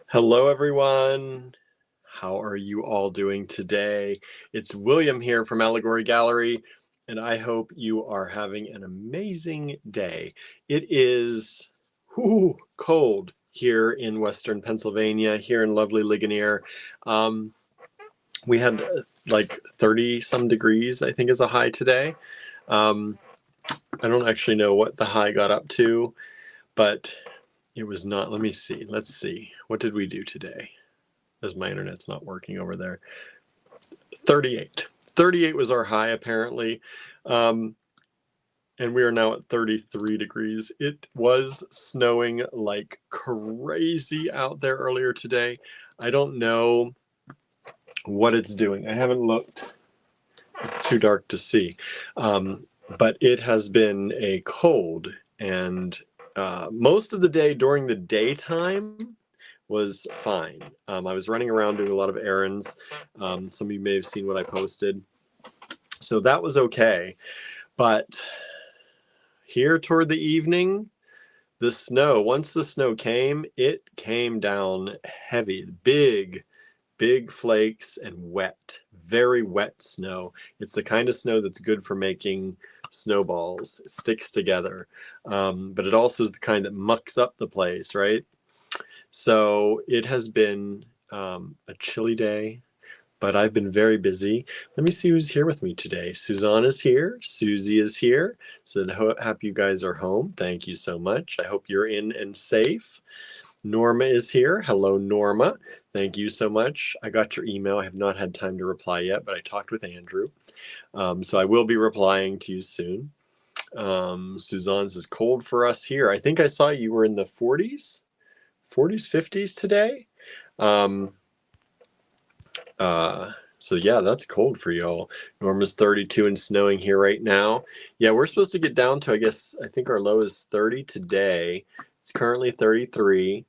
Hello, everyone. How are you all doing today? It's William here from Allegory Gallery, and I hope you are having an amazing day. It is cold here in Western Pennsylvania, here in lovely Ligonier. Um, we had like 30 some degrees, I think, is a high today. I don't actually know what the high got up to, but it was not. Let me see. Let's see. What did we do today? As my internet's not working over there. 38. 38 was our high, apparently. And we are now at 33 degrees. It was snowing like crazy out there earlier today. I don't know what it's doing. I haven't looked. It's too dark to see. But it has been a cold, and most of the day during the daytime was fine. I was running around doing a lot of errands. Some of you may have seen what I posted. So that was okay. But here toward the evening, the snow, once the snow came, it came down heavy, big flakes and wet, very wet snow. It's the kind of snow that's good for making snowballs. It sticks together. But it also is the kind that mucks up the place, right? So it has been a chilly day, but I've been very busy. Let me see who's here with me today. Suzanne is here. Susie is here. Said, happy you guys are home. Thank you so much. I hope you're in and safe. Norma is here. Hello, Norma. Thank you so much. I got your email. I have not had time to reply yet, but I talked with Andrew. So I will be replying to you soon. Suzanne says, cold for us here. I think I saw you were in the 40s, 50s today. So yeah, that's cold for y'all. Norma's 32 and snowing here right now. Yeah, we're supposed to get down to, I think our low is 30 today. It's currently 33.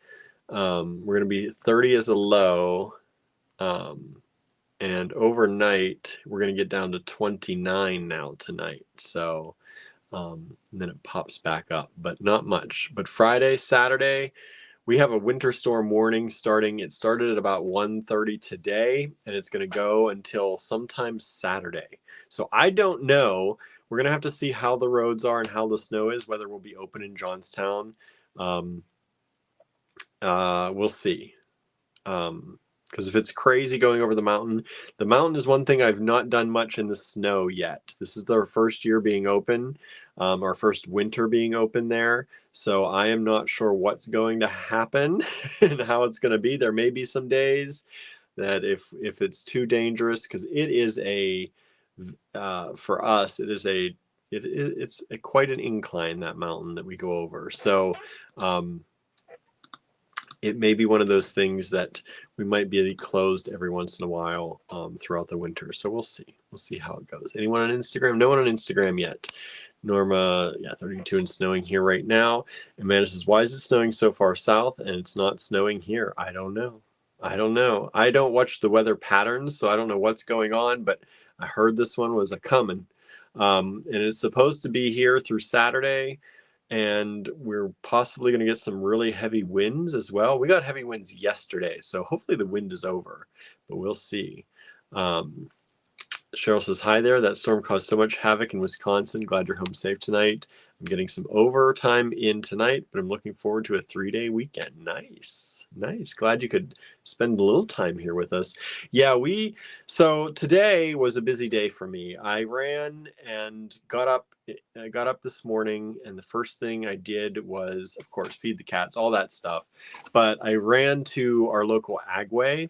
We're going to be 30 as a low. And overnight, we're going to get down to 29 now tonight. So, and then it pops back up, but not much. But Friday, Saturday, we have a winter storm warning starting. It started at about 1:30 today, and it's going to go until sometime Saturday. So I don't know. We're going to have to see how the roads are and how the snow is, whether we'll be open in Johnstown. We'll see. Because if it's crazy going over the mountain is one thing I've not done much in the snow yet. This is our first year being open, our first winter being open there. So I am not sure what's going to happen and how it's going to be. There may be some days that if it's too dangerous, because it is for us, it's quite an incline, that mountain that we go over. So it may be one of those things that we might be closed every once in a while throughout the winter. So we'll see. We'll see how it goes. Anyone on Instagram? No one on Instagram yet. Norma, yeah, 32 and snowing here right now. Amanda says, why is it snowing so far south and it's not snowing here? I don't know. I don't watch the weather patterns, so I don't know what's going on, but I heard this one was a coming. And it's supposed to be here through Saturday. And we're possibly going to get some really heavy winds as well. We got heavy winds yesterday, so hopefully the wind is over, but we'll see. Cheryl says, hi there. That storm caused so much havoc in Wisconsin. Glad you're home safe tonight. I'm getting some overtime in tonight, but I'm looking forward to a 3-day weekend. Nice. Glad you could spend a little time here with us. Yeah, so today was a busy day for me. I ran and got up this morning, and the first thing I did was, of course, feed the cats, all that stuff. But I ran to our local Agway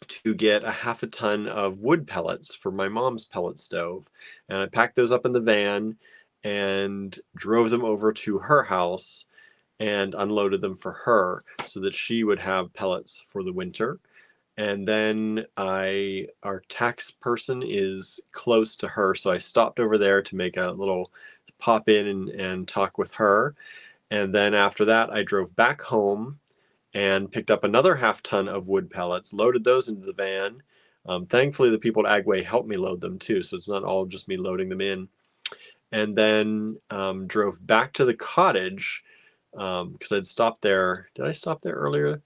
to get a half a ton of wood pellets for my mom's pellet stove. And I packed those up in the van and drove them over to her house and unloaded them for her so that she would have pellets for the winter. And then our tax person is close to her, so I stopped over there to make a little pop in and talk with her. And then after that, I drove back home and picked up another half ton of wood pellets, loaded those into the van. Thankfully, the people at Agway helped me load them too, so it's not all just me loading them in. And then drove back to the cottage because I'd stopped there. Did I stop there earlier?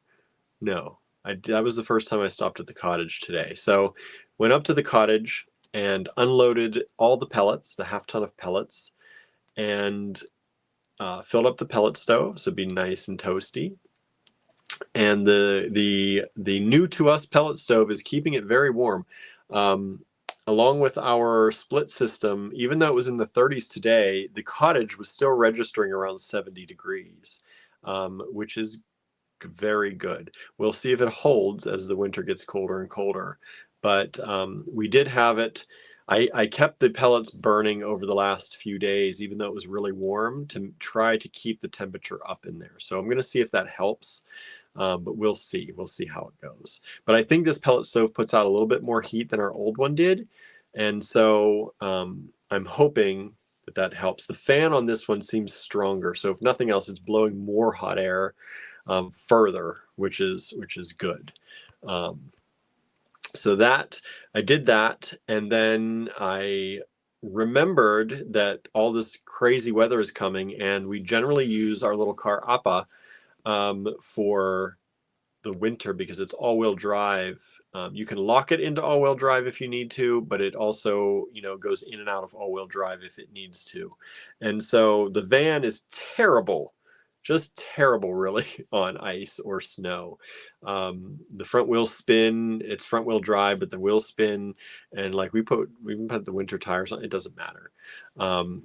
No, that was the first time I stopped at the cottage today. So went up to the cottage and unloaded all the pellets, the half ton of pellets, and filled up the pellet stove so it'd be nice and toasty. And the new to us pellet stove is keeping it very warm. Along with our split system, even though it was in the 30s today, the cottage was still registering around 70 degrees, which is very good. We'll see if it holds as the winter gets colder and colder. But we did have it. I kept the pellets burning over the last few days, even though it was really warm, to try to keep the temperature up in there. So I'm going to see if that helps. But we'll see. We'll see how it goes. But I think this pellet stove puts out a little bit more heat than our old one did. And so I'm hoping that that helps. The fan on this one seems stronger. So if nothing else, it's blowing more hot air further, which is good. So that I did that, and then I remembered that all this crazy weather is coming, and we generally use our little car Appa for the winter because it's all-wheel drive. You can lock it into all-wheel drive if you need to, but it also, goes in and out of all-wheel drive if it needs to. And so the van is terrible, just terrible, really, on ice or snow. The front wheels spin. It's front-wheel drive, but the wheels spin, and like we even put the winter tires on. It doesn't matter. The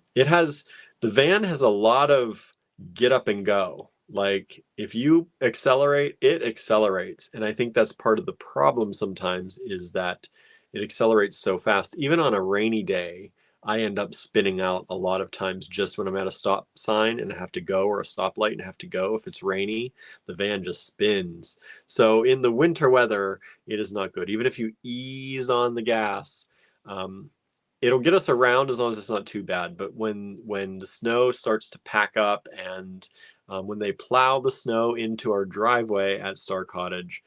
van has a lot of get up and go. Like if you accelerate, it accelerates. And I think that's part of the problem sometimes is that it accelerates so fast. Even on a rainy day, I end up spinning out a lot of times just when I'm at a stop sign and I have to go, or a stoplight and I have to go. If it's rainy, the van just spins. So in the winter weather, it is not good. Even if you ease on the gas, it'll get us around as long as it's not too bad. But when the snow starts to pack up and when they plow the snow into our driveway at Star Cottage,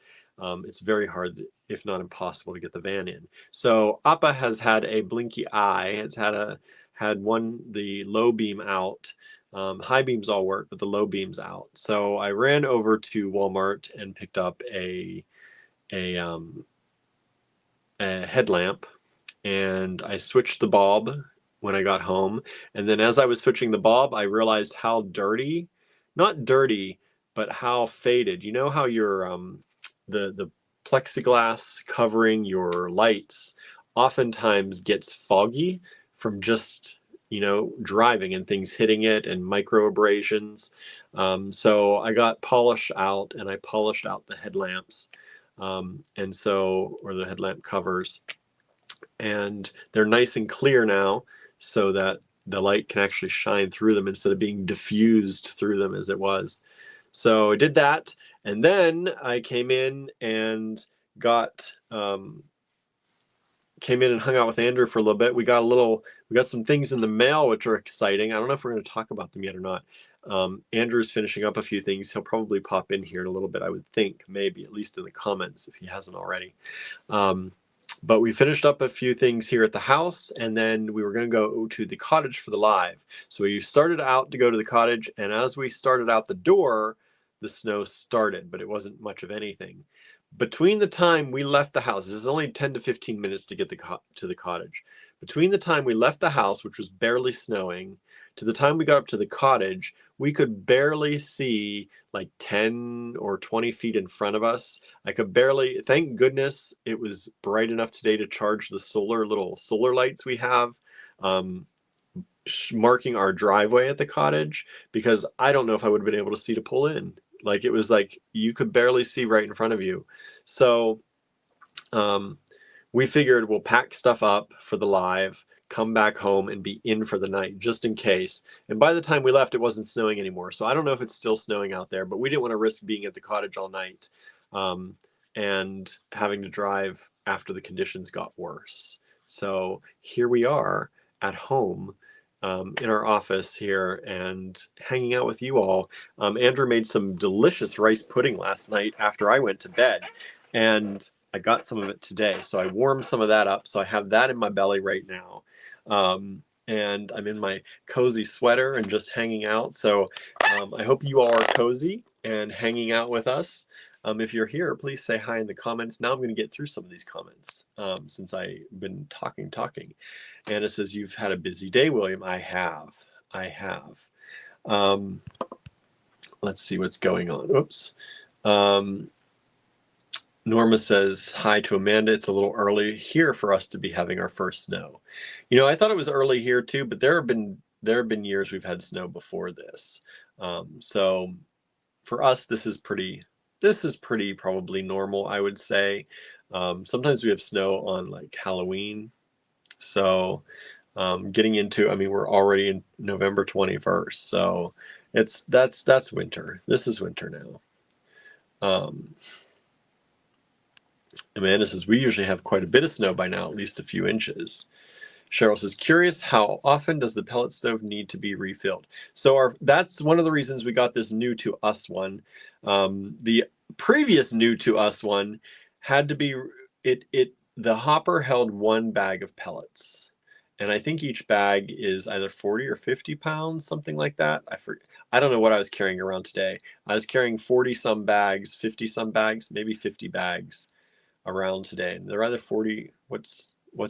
it's very hard, if not impossible, to get the van in. So Appa has had a blinky eye. It's had the low beam out. High beams all work, but the low beam's out. So I ran over to Walmart and picked up a headlamp, and I switched the bulb when I got home. And then as I was switching the bulb, I realized how dirty, not dirty, but how faded. You know how your the plexiglass covering your lights oftentimes gets foggy from just driving and things hitting it and micro abrasions. So I got polish out and I polished out the headlamps, or the headlamp covers, and they're nice and clear now so that the light can actually shine through them instead of being diffused through them as it was. So I did that, and then I came in and hung out with Andrew for a little bit. We got some things in the mail which are exciting. I don't know if we're going to talk about them yet or not. Andrew's finishing up a few things. He'll probably pop in here in a little bit, I would think, maybe at least in the comments if he hasn't already. But we finished up a few things here at the house, and then we were going to go to the cottage for the live. So we started out to go to the cottage, and as we started out the door, the snow started, but it wasn't much of anything. Between the time we left the house, this is only 10 to 15 minutes to get to the cottage. Between the time we left the house, which was barely snowing, to the time we got up to the cottage, we could barely see like 10 or 20 feet in front of us. I could barely, thank goodness it was bright enough today to charge the little solar lights we have, marking our driveway at the cottage, because I don't know if I would have been able to see to pull in. Like it was like you could barely see right in front of you. So we figured we'll pack stuff up for the live, come back home and be in for the night just in case. And by the time we left, it wasn't snowing anymore. So I don't know if it's still snowing out there, but we didn't want to risk being at the cottage all night and having to drive after the conditions got worse. So here we are at home in our office here and hanging out with you all. Andrew made some delicious rice pudding last night after I went to bed, and I got some of it today. So I warmed some of that up. So I have that in my belly right now. And I'm in my cozy sweater and just hanging out. So I hope you all are cozy and hanging out with us. If you're here, please say hi in the comments. Now I'm going to get through some of these comments since I've been talking. Anna says, you've had a busy day, William. I have. Let's see what's going on. Oops. Norma says hi to Amanda. It's a little early here for us to be having our first snow. You know, I thought it was early here too, but there have been years we've had snow before this. So for us, this is pretty probably normal, I would say. Sometimes we have snow on like Halloween. So getting into, I mean, we're already in November 21st. So that's winter. This is winter now. Amanda says, we usually have quite a bit of snow by now, at least a few inches. Cheryl says, curious, how often does the pellet stove need to be refilled? So that's one of the reasons we got this new to us one. The previous new to us one had to be, the hopper held one bag of pellets. And I think each bag is either 40 or 50 pounds, something like that. I don't know what I was carrying around today. I was carrying 40 some bags, 50 some bags, maybe 50 bags around today. And they're either 40, what's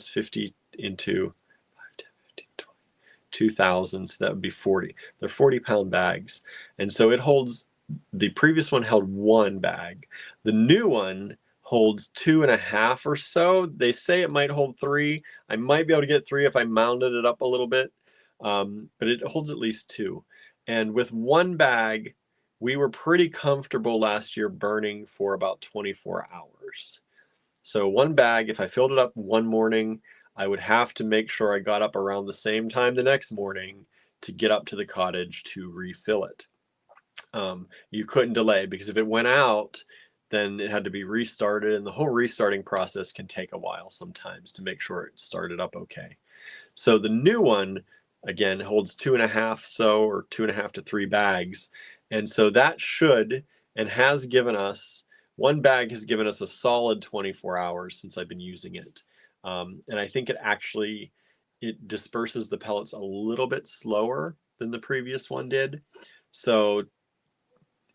50 into 5, 10, 15, 20, 2,000, so that would be 40. They're 40-pound bags. And so it holds, the previous one held one bag. The new one holds 2.5 or so. They say it might hold 3. I might be able to get 3 if I mounted it up a little bit, but it holds at least 2. And with one bag, we were pretty comfortable last year burning for about 24 hours. So one bag, if I filled it up one morning, I would have to make sure I got up around the same time the next morning to get up to the cottage to refill it. You couldn't delay, because if it went out, then it had to be restarted, and the whole restarting process can take a while sometimes to make sure it started up okay. So the new one, again, holds 2.5 or 2.5 to 3 bags. And so that should, and has given us, one bag has given us a solid 24 hours since I've been using it. And I think it disperses the pellets a little bit slower than the previous one did. So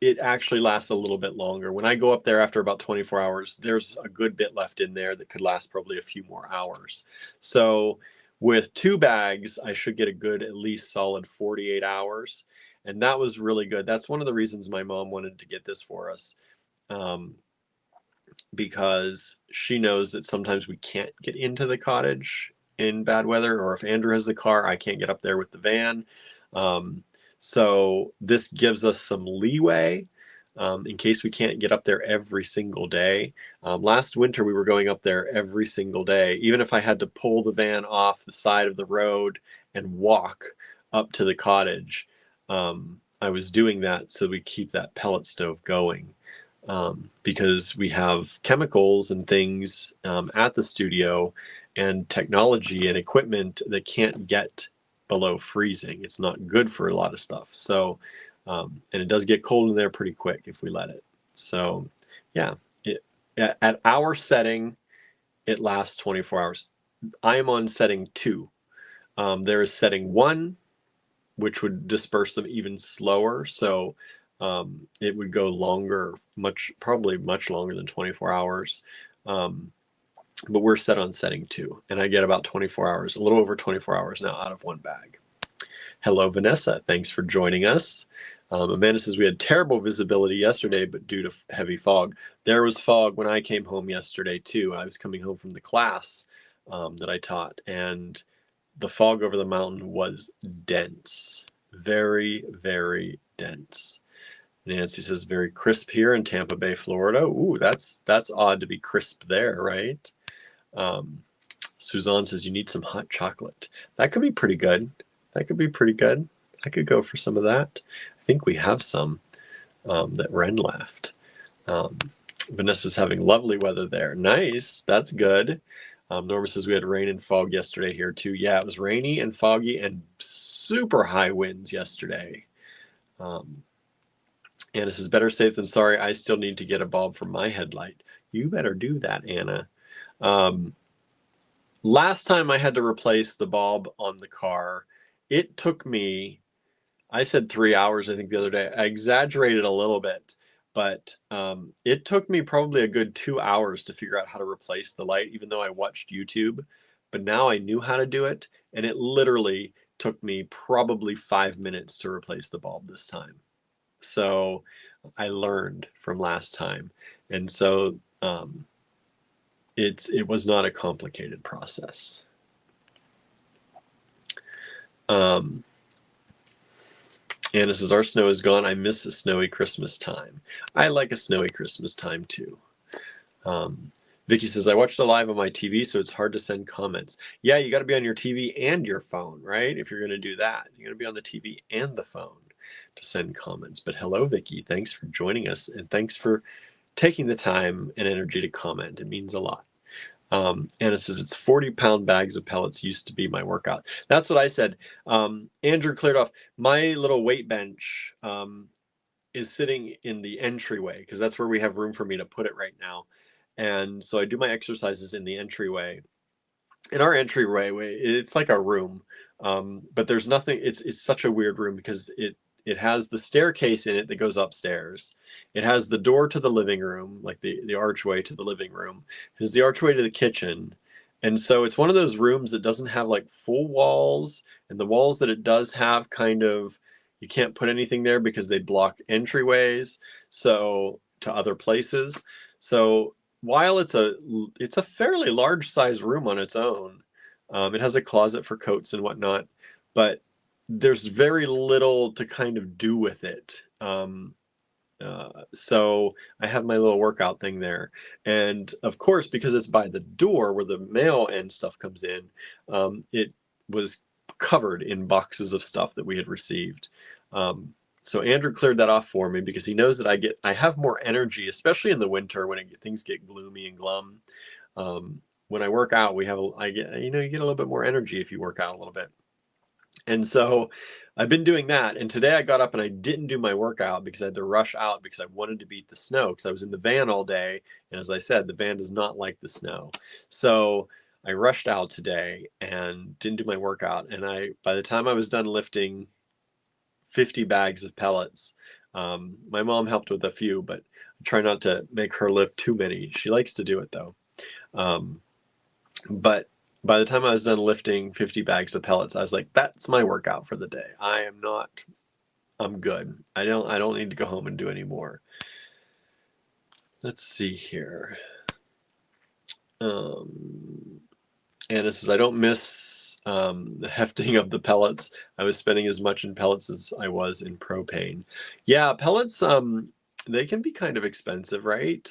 it actually lasts a little bit longer. When I go up there after about 24 hours, there's a good bit left in there that could last probably a few more hours. So with 2 bags, I should get a good, at least solid 48 hours. And that was really good. That's one of the reasons my mom wanted to get this for us. Because she knows that sometimes we can't get into the cottage in bad weather, or if Andrew has the car, I can't get up there with the van. So this gives us some leeway in case we can't get up there every single day. Last winter, we were going up there every single day. Even if I had to pull the van off the side of the road and walk up to the cottage, I was doing that so we keep that pellet stove going. Because we have chemicals and things at the studio and technology and equipment that can't get below freezing. It's not good for a lot of stuff. So, and it does get cold in there pretty quick if we let it. So yeah, at our setting, it lasts 24 hours. I am on setting 2. There is setting 1, which would disperse them even slower. So it would go longer, probably much longer than 24 hours. But we're set on setting 2, and I get about 24 hours, a little over 24 hours now out of one bag. Hello, Vanessa. Thanks for joining us. Amanda says we had terrible visibility yesterday, but due to heavy fog. There was fog when I came home yesterday too. I was coming home from the class that I taught, and the fog over the mountain was dense, very, very dense. Nancy says very crisp here in Tampa Bay, Florida. Ooh, that's odd to be crisp there, right? Suzanne says you need some hot chocolate. That could be pretty good. I could go for some of that. I think we have some that Ren left. Vanessa's having lovely weather there. Nice. That's good. Norma says we had rain and fog yesterday here too. Yeah, it was rainy and foggy and super high winds yesterday. Anna says, better safe than sorry. I still need to get a bulb for my headlight. You better do that, Anna. Last time I had to replace the bulb on the car, it took me, I said 3 hours, I think the other day. I exaggerated a little bit, but it took me probably a good 2 hours to figure out how to replace the light, even though I watched YouTube. But now I knew how to do it, and it literally took me probably 5 minutes to replace the bulb this time. So I learned from last time, and so it was not a complicated process. Anna says, our snow is gone. I miss a snowy Christmas time. I like a snowy Christmas time too. Vicky says, I watched it live on my TV, so it's hard to send comments. Yeah, you got to be on your TV and your phone, right? If you're going to do that, you're going to be on the TV and the phone to send comments. But hello, Vicky. Thanks for joining us, and thanks for taking the time and energy to comment. It means a lot. Anna says, it's 40-pound bags of pellets used to be my workout. That's what I said. Andrew cleared off. My little weight bench is sitting in the entryway because that's where we have room for me to put it right now. And so I do my exercises in the entryway. In our entryway, it's like a room, but there's nothing. It's such a weird room because it has the staircase in it that goes upstairs. It has the door to the living room, like the archway to the living room. It has the archway to the kitchen. And so it's one of those rooms that doesn't have like full walls, and the walls that it does have kind of, you can't put anything there because they block entryways so to other places. So while it's a fairly large size room on its own, it has a closet for coats and whatnot, but there's very little to kind of do with it. So I have my little workout thing there. And of course, because it's by the door where the mail and stuff comes in, it was covered in boxes of stuff that we had received. So Andrew cleared that off for me because he knows that I have more energy, especially in the winter when things get gloomy and glum. When I work out, you get a little bit more energy if you work out a little bit. And so I've been doing that. And today I got up and I didn't do my workout because I had to rush out because I wanted to beat the snow because I was in the van all day. And as I said, the van does not like the snow. So I rushed out today and didn't do my workout. And by the time I was done lifting 50 bags of pellets, my mom helped with a few, but I try not to make her lift too many. She likes to do it though. But by the time I was done lifting 50 bags of pellets, I was like, that's my workout for the day. I'm good. I don't need to go home and do any more. Let's see here. Anna says, I don't miss the hefting of the pellets. I was spending as much in pellets as I was in propane. Yeah, pellets, they can be kind of expensive, right?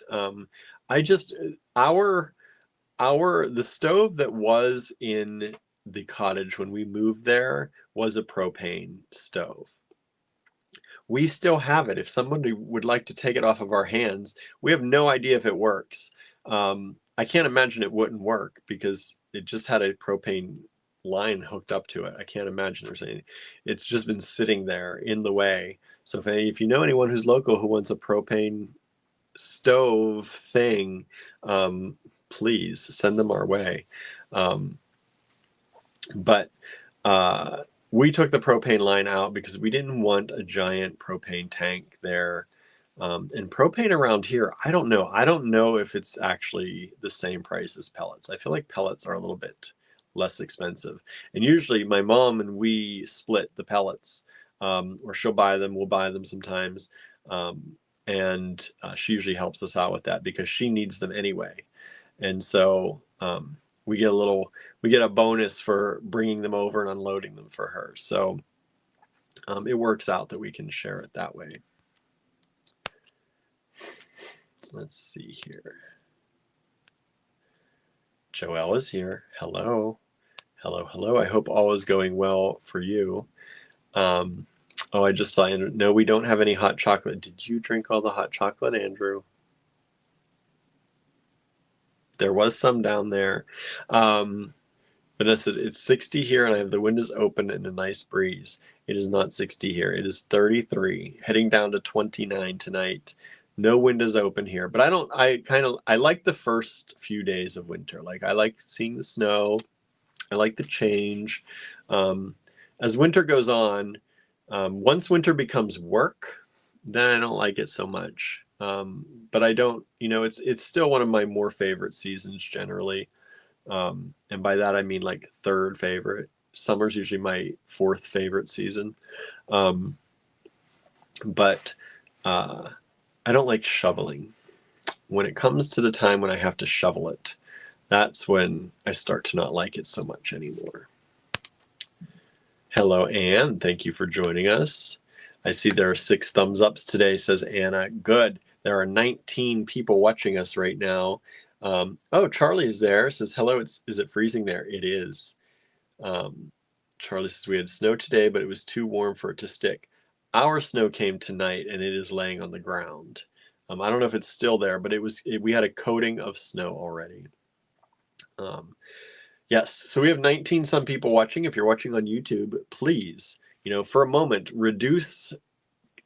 The stove that was in the cottage when we moved there was a propane stove. We still have it. If somebody would like to take it off of our hands, we have no idea if it works. I can't imagine it wouldn't work because it just had a propane line hooked up to it. I can't imagine there's anything. It's just been sitting there in the way. So if you know anyone who's local who wants a propane stove thing, please send them our way. But we took the propane line out because we didn't want a giant propane tank there. And propane around here, I don't know. I don't know if it's actually the same price as pellets. I feel like pellets are a little bit less expensive. And usually my mom and we split the pellets, or she'll buy them, we'll buy them sometimes. And she usually helps us out with that because she needs them anyway. And so we get a bonus for bringing them over and unloading them for her. So it works out that we can share it that way. Let's see here. Joelle is here. Hello. Hello, hello. I hope all is going well for you. Oh, I just saw Andrew. No, we don't have any hot chocolate. Did you drink all the hot chocolate, Andrew? There was some down there. Vanessa, it's 60 here and I have the windows open and a nice breeze. It is not 60 here. It is 33, heading down to 29 tonight. No windows open here, but I like the first few days of winter. Like I like seeing the snow. I like the change. As winter goes on, once winter becomes work, then I don't like it so much. But I don't, it's still one of my more favorite seasons generally. And by that, I mean like third favorite. Summer's usually my fourth favorite season. Um, but I don't like shoveling. When it comes to the time when I have to shovel it, that's when I start to not like it so much anymore. Hello, Anne. Thank you for joining us. I see there are 6 thumbs ups today, says Anna. Good. There are 19 people watching us right now. Oh, Charlie is there. Says, hello. Is it freezing there? It is. Charlie says, we had snow today, but it was too warm for it to stick. Our snow came tonight, and it is laying on the ground. I don't know if it's still there, but we had a coating of snow already. Yes, so we have 19 some people watching. If you're watching on YouTube, please, for a moment, reduce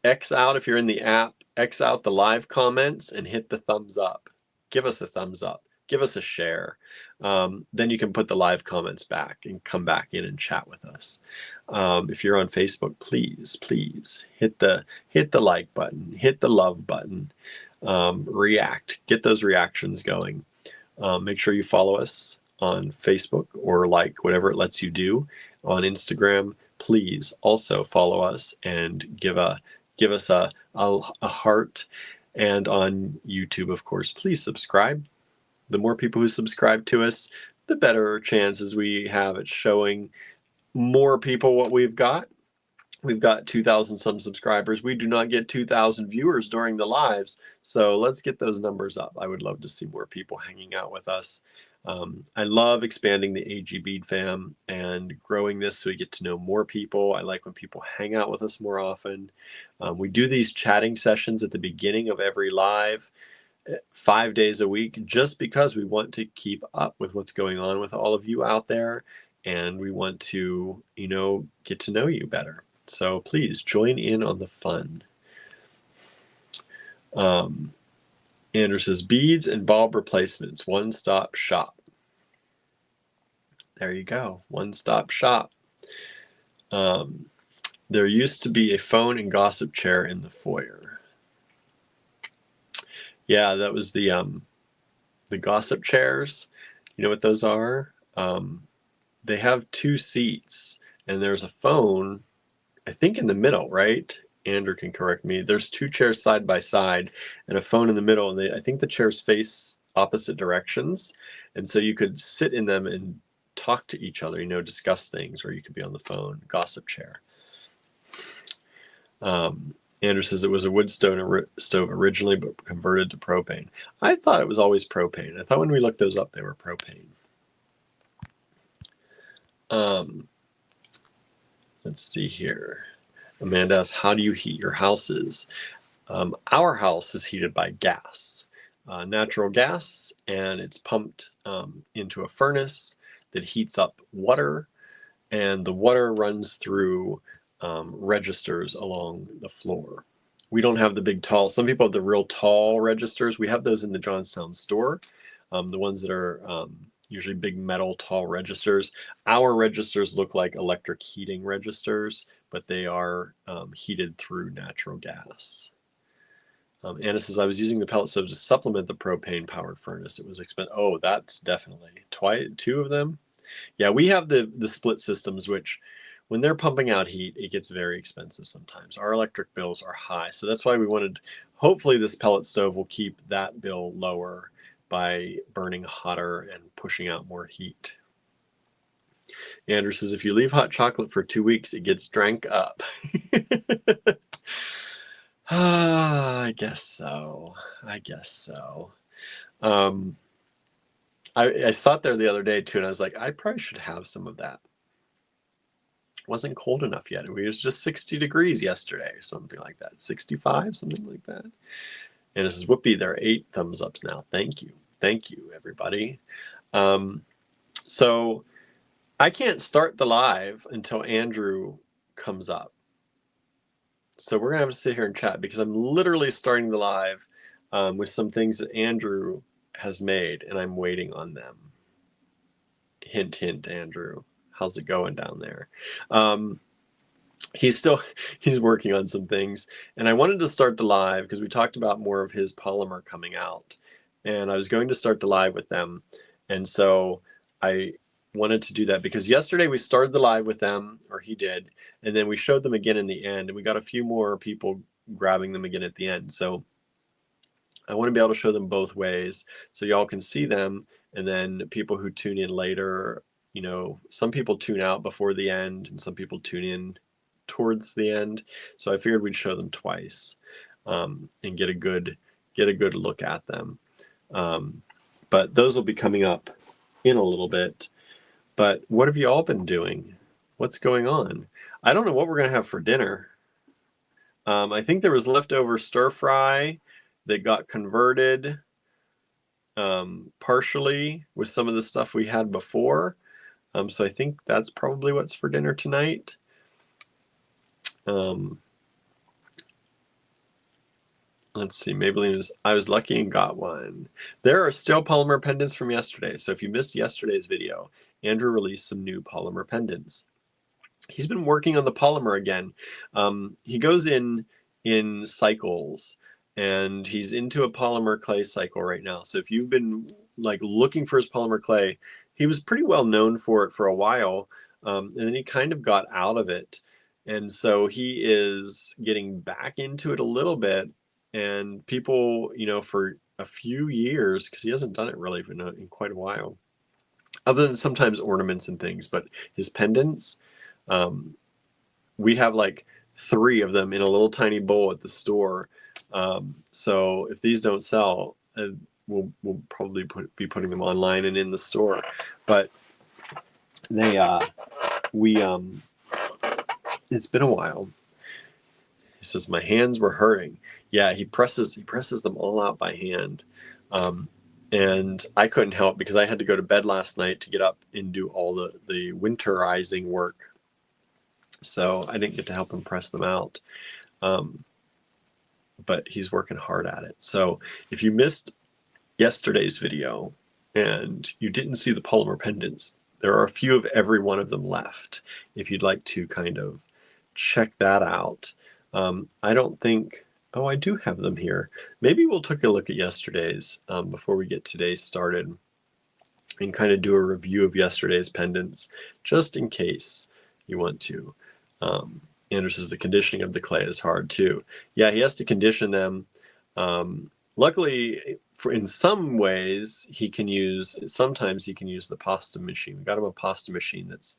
X out if you're in the app, X out the live comments and hit the thumbs up. Give us a thumbs up. Give us a share. Then you can put the live comments back and come back in and chat with us. If you're on Facebook, please hit the like button, hit the love button, react, get those reactions going. Make sure you follow us on Facebook or like whatever it lets you do. On Instagram, please also follow us and give us a heart. And on YouTube, of course, please subscribe. The more people who subscribe to us, the better chances we have at showing more people what we've got. We've got 2,000 some subscribers. We do not get 2,000 viewers during the lives. So let's get those numbers up. I would love to see more people hanging out with us. I love expanding the AG Bead fam and growing this so we get to know more people. I like when people hang out with us more often. We do these chatting sessions at the beginning of every live 5 days a week, just because we want to keep up with what's going on with all of you out there. And we want to, get to know you better. So please join in on the fun. Andrew says, beads and bulb replacements, one-stop shop. There you go, one-stop shop. There used to be a phone and gossip chair in the foyer. Yeah, that was the gossip chairs. You know what those are? They have 2 seats, and there's a phone, I think, in the middle, right? Andrew can correct me. There's 2 chairs side by side and a phone in the middle. And I think the chairs face opposite directions. And so you could sit in them and talk to each other, discuss things, or you could be on the phone. Gossip chair. Andrew says it was a wood stove originally, but converted to propane. I thought it was always propane. I thought when we looked those up, they were propane. Let's see here. Amanda asks, how do you heat your houses? Our house is heated by gas, natural gas, and it's pumped into a furnace that heats up water, and the water runs through registers along the floor. We don't have the big tall, some people have the real tall registers. We have those in the Johnstown store, the ones that are usually big metal tall registers. Our registers look like electric heating registers, but they are heated through natural gas. Anna says, I was using the pellet stove to supplement the propane powered furnace. It was expensive. Oh, that's definitely 2 of them. Yeah, we have the split systems, which when they're pumping out heat, it gets very expensive sometimes. Our electric bills are high. So that's why we wanted, hopefully this pellet stove will keep that bill lower by burning hotter and pushing out more heat. Andrew says, if you leave hot chocolate for 2 weeks, it gets drank up. I guess so. I saw it there the other day too, and I was like, I probably should have some of that. It wasn't cold enough yet. It was just 60 degrees yesterday or something like that. 65, something like that. And it says, whoopee, there are 8 thumbs ups now. Thank you. Thank you, everybody. So I can't start the live until Andrew comes up. So we're going to have to sit here and chat because I'm literally starting the live with some things that Andrew has made, and I'm waiting on them. Hint, hint, Andrew. How's it going down there? he's working on some things, and I wanted to start the live because we talked about more of his polymer coming out, and I was going to start the live with them, and so I wanted to do that because yesterday we started the live with them, or he did, and then we showed them again in the end, and we got a few more people grabbing them again at the end. So I want to be able to show them both ways so y'all can see them, and then people who tune in later, you know, some people tune out before the end and some people tune in towards the end. So I figured we'd show them twice, and get a good look at them. But those will be coming up in a little bit. But what have you all been doing? What's going on? I don't know what we're going to have for dinner. I think there was leftover stir fry that got converted partially with some of the stuff we had before. So I think that's probably what's for dinner tonight. Let's see, Maybelline is, I was lucky and got one. There are still polymer pendants from yesterday. So if you missed yesterday's video, Andrew released some new polymer pendants. He's been working on the polymer again. He goes in cycles, and he's into a polymer clay cycle right now. So if you've been like looking for his polymer clay, he was pretty well known for it for a while, and then he kind of got out of it. And so he is getting back into it a little bit, and people, you know, for a few years, because he hasn't done it really in quite a while, other than sometimes ornaments and things, but his pendants, we have like 3 of them in a little tiny bowl at the store. So if these don't sell, we'll probably be putting them online and in the store. But they it's been a while. He says my hands were hurting. Yeah, he presses them all out by hand. And I couldn't help because I had to go to bed last night to get up and do all the winterizing work. So I didn't get to help him press them out. But he's working hard at it. So if you missed yesterday's video and you didn't see the polymer pendants, there are a few of every one of them left if you'd like to kind of check that out. I don't think, oh, I do have them here. Maybe we'll take a look at yesterday's before we get today's started, and kind of do a review of yesterday's pendants, just in case you want to. Andrew says the conditioning of the clay is hard too. Yeah, he has to condition them. Luckily, in some ways, sometimes he can use the pasta machine. We got him a pasta machine that's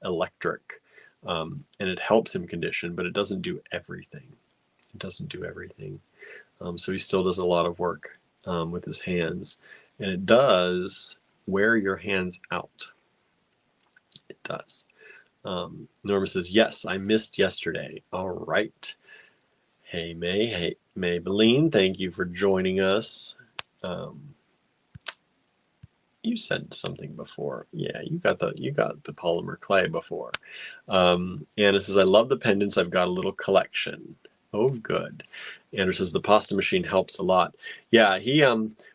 electric, and it helps him condition, but it doesn't do everything. It doesn't do everything. So he still does a lot of work with his hands, and it does wear your hands out. It does. Norma says, yes, I missed yesterday. All right. Hey, May. Hey, Maybelline, thank you for joining us. You said something before. Yeah, you got the polymer clay before. Anna says, I love the pendants. I've got a little collection. Oh, good. Andrew says, the pasta machine helps a lot. Yeah, he,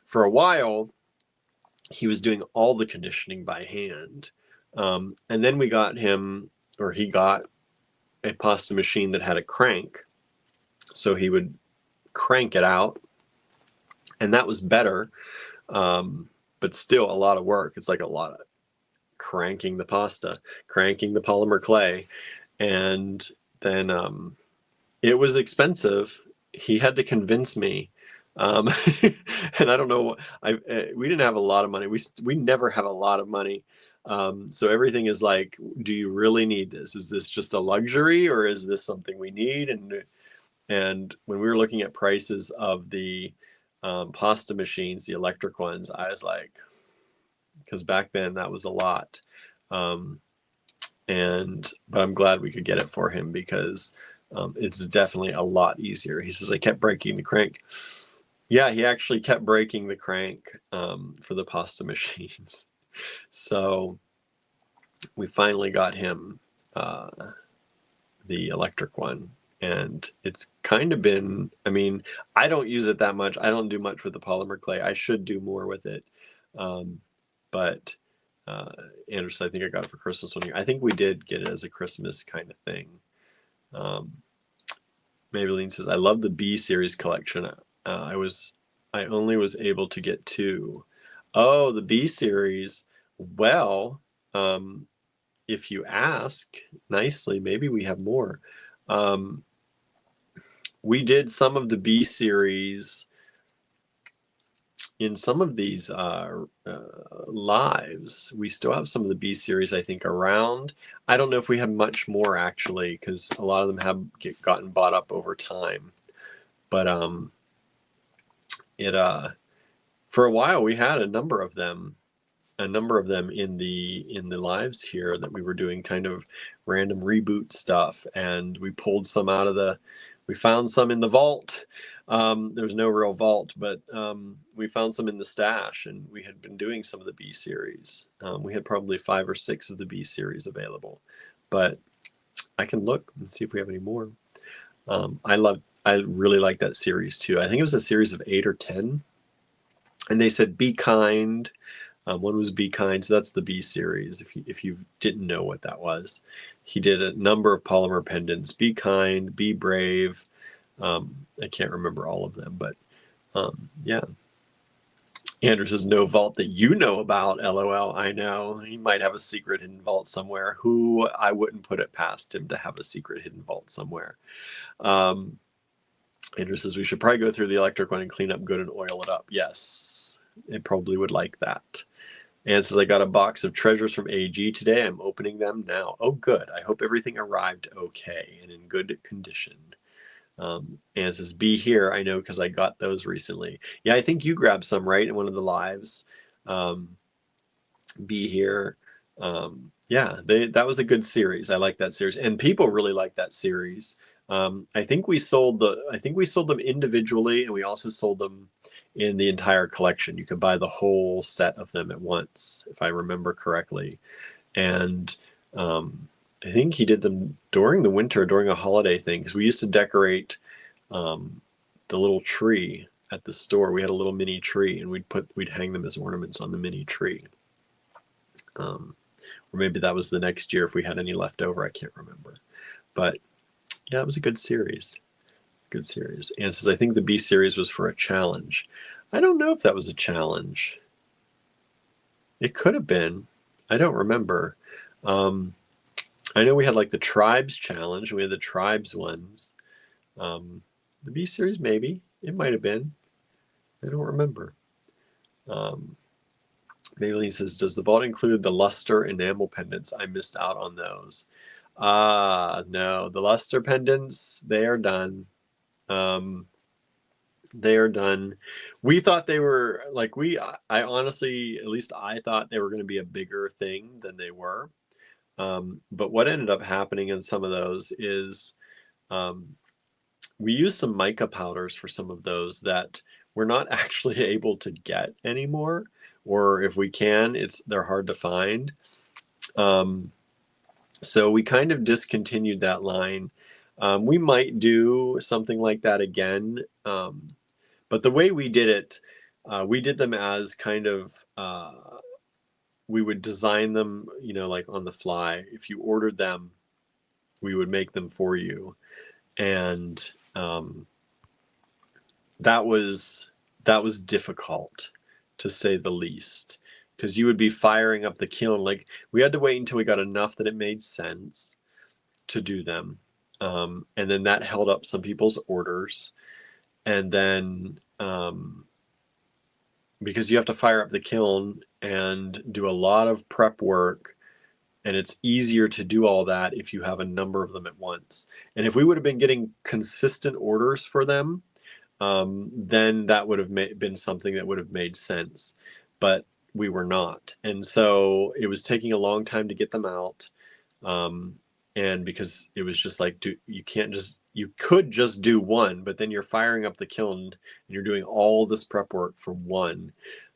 for a while, he was doing all the conditioning by hand. And then he got a pasta machine that had a crank. So he would crank it out, and that was better, but still a lot of work. It's like a lot of cranking the pasta, cranking the polymer clay, and then it was expensive. He had to convince me. And I don't know, we didn't have a lot of money. We never have a lot of money. So everything is like, do you really need this? Is this just a luxury, or is this something we need? And when we were looking at prices of the pasta machines, the electric ones, I was like, because back then that was a lot. But I'm glad we could get it for him because it's definitely a lot easier. He says, I kept breaking the crank. Yeah, he actually kept breaking the crank for the pasta machines. So we finally got him the electric one. And it's kind of been, I mean, I don't use it that much. I don't do much with the polymer clay. I should do more with it. But Anderson, I think I got it for Christmas one year. I think we did get it as a Christmas kind of thing. Maybelline says, I love the B series collection. I only was able to get 2. Oh, the B series. Well, if you ask nicely, maybe we have more. We did some of the B series in some of these lives. We still have some of the B series, I think, around. I don't know if we have much more, actually, because a lot of them have gotten bought up over time. But for a while we had a number of them in the lives here that we were doing kind of random reboot stuff, and we pulled some out of we found some in the vault. There's no real vault, but we found some in the stash, and we had been doing some of the B series. We had probably 5 or 6 of the B series available, but I can look and see if we have any more. I really like that series too. I think it was a series of 8 or 10. And they said, be kind. One was Be Kind, so that's the B series, if you didn't know what that was. He did a number of polymer pendants, Be Kind, Be Brave. I can't remember all of them, but yeah. Andrew says, no vault that you know about, LOL. I know. He might have a secret hidden vault somewhere. Who I wouldn't put it past him to have a secret hidden vault somewhere. Andrew says, we should probably go through the electric one and clean up good and oil it up. Yes, it probably would like that. Anne says, I got a box of treasures from AG today. I'm opening them now. Oh, good. I hope everything arrived okay and in good condition. Anne says, be here. I know because I got those recently. Yeah, I think you grabbed some, right, in one of the lives. Be here. Yeah, that was a good series. I like that series. And people really like that series. I think we sold them individually, and we also sold them in the entire collection. You could buy the whole set of them at once, if I remember correctly. And I think he did them during the winter, during a holiday thing, because we used to decorate the little tree at the store. We had a little mini tree, and we'd hang them as ornaments on the mini tree. Or maybe that was the next year if we had any left over. I can't remember. But yeah, it was a good series. Good series. And says, I think the B series was for a challenge. I don't know if that was a challenge. It could have been. I don't remember. I know we had like the Tribes challenge. We had the Tribes ones. The B series, maybe. It might have been. I don't remember. Maylene says, does the vault include the luster enamel pendants? I missed out on those. No, the luster pendants, they are done. They are done. We thought they were like, I honestly, at least I thought they were going to be a bigger thing than they were. But what ended up happening in some of those is we used some mica powders for some of those that we're not actually able to get anymore, or if we can, they're hard to find. So we kind of discontinued that line. We might do something like that again, but the way we did it, we did them as kind of, we would design them, like on the fly. If you ordered them, we would make them for you. And that was difficult, to say the least, because you would be firing up the kiln. Like, we had to wait until we got enough that it made sense to do them. And then that held up some people's orders. And then because you have to fire up the kiln and do a lot of prep work, and it's easier to do all that if you have a number of them at once. And if we would have been getting consistent orders for them, then that would have been something that would have made sense. But we were not. And so it was taking a long time to get them out. And because it was just like, you could just do one, but then you're firing up the kiln and you're doing all this prep work for one.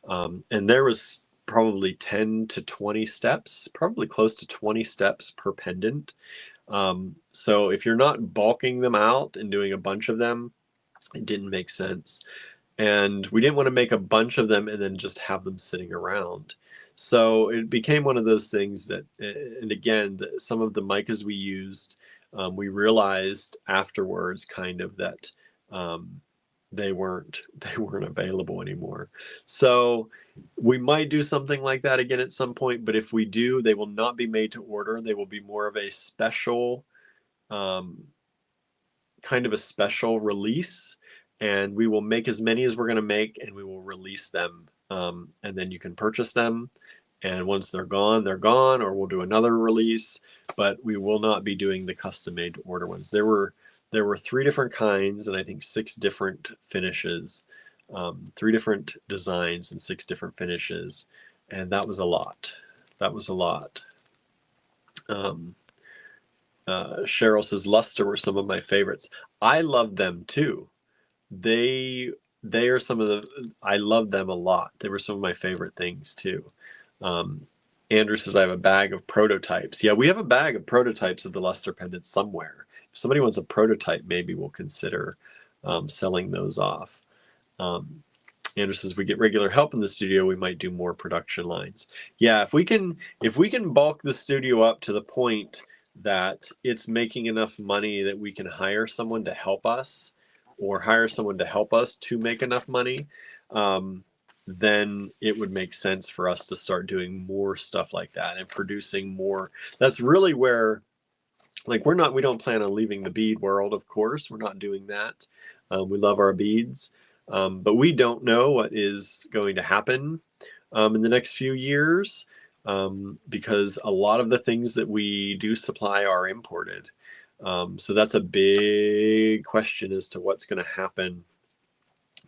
And there was probably 10 to 20 steps, probably close to 20 steps per pendant. So if you're not bulking them out and doing a bunch of them, it didn't make sense. And we didn't want to make a bunch of them and then just have them sitting around. So it became one of those things that, and again, some of the micas we used, We realized afterwards kind of that they weren't available anymore. So we might do something like that again at some point, but if we do, they will not be made to order. They will be more of a special kind of a special release, and we will make as many as we're going to make, and we will release them, and then you can purchase them, and once they're gone, or we'll do another release, but we will not be doing the custom made to order ones. There were 3 different kinds, and I think 6 different finishes, 3 different designs and 6 different finishes, and that was a lot. Cheryl says Luster were some of my favorites. I love them too. They are some of the, I love them a lot. They were some of my favorite things too. Andrew says I have a bag of prototypes. Yeah, we have a bag of prototypes of the Luster pendants somewhere. If somebody wants a prototype, maybe we'll consider selling those off. Andrew says if we get regular help in the studio, we might do more production lines. Yeah, if we can bulk the studio up to the point that it's making enough money that we can hire someone to help us, or hire someone to help us to make enough money, then it would make sense for us to start doing more stuff like that and producing more. That's really where, like, we don't plan on leaving the bead world, of course. We're not doing that. We love our beads, but we don't know what is going to happen in the next few years, because a lot of the things that we do supply are imported. So that's a big question as to what's going to happen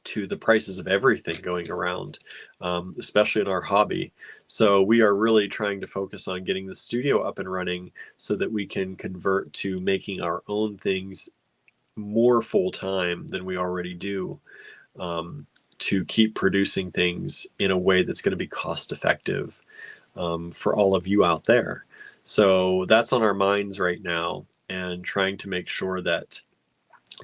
to the prices of everything going around, especially in our hobby. So we are really trying to focus on getting the studio up and running so that we can convert to making our own things more full-time than we already do, to keep producing things in a way that's going to be cost effective for all of you out there. So that's on our minds right now, and trying to make sure that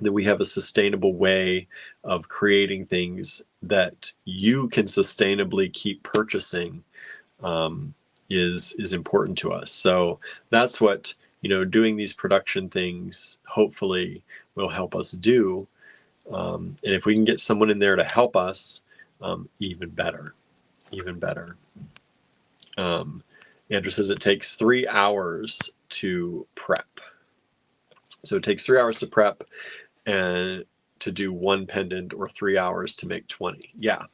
we have a sustainable way of creating things that you can sustainably keep purchasing, is important to us. So that's what, doing these production things hopefully will help us do. And if we can get someone in there to help us, even better. Andrew says it takes 3 hours to prep. So it takes 3 hours to prep and to do 1 pendant, or 3 hours to make 20. Yeah.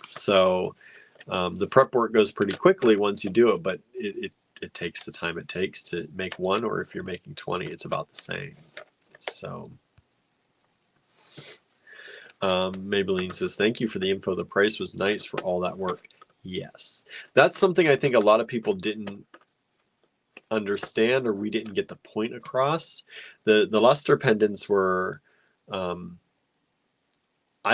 So the prep work goes pretty quickly once you do it, but it takes the time it takes to make 1, or if you're making 20, it's about the same. So Maybelline says, thank you for the info. The price was nice for all that work. Yes. That's something I think a lot of people didn't understand, or we didn't get the point across. The Luster pendants were, I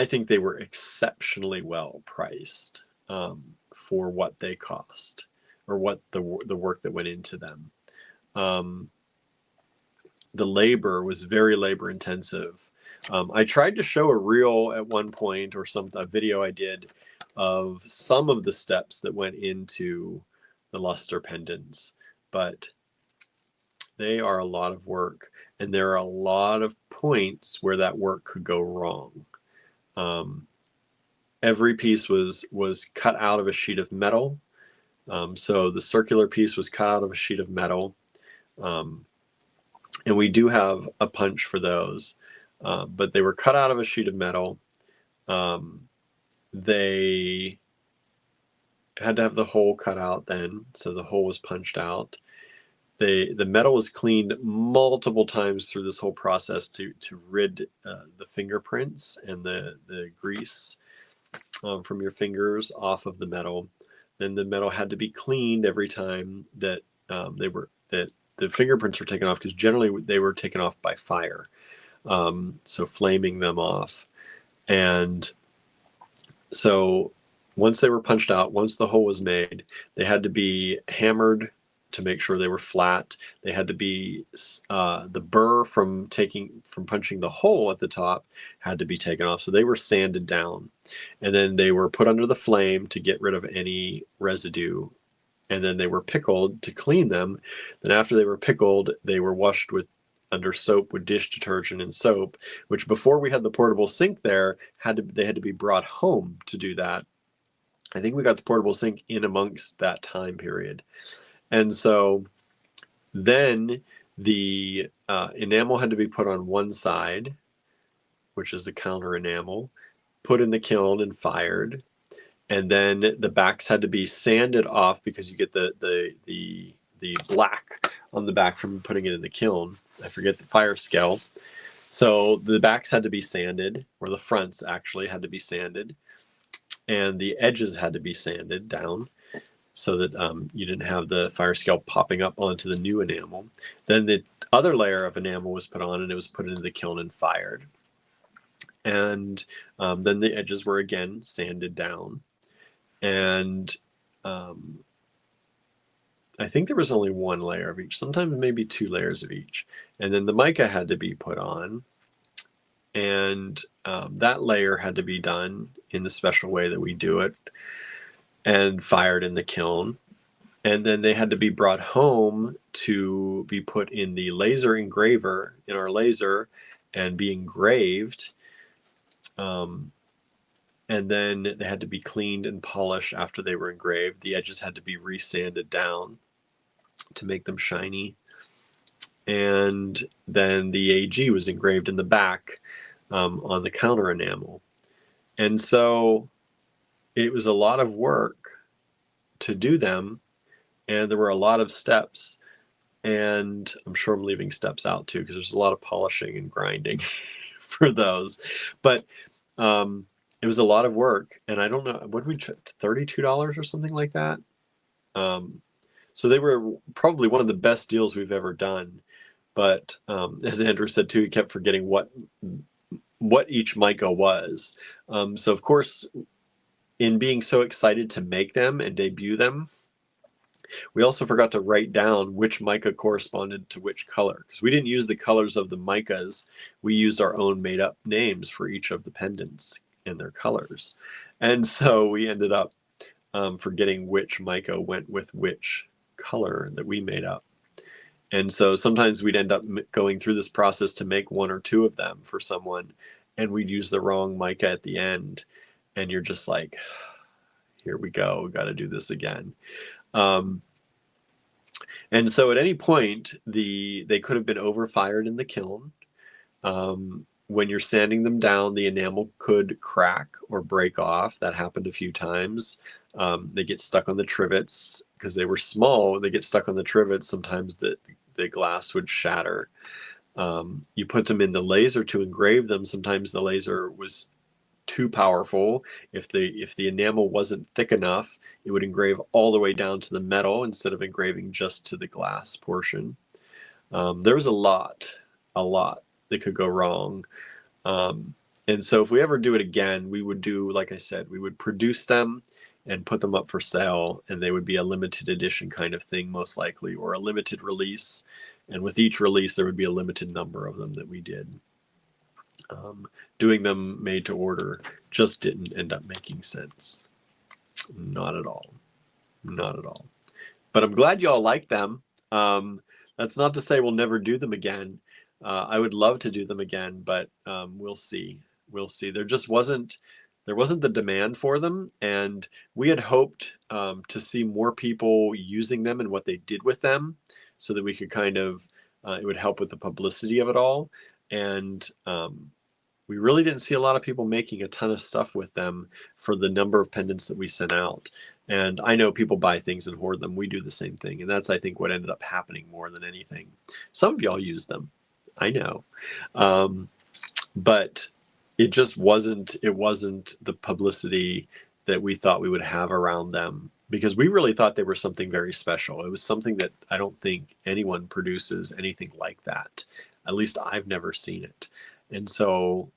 think they were exceptionally well priced for what they cost, or what the work that went into them. The labor was very labor intensive. I tried to show a reel at one point, or a video I did, of some of the steps that went into the Luster pendants, but they are a lot of work, and there are a lot of points where that work could go wrong. Every piece was cut out of a sheet of metal. So the circular piece was cut out of a sheet of metal, and we do have a punch for those, but they were cut out of a sheet of metal. They had to have the hole cut out then, so the hole was punched out. The metal was cleaned multiple times through this whole process to rid the fingerprints and the grease from your fingers off of the metal. Then the metal had to be cleaned every time that the fingerprints were taken off, because generally they were taken off by fire, so flaming them off. And so once they were punched out, once the hole was made, they had to be hammered to make sure they were flat. They had to be the burr from punching the hole at the top had to be taken off, so they were sanded down, and then they were put under the flame to get rid of any residue, and then they were pickled to clean them. Then after they were pickled, they were washed with under soap with dish detergent and soap, which before we had the portable sink there, they had to be brought home to do that. I think we got the portable sink in amongst that time period. And so then the enamel had to be put on one side, which is the counter enamel, put in the kiln and fired. And then the backs had to be sanded off because you get the black on the back from putting it in the kiln. I forget the fire scale. So the backs had to be sanded, or the fronts actually had to be sanded, and the edges had to be sanded down so that you didn't have the fire scale popping up onto the new enamel. Then the other layer of enamel was put on, and it was put into the kiln and fired. And then the edges were again sanded down. And I think there was only one layer of each, sometimes maybe two layers of each. And then the mica had to be put on. And that layer had to be done in the special way that we do it and fired in the kiln. And then they had to be brought home to be put in the laser engraver in our laser and be engraved. And then they had to be cleaned and polished after they were engraved. The edges had to be resanded down to make them shiny. And then the AG was engraved in the back on the counter enamel. And so it was a lot of work to do them, and there were a lot of steps. And I'm sure I'm leaving steps out too, because there's a lot of polishing and grinding for those. But it was a lot of work, and I don't know, what did we charge, $32 or something like that? So they were probably one of the best deals we've ever done. But as Andrew said too, he kept forgetting what each mica was. So of course, in being so excited to make them and debut them, we also forgot to write down which mica corresponded to which color, because we didn't use the colors of the micas. We used our own made up names for each of the pendants and their colors. And so we ended up forgetting which mica went with which color that we made up. And so sometimes we'd end up going through this process to make one or two of them for someone, and we'd use the wrong mica at the end. And you're just like, here we go, we got to do this again. And so at any point, they could have been overfired in the kiln. When you're sanding them down, the enamel could crack or break off. That happened a few times. They get stuck on the trivets because they were small. They get stuck on the trivets. Sometimes the glass would shatter. You put them in the laser to engrave them. Sometimes the laser was too powerful. If the enamel wasn't thick enough, it would engrave all the way down to the metal instead of engraving just to the glass portion. There was a lot that could go wrong. And so if we ever do it again, we would do, like I said, we would produce them and put them up for sale, and they would be a limited edition kind of thing, most likely, or a limited release. And with each release, there would be a limited number of them that we did. Doing them made to order just didn't end up making sense. Not at all. Not at all. But I'm glad you all like them. That's not to say we'll never do them again. I would love to do them again, but we'll see. We'll see. There wasn't the demand for them, and we had hoped to see more people using them and what they did with them, so that we could kind of it would help with the publicity of it all. And we really didn't see a lot of people making a ton of stuff with them for the number of pendants that we sent out. And I know people buy things and hoard them. We do the same thing. And that's, I think, what ended up happening more than anything. Some of y'all use them, I know. But it just wasn't the publicity that we thought we would have around them, because we really thought they were something very special. It was something that I don't think anyone produces anything like that. At least I've never seen it. And so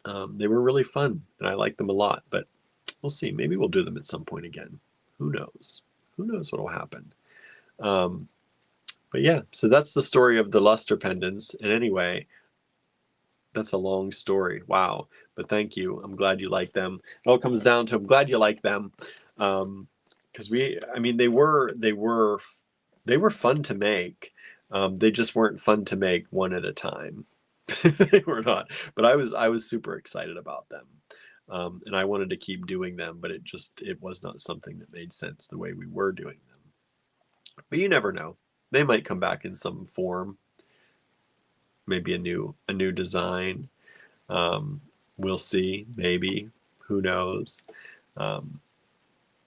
they were really fun, and I like them a lot, but we'll see. Maybe we'll do them at some point again. Who knows? Who knows what will happen? But yeah, so that's the story of the luster pendants. And anyway, that's a long story. Wow. But thank you. I'm glad you like them. It all comes down to I'm glad you like them. Because they were fun to make. They just weren't fun to make one at a time. They were not, but I was super excited about them. And I wanted to keep doing them, but it was not something that made sense the way we were doing them. But you never know. They might come back in some form, maybe a new design. We'll see. Maybe, who knows? Um,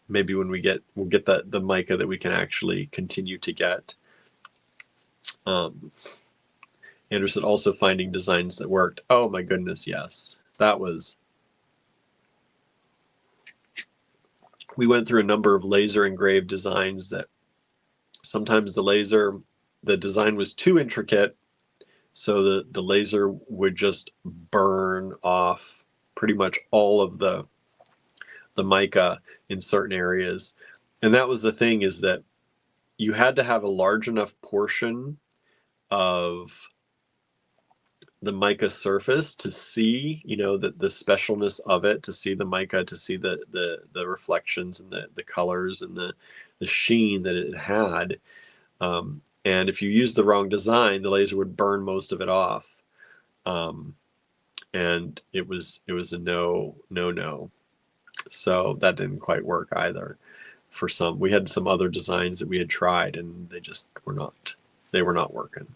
Maybe when we'll get the mica that we can actually continue to get. Andrew said also finding designs that worked. Oh my goodness, yes. We went through a number of laser engraved designs that sometimes the design was too intricate, so the laser would just burn off pretty much all of the mica in certain areas. And that was the thing, is that you had to have a large enough portion of the mica surface to see, the specialness of it, to see the mica, to see the reflections and the colors and the sheen that it had. And if you used the wrong design, the laser would burn most of it off. And it was a no. So that didn't quite work either. We had some other designs that we had tried, and they were not working.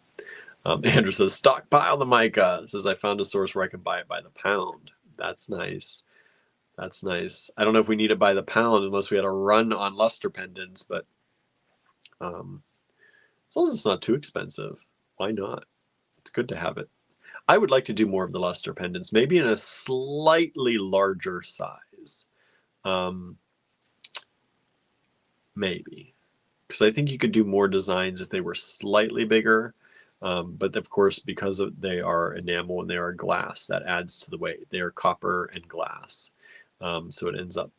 Andrew says, stockpile the mica. Says, I found a source where I can buy it by the pound. That's nice. That's nice. I don't know if we need it by the pound unless we had a run on luster pendants, but as long as it's not too expensive, why not? It's good to have it. I would like to do more of the luster pendants, maybe in a slightly larger size. Maybe. Because I think you could do more designs if they were slightly bigger. But of course, because they are enamel and they are glass, that adds to the weight. They are copper and glass. So it ends up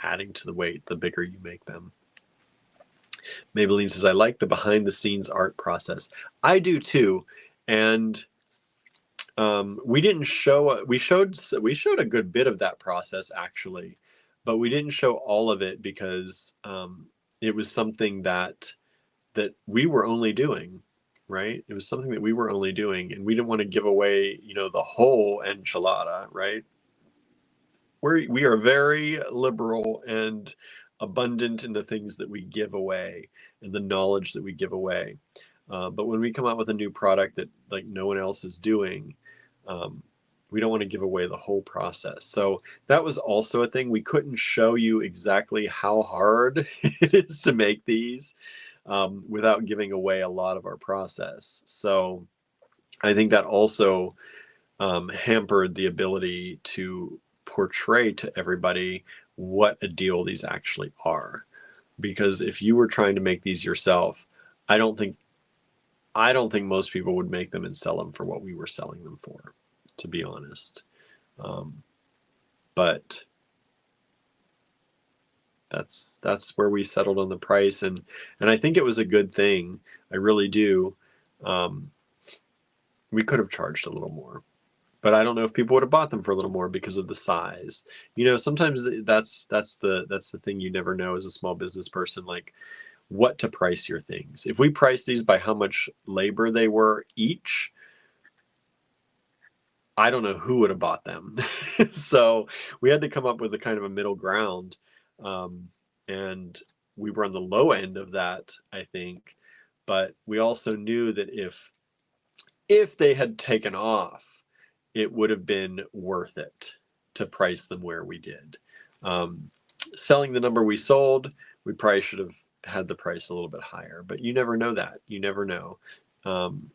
adding to the weight the bigger you make them. Maybelline says, I like the behind the scenes art process. I do too. And we showed a good bit of that process actually, but we didn't show all of it because it was something that we were only doing, right? It was something that we were only doing, and we didn't want to give away, the whole enchilada, right? We are very liberal and abundant in the things that we give away and the knowledge that we give away. But when we come out with a new product that like no one else is doing, we don't want to give away the whole process. So that was also a thing. We couldn't show you exactly how hard it is to make these without giving away a lot of our process. So I think that also hampered the ability to portray to everybody what a deal these actually are. Because if you were trying to make these yourself, I don't think most people would make them and sell them for what we were selling them for, to be honest. But that's where we settled on the price, and I think it was a good thing. I really do. We could have charged a little more, but I don't know if people would have bought them for a little more because of the size. Sometimes that's the thing you never know as a small business person, like what to price your things. If we price these by how much labor they were each, I don't know who would have bought them. So we had to come up with a kind of a middle ground. And we were on the low end of that, I think. But we also knew that if they had taken off, it would have been worth it to price them where we did. Selling the number we sold, we probably should have had the price a little bit higher, but you never know that. You never know.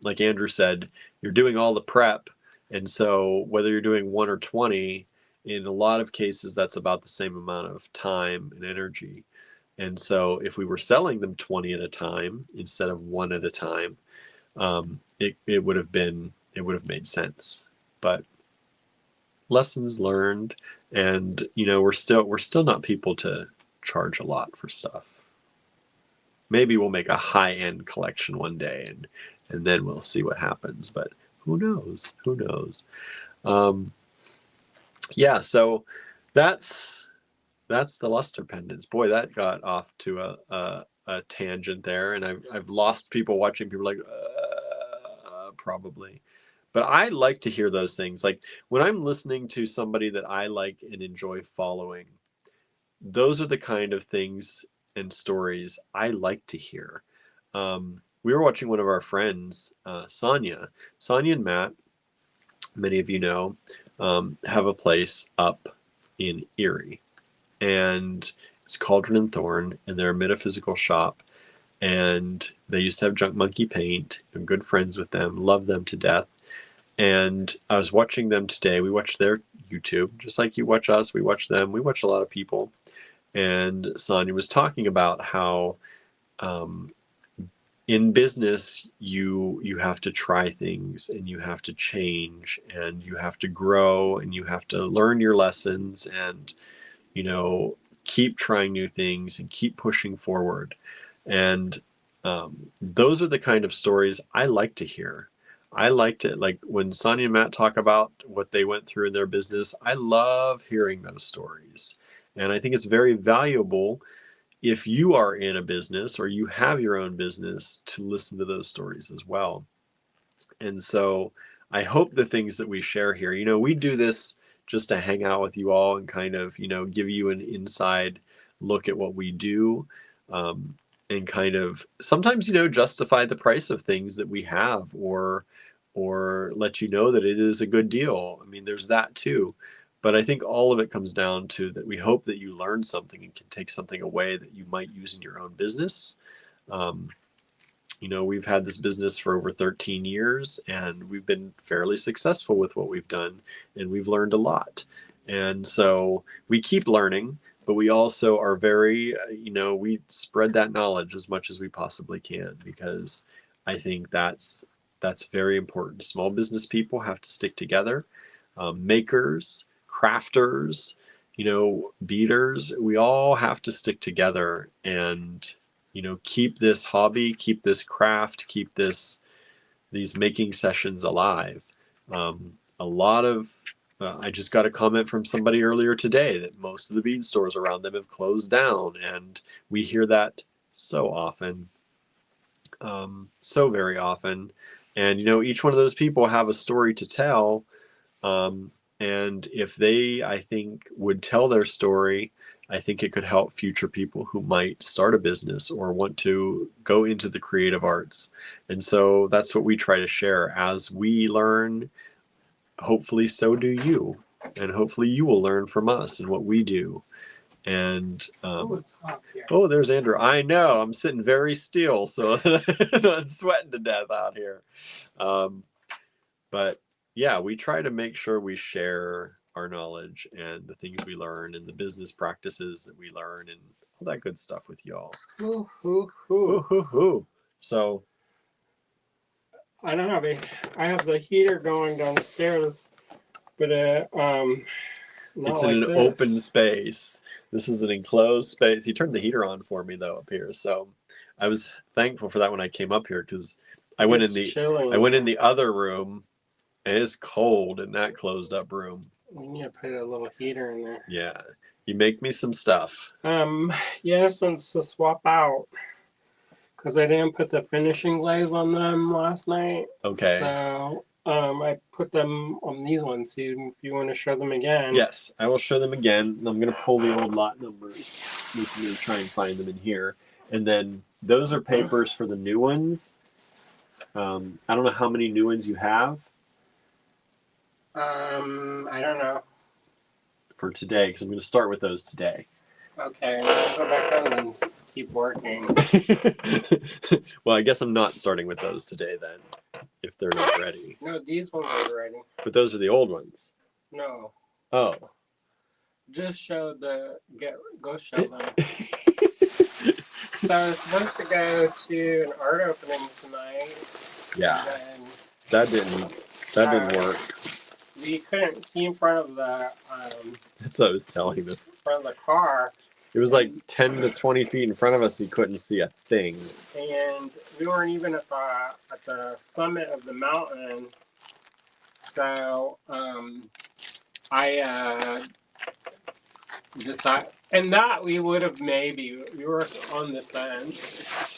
Like Andrew said, you're doing all the prep. And so whether you're doing 1 or 20, in a lot of cases, that's about the same amount of time and energy. And so if we were selling them 20 at a time instead of 1 at a time, it would have made sense. But lessons learned, and we're still not people to charge a lot for stuff. Maybe we'll make a high-end collection one day, and then we'll see what happens. But who knows? Who knows? Yeah. So that's the luster pendants. Boy, that got off to a tangent there, and I've lost people watching. People like, probably. But I like to hear those things. Like when I'm listening to somebody that I like and enjoy following, those are the kind of things and stories I like to hear. We were watching one of our friends, Sonia. Sonia and Matt, many of you know, have a place up in Erie. And it's Cauldron and Thorn, and they're a metaphysical shop. And they used to have Junk Monkey Paint. I'm good friends with them, love them to death. And I was watching them today. We watched their YouTube, just like you watch us. We watch them. We watch a lot of people. And Sonia was talking about how um, in business you have to try things and you have to change and you have to grow and you have to learn your lessons and keep trying new things and keep pushing forward. And those are the kind of stories I like to hear. I like to, like when Sonia and Matt talk about what they went through in their business, I love hearing those stories. And I think it's very valuable if you are in a business or you have your own business to listen to those stories as well. And so I hope the things that we share here, we do this just to hang out with you all and kind of, give you an inside look at what we do, and kind of sometimes, justify the price of things that we have or let you know that it is a good deal. I mean, there's that too. But I think all of it comes down to that we hope that you learn something and can take something away that you might use in your own business. Um, we've had this business for over 13 years and we've been fairly successful with what we've done and we've learned a lot. And so we keep learning, but we also are very, we spread that knowledge as much as we possibly can because I think that's very important. Small business people have to stick together. Makers, crafters, beaters, we all have to stick together and keep this hobby, keep this craft, keep these making sessions alive. A lot of I just got a comment from somebody earlier today that most of the bead stores around them have closed down, and we hear that so often, so very often. And each one of those people have a story to tell, and if they, I think, would tell their story, I think it could help future people who might start a business or want to go into the creative arts. And so that's what we try to share. As we learn, hopefully so do you. And hopefully you will learn from us and what we do. And oh, there's Andrew. I know, I'm sitting very still, so I'm sweating to death out here. But yeah, we try to make sure we share our knowledge and the things we learn and the business practices that we learn and all that good stuff with y'all. Hoo, hoo, hoo. Hoo, hoo, hoo. So I don't know. I have the heater going downstairs, but not it's like in an this. open space. This is an enclosed space. He turned the heater on for me though up here, so I was thankful for that when I came up here because I went in the other room and it's cold in that closed up room. You need to put a little heater in there. Yeah, you make me some stuff. Yes, and to swap out because I didn't put the finishing glaze on them last night. Okay. So I put them on these ones. See if you want to show them again. Yes, I will show them again. I'm going to pull the old lot numbers. I'm going to try and find them in here. And then those are papers for the new ones. I don't know how many new ones you have. I don't know. For today, because I'm going to start with those today. Okay, I'm going to go back home and keep working. Well, I guess I'm not starting with those today then, if they're not ready. No, these ones are ready. But those are the old ones. No. Oh. Just show go show them. So I was supposed to go to an art opening tonight. Yeah. That didn't work. We couldn't see in front of the that's what I was telling them. front of the car. It was like 10 to 20 feet in front of us. You couldn't see a thing. And we weren't even at the summit of the mountain. So I decided, and that we would have we were on this end.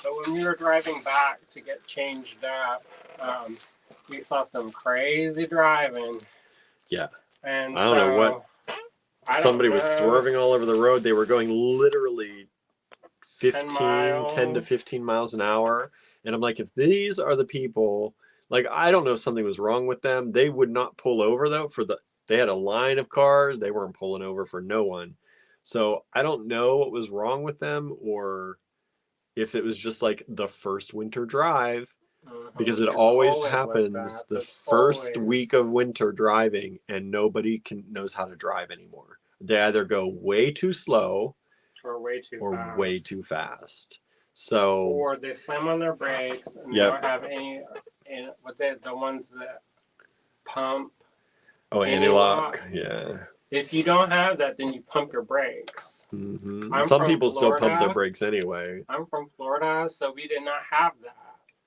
But when we were driving back to get changed up, we saw some crazy driving. Yeah. And I don't know what. Somebody was know. swerving all over the road. They were going literally 10 to 10 15 miles an hour. And I'm like, if these are the people, like, I don't know if something was wrong with them. They would not pull over though they had a line of cars. They weren't pulling over for no one. So I don't know what was wrong with them or if it was just like the first winter drive because it It's always like happens that. the It's first always. week of winter driving and nobody knows how to drive anymore. They either go way too slow Or way too fast. So or they slam on their brakes and they don't have any. And the ones that pump. Oh, anti-lock. Yeah. If you don't have that, then you pump your brakes. Some people still pump their brakes anyway. I'm from Florida, so we did not have that.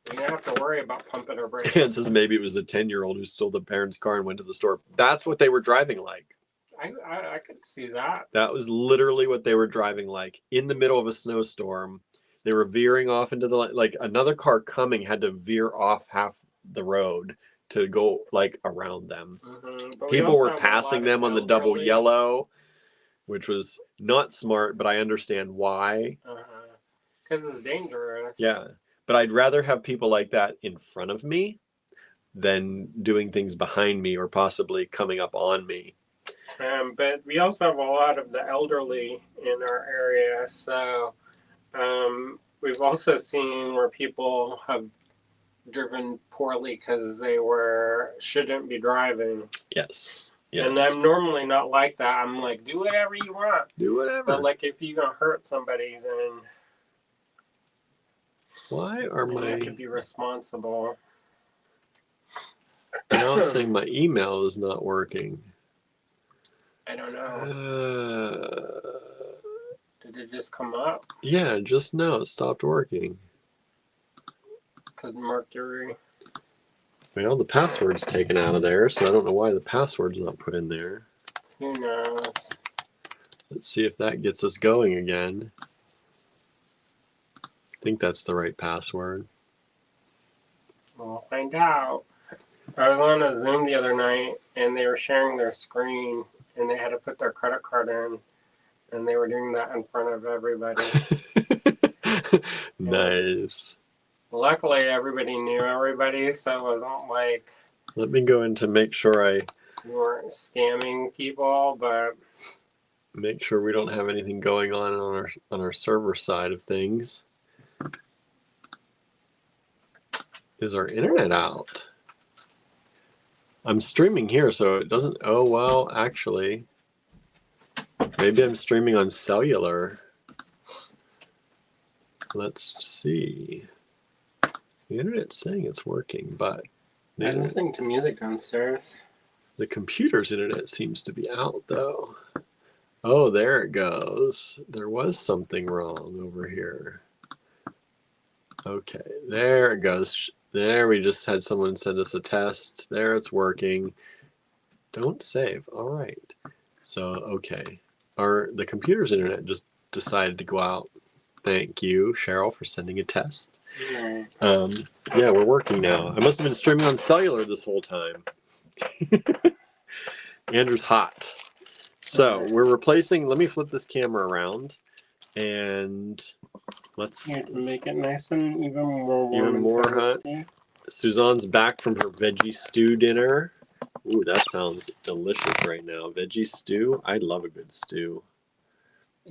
We didn't have to worry about pumping our brakes. It says maybe it was a 10-year-old who stole the parents' car and went to the store. That's what they were driving like. I could see that. That was literally what they were driving like. In the middle of a snowstorm, they were veering off into the, like, another car coming had to veer off half the road to go like around them. People were passing them on the double yellow, which was not smart, but I understand why. Because it's dangerous. Yeah. But I'd rather have people like that in front of me than doing things behind me or possibly coming up on me. But we also have a lot of the elderly in our area, so we've also seen where people have driven poorly because they shouldn't be driving. Yes. And I'm normally not like that. I'm like, do whatever you want. Do whatever. But like, if you're gonna hurt somebody, then why are you have to be responsible. Now it's saying my email is not working. I don't know. Did it just come up? Yeah, just now it stopped working. Because Mercury. Well, the password's taken out of there, so I don't know why the password's not put in there. Who knows? Let's see if that gets us going again. I think that's the right password. We'll find out. I was on a Zoom the other night, and they were sharing their screen, and they had to put their credit card in, and they were doing that in front of everybody. Nice. Luckily, everybody knew everybody, so it wasn't like... Let me go in to make sure we weren't scamming people, but... Make sure we don't have anything going on our server side of things. Is our internet out? I'm streaming here, so it doesn't... Oh, well, actually... Maybe I'm streaming on cellular. Let's see. The internet's saying it's working, but... I'm listening to music downstairs. The computer's internet seems to be out, though. Oh, there it goes. There was something wrong over here. Okay, there it goes. There, we just had someone send us a test. There, it's working. Don't save. All right. So, okay. The computer's internet just decided to go out. Thank you, Cheryl, for sending a test. Yeah, we're working now. I must have been streaming on cellular this whole time. Andrew's hot. So we're replacing, let me flip this camera around and let's make it nice and even more warm. Even more hot. Suzanne's back from her veggie stew dinner. Ooh, that sounds delicious right now. Veggie stew? I love a good stew.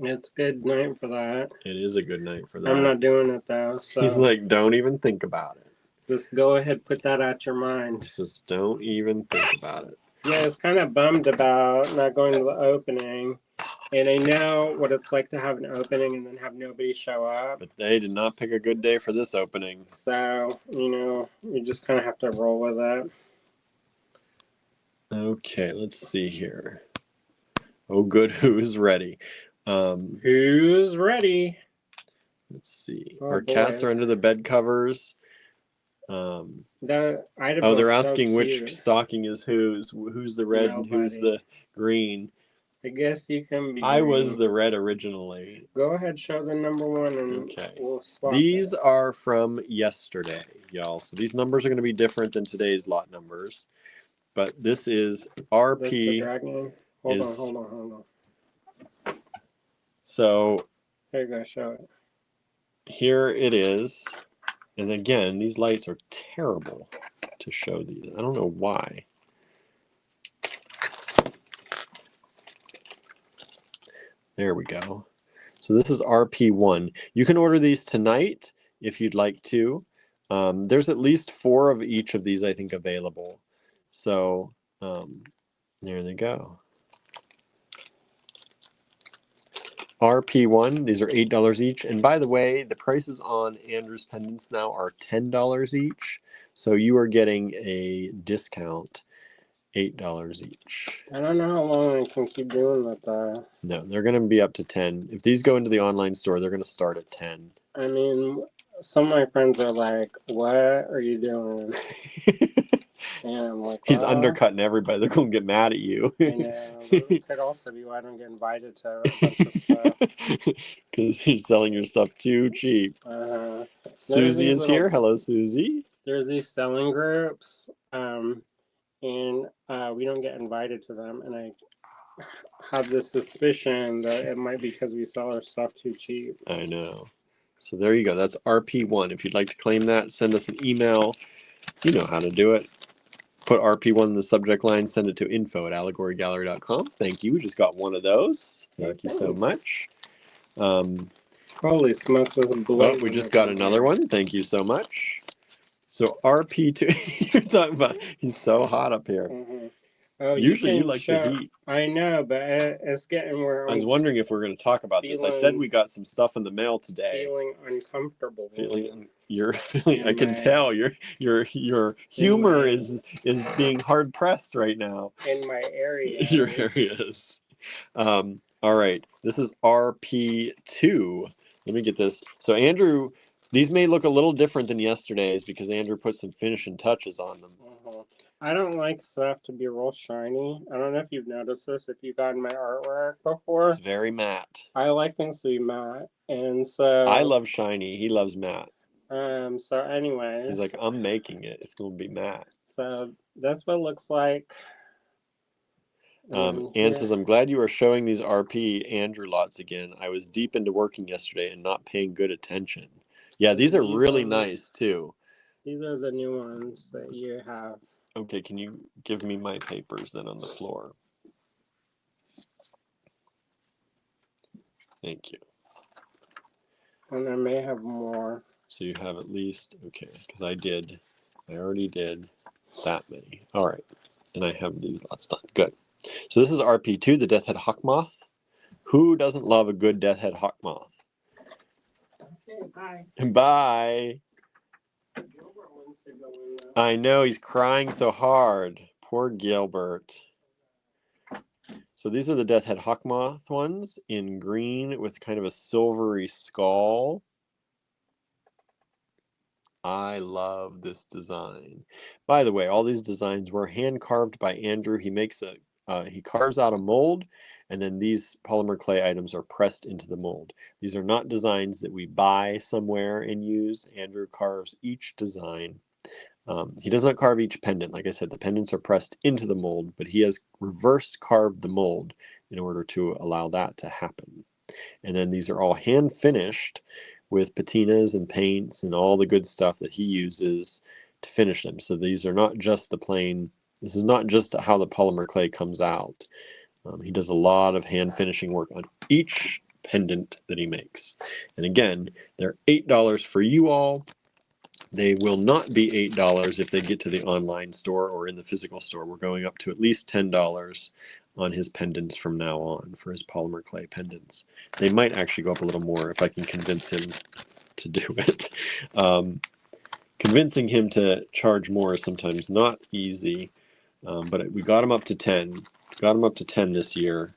It's a good night for that. It is a good night for that. I'm not doing it though. So he's like, don't even think about it. Just go ahead, put that out your mind. Just don't even think about it. Yeah, I was kind of bummed about not going to the opening. And I know what it's like to have an opening and then have nobody show up. But they did not pick a good day for this opening. So, you just kind of have to roll with it. Okay, let's see here. Oh, good. Who's ready? Who's ready? Let's see. Our cats are under the bed covers. They're asking which stocking is whose. Who's the red and who's the green? I guess you can be I was the red originally. Go ahead, show the number one, and okay. We'll swap These are from yesterday. y'all. So these numbers are going to be different than today's lot numbers. But this is That's the RP dragon. Hold on. So There you go, show it. here it is. And again, these lights are terrible to show these. I don't know why. There we go. So this is RP1. You can order these tonight if you'd like to. There's at least 4 of each of these, I think, available. So there they go. RP1, these are $8 each. And by the way, the prices on Andrew's pendants now are $10 each. So you are getting a discount, $8 each. I don't know how long I can keep doing that though. No, they're going to be up to 10. If these go into the online store, they're going to start at 10. I mean, some of my friends are like, "What are you doing?" And I'm like, He's well, undercutting everybody. They're going to get mad at you. I know. That could also be why I don't get invited to a bunch of stuff. Because you're selling your stuff too cheap. Susie is here. Hello, Susie. There's these selling groups, and we don't get invited to them. And I have this suspicion that it might be because we sell our stuff too cheap. I know. So there you go. That's RP1. If you'd like to claim that, send us an email. You know how to do it. Put RP1 in the subject line. Send it to info@allegorygallery.com. Thank you. We just got one of those. Thank you so much. Holy smokes, there's a Oh, we just got another one. Thank you so much. So RP2, you're talking about, he's so hot up here. Oh, usually you like the heat. I know, but it's getting where I was wondering if we're going to talk about this. I said we got some stuff in the mail today. Feeling uncomfortable. You're feeling. I can tell your humor is being hard pressed right now. In my area. Your areas. All right. This is RP2. Let me get this. So Andrew, these may look a little different than yesterday's because Andrew put some finishing touches on them. I don't like stuff to be real shiny. I don't know if you've noticed this, if you've gotten my artwork before. It's very matte. I like things to be matte. And so I love shiny. He loves matte. So anyways. He's like, I'm making it. It's going to be matte. So that's what it looks like. Anne says, I'm glad you are showing these RP Andrew lots again. I was deep into working yesterday and not paying good attention. Yeah, these are really nice too. These are the new ones that you have. Okay, can you give me my papers then on the floor? Thank you. And I may have more. So you have at least, okay, because I already did that many. All right, and I have these lots done. Good. So this is RP2, the Death Head Hawk Moth. Who doesn't love a good Death Head Hawk Moth? Okay, bye. Bye. I know, he's crying so hard. Poor Gilbert. So these are the Death Head Hawk Moth ones in green with kind of a silvery skull. I love this design. By the way, all these designs were hand carved by Andrew. He carves out a mold, and then these polymer clay items are pressed into the mold. These are not designs that we buy somewhere and use. Andrew carves each design. He does not carve each pendant. Like I said, the pendants are pressed into the mold, but he has reversed carved the mold in order to allow that to happen. And then these are all hand finished with patinas and paints and all the good stuff that he uses to finish them. So these are not just the plain, this is not just how the polymer clay comes out. He does a lot of hand finishing work on each pendant that he makes. And again, they're $8 for you all. They will not be $8 if they get to the online store or in the physical store. We're going up to at least $10 on his pendants from now on for his polymer clay pendants. They might actually go up a little more if I can convince him to do it. Convincing him to charge more is sometimes not easy, but we got him up to 10. Got him up to 10 this year.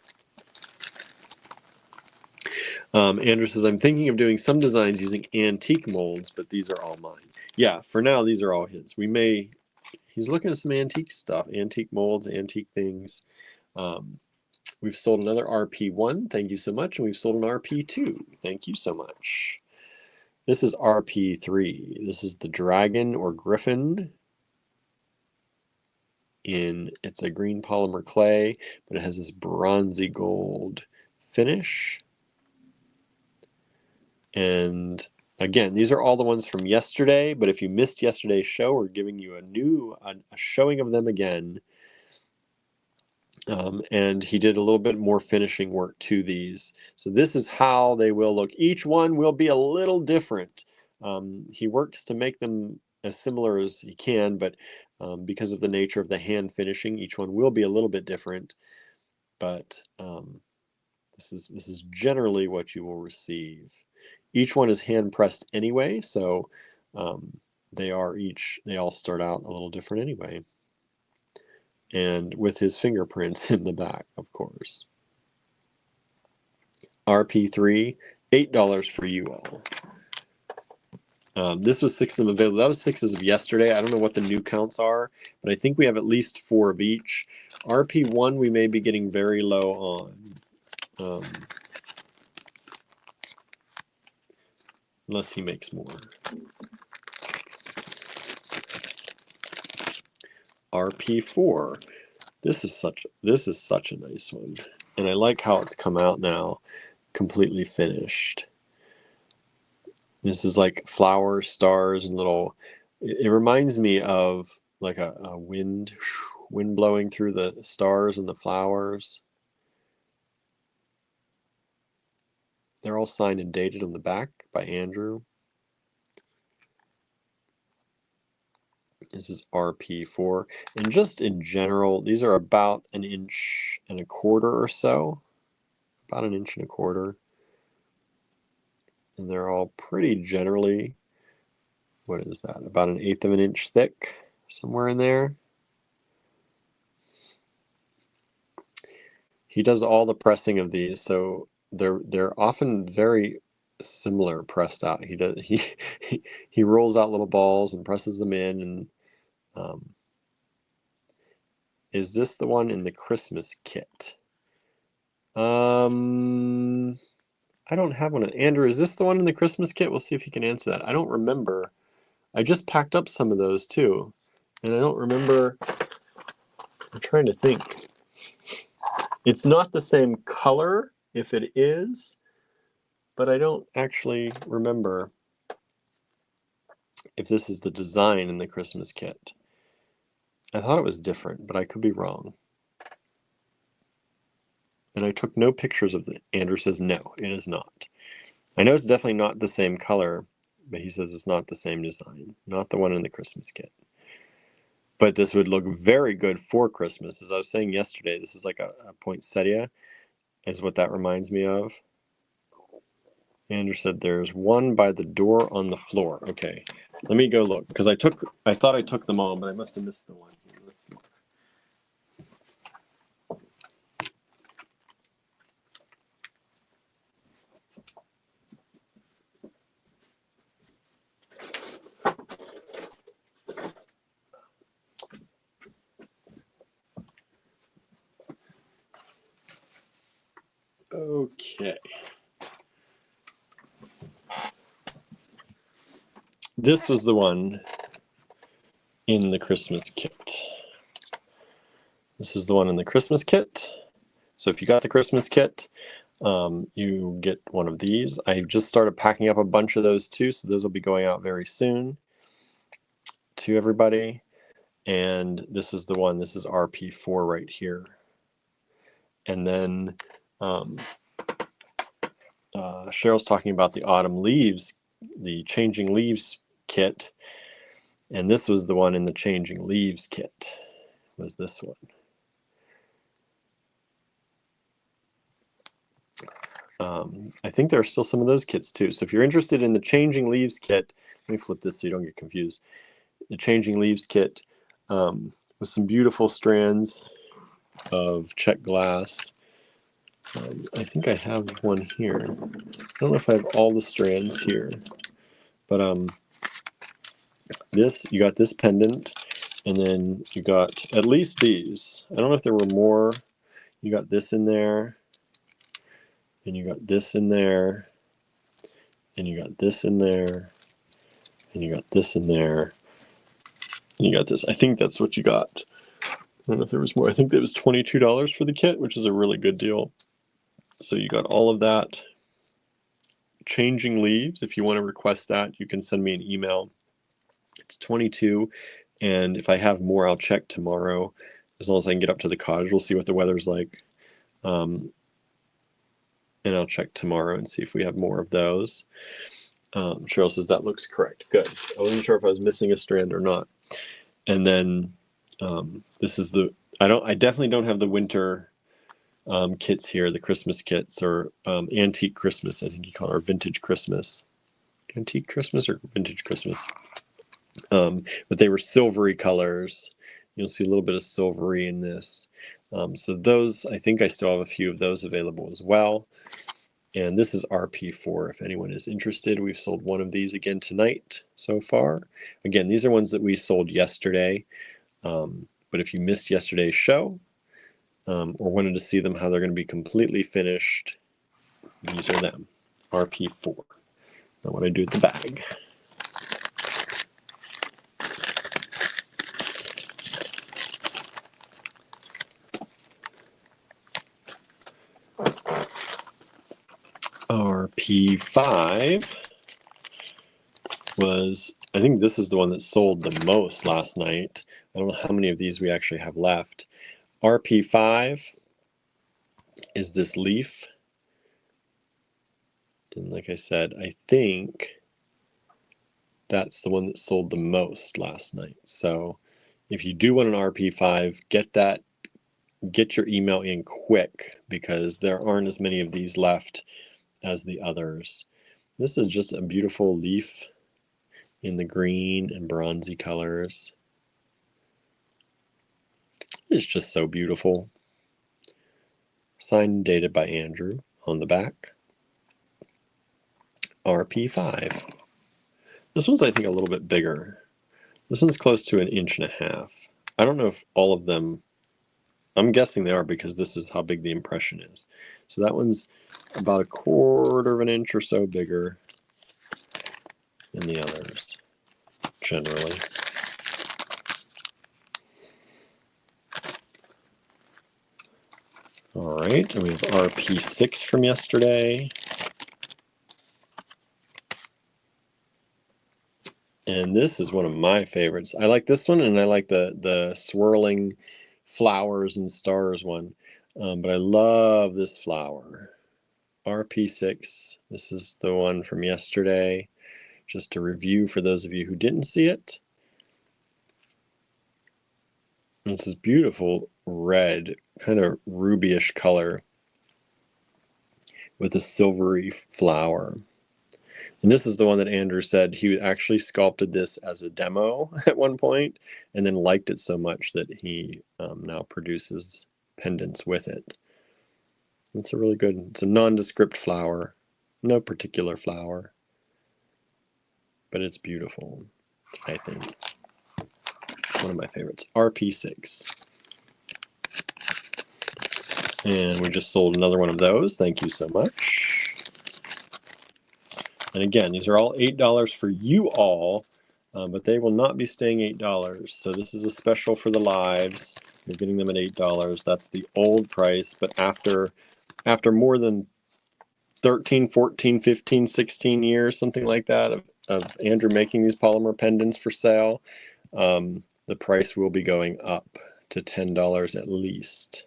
Andrew says, I'm thinking of doing some designs using antique molds, but these are all mine. Yeah, for now, these are all his. He's looking at some antique stuff, antique molds, antique things. We've sold another RP1. Thank you so much. And we've sold an RP2. Thank you so much. This is RP3. This is the dragon or griffin. It's a green polymer clay, but it has this bronzy gold finish. And again, these are all the ones from yesterday, but if you missed yesterday's show, we're giving you a showing of them again. And he did a little bit more finishing work to these. So this is how they will look. Each one will be a little different. He works to make them as similar as he can, but because of the nature of the hand finishing, each one will be a little bit different. But this is generally what you will receive. Each one is hand pressed anyway, so they all start out a little different anyway. And with his fingerprints in the back, of course. RP3, $8 for you all. This was 6 of them available. That was 6 as of yesterday. I don't know what the new counts are, but I think we have at least 4 of each. RP1 we may be getting very low on. Unless he makes more. RP4. This is such a nice one. And I like how it's come out now, completely finished. This is like flowers, stars, and little. It reminds me of like a wind blowing through the stars and the flowers. They're all signed and dated on the back by Andrew. This is RP4. And just in general, these are about 1.25 inches or so. About 1.25 inches. And they're all pretty generally, what is that? About 1/8 of an inch thick, somewhere in there. He does all the pressing of these, so they're often very similar pressed out. He rolls out little balls and presses them in. And is this the one in the Christmas kit? I don't have one. Andrew, is this the one in the Christmas kit? We'll see if he can answer that. I don't remember. I just packed up some of those too, and I don't remember. I'm trying to think. It's not the same color, if it is, but I don't actually remember if this is the design in the Christmas kit. I thought it was different, but I could be wrong. And I took no pictures of it. Andrew says no, it is not. I know it's definitely not the same color, but he says it's not the same design, not the one in the Christmas kit. But this would look very good for Christmas. As I was saying yesterday, this is like a poinsettia, is what that reminds me of. Andrew said there's one by the door on the floor. Okay, let me go look, because I thought I took them all, but I must have missed the one. Let's look. Okay. This was the one in the Christmas kit. This is the one in the Christmas kit. So if you got the Christmas kit, you get one of these. I just started packing up a bunch of those too, so those will be going out very soon to everybody. And this is the one. This is RP4 right here. And then Cheryl's talking about the autumn leaves, the changing leaves kit. And this was the one in the changing leaves kit, was this one. I think there are still some of those kits too. So if you're interested in the changing leaves kit, let me flip this so you don't get confused. The changing leaves kit with some beautiful strands of check glass. I think I have one here. I don't know if I have all the strands here, but you got this pendant, and then you got at least these. I don't know if there were more. You got this in there, and you got this in there, and you got this in there, and you got this in there, and you got this. I think that's what you got. I don't know if there was more. I think it was $22 for the kit, which is a really good deal. So you got all of that. Changing leaves, if you want to request that, you can send me an email. It's 22, and if I have more, I'll check tomorrow. As long as I can get up to the cottage, we'll see what the weather's like. And I'll check tomorrow and see if we have more of those. Cheryl says that looks correct. Good. I wasn't sure if I was missing a strand or not. And then this is the I definitely don't have the winter kits here, the Christmas kits, or antique Christmas, I think you call it, or vintage Christmas. Antique Christmas or vintage Christmas. But they were silvery colors. You'll see a little bit of silvery in this. So those, I think I still have a few of those available as well. And this is RP4 if anyone is interested. We've sold one of these again tonight so far. Again, these are ones that we sold yesterday. But if you missed yesterday's show or wanted to see them how they're going to be completely finished, these are them. RP4. Now what I do with the bag. RP5 was, I think this is the one that sold the most last night. I don't know how many of these we actually have left. RP5 is this leaf. And like I said, I think that's the one that sold the most last night. So if you do want an RP5, get your email in quick because there aren't as many of these left as the others. This is just a beautiful leaf in the green and bronzy colors. It's just so beautiful. Signed and dated by Andrew on the back. RP5. This one's, I think, a little bit bigger. This one's close to 1.5 inches. I don't know if all of them, I'm guessing they are because this is how big the impression is. So that one's about 1/4 inch or so bigger than the others, generally. All right, and we have RP6 from yesterday. And this is one of my favorites. I like this one, and I like the swirling flowers and stars one. But I love this flower. RP6. This is the one from yesterday. Just to review for those of you who didn't see it. This is beautiful red, kind of rubyish color with a silvery flower. And this is the one that Andrew said he actually sculpted this as a demo at one point and then liked it so much that he now produces pendants with it. It's a really good, it's a nondescript flower, no particular flower, but it's beautiful, I think. One of my favorites, RP6. And we just sold another one of those. Thank you so much. And again, these are all $8 for you all, but they will not be staying $8. So this is a special for the lives. You're getting them at $8. That's the old price, but after more than 13, 14, 15, 16 years, something like that, of Andrew making these polymer pendants for sale, the price will be going up to $10 at least.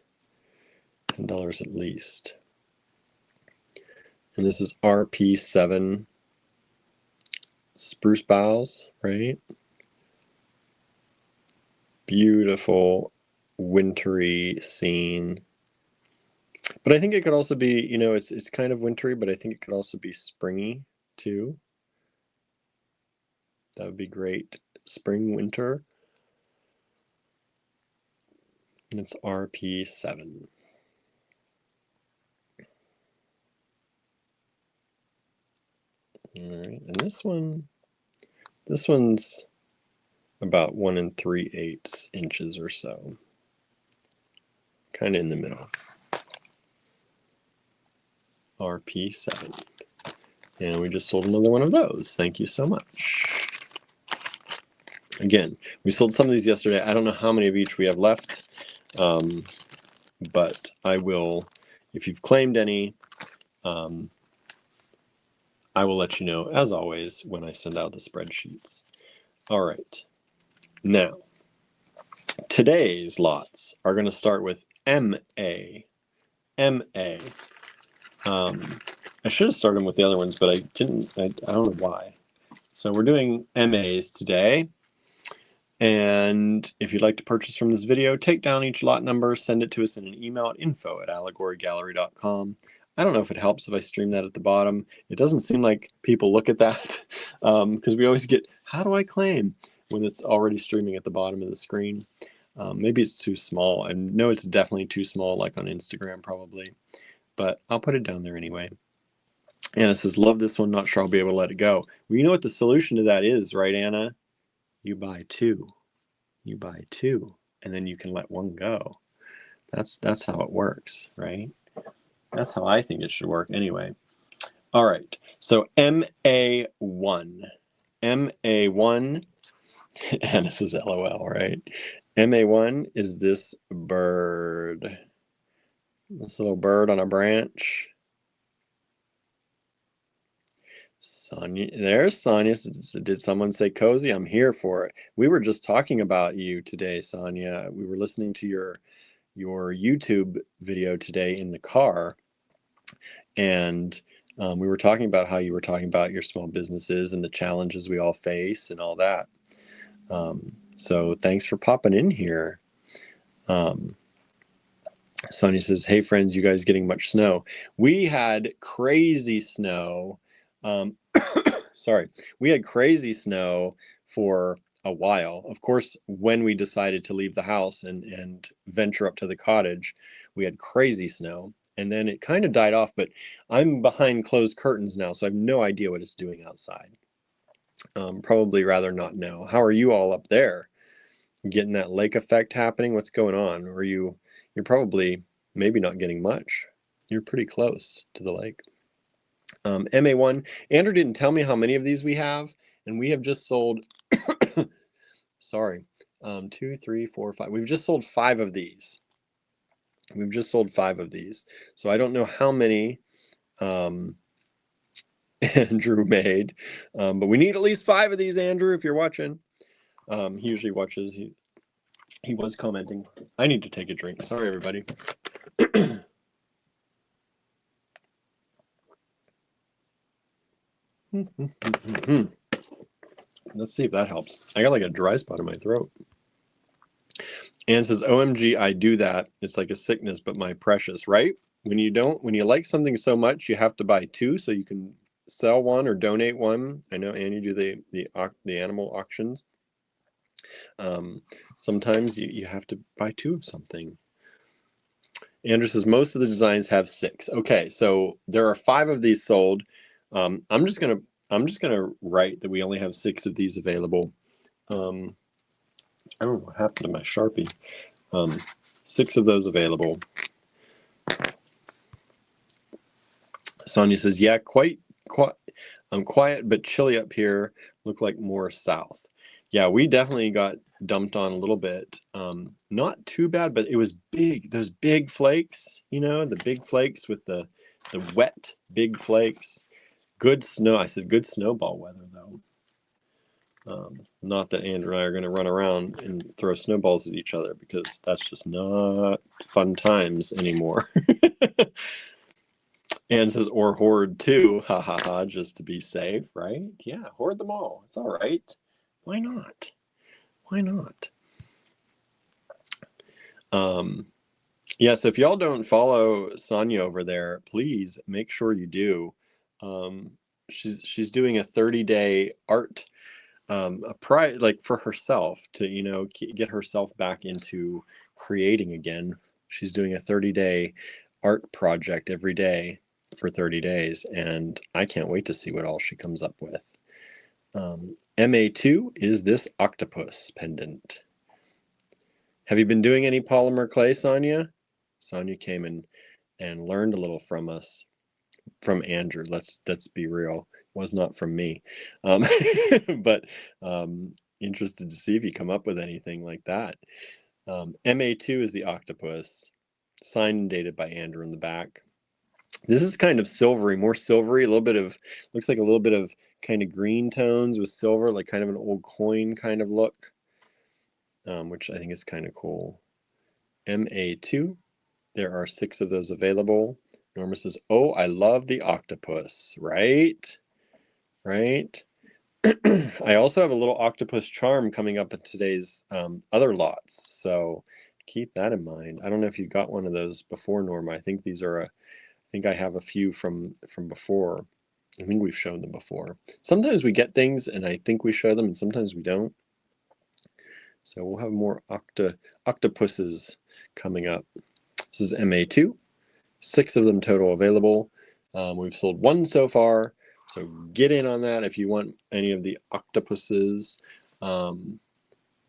$10 at least. And this is RP7 spruce boughs, right? Beautiful wintry scene. But I think it could also be, you know, it's kind of wintry, but I think it could also be springy too. That would be great. Spring, winter. And it's RP7. All right, and this one's about 1 3/8 inches or so. Kind of in the middle. RP7. And we just sold another one of those. Thank you so much. Again, we sold some of these yesterday. I don't know how many of each we have left, but I will, if you've claimed any, I will let you know, as always, when I send out the spreadsheets. All right. Now, today's lots are going to start with MA. MA. I should have started with the other ones, but I didn't. I don't know why. So we're doing MAs today. And if you'd like to purchase from this video, take down each lot number, send it to us in an email at info@allegorygallery.com. I don't know if it helps if I stream that at the bottom. It doesn't seem like people look at that because we always get, how do I claim, when it's already streaming at the bottom of the screen. Maybe it's too small. I know it's definitely too small, like on Instagram probably, but I'll put it down there anyway. Anna says, love this one, not sure I'll be able to let it go. Well, you know what the solution to that is, right, Anna? You buy two. You buy two, and then you can let one go. That's how it works, right? That's how I think it should work anyway. All right, so MA1. MA1, Anna says LOL, right? MA1 is this bird. This little bird on a branch. Sonia, there's Sonia. Did someone say cozy? I'm here for it. We were just talking about you today, Sonia. We were listening to your YouTube video today in the car, and we were talking about how you were talking about your small businesses and the challenges we all face and all that. So thanks for popping in here. Sonia says, hey friends, you guys getting much snow? We had crazy snow. Sorry, we had crazy snow for a while. Of course, when we decided to leave the house and venture up to the cottage, we had crazy snow. And then it kind of died off, but I'm behind closed curtains now, so I have no idea what it's doing outside. Probably rather not know. How are you all up there? Getting that lake effect happening? What's going on? Or you're probably maybe not getting much. You're pretty close to the lake. MA1, Andrew didn't tell me how many of these we have, and we have just sold, sorry, 2, 3, 4, 5. We've just sold 5 of these. We've just sold 5 of these. So I don't know how many Andrew made, but we need at least 5 of these, Andrew, if you're watching. He usually watches. He was commenting. I need to take a drink. Sorry, everybody. Let's see if that helps. I got like a dry spot in my throat. Anne says, OMG, I do that. It's like a sickness, but my precious, right? When you like something so much, you have to buy 2 so you can sell one or donate one. I know, Anne, you do the animal auctions. Sometimes you have to buy 2 of something. Andrew says, most of the designs have 6. Okay, so there are 5 of these sold. I'm just gonna write that we only have 6 of these available. I don't know what happened to my Sharpie. 6 of those available. Sonia says, yeah, quite quiet but chilly up here. Look like more south. Yeah, we definitely got dumped on a little bit. Not too bad, but it was big. Those big flakes, the big flakes with the wet big flakes. Good snow. I said good snowball weather though. Not that Andrew and I are going to run around and throw snowballs at each other, because that's just not fun times anymore. Anne says, or hoard too, ha ha ha, just to be safe, right? Yeah, hoard them all. It's all right. Why not? Why not? Yeah, so if y'all don't follow Sonia over there, please make sure you do. She's doing a 30-day art, like for herself to get herself back into creating again. She's doing a 30-day art project every day for 30 days, and I can't wait to see what all she comes up with. MA2 is this octopus pendant. Have you been doing any polymer clay, Sonia? Sonia came and learned a little from us, from Andrew. Let's be real. was not from me. Um, but interested to see if you come up with anything like that. MA2 is the octopus, signed and dated by Andrew in the back. This is kind of silvery, more silvery, a little bit of, looks like a little bit of kind of green tones with silver, like kind of an old coin kind of look, which I think is kind of cool. MA2, there are 6 of those available. Norma says, oh, I love the octopus, right? Right? I also have a little octopus charm coming up in today's other lots, so keep that in mind. I don't know if you got one of those before, Norma. I think these are I think I have a few from before. I think we've shown them before. Sometimes we get things and I think we show them, and sometimes we don't. So we'll have more octopuses coming up. This is MA2. 6 of them total available. We've sold 1 so far, so get in on that if you want any of the octopuses. 1,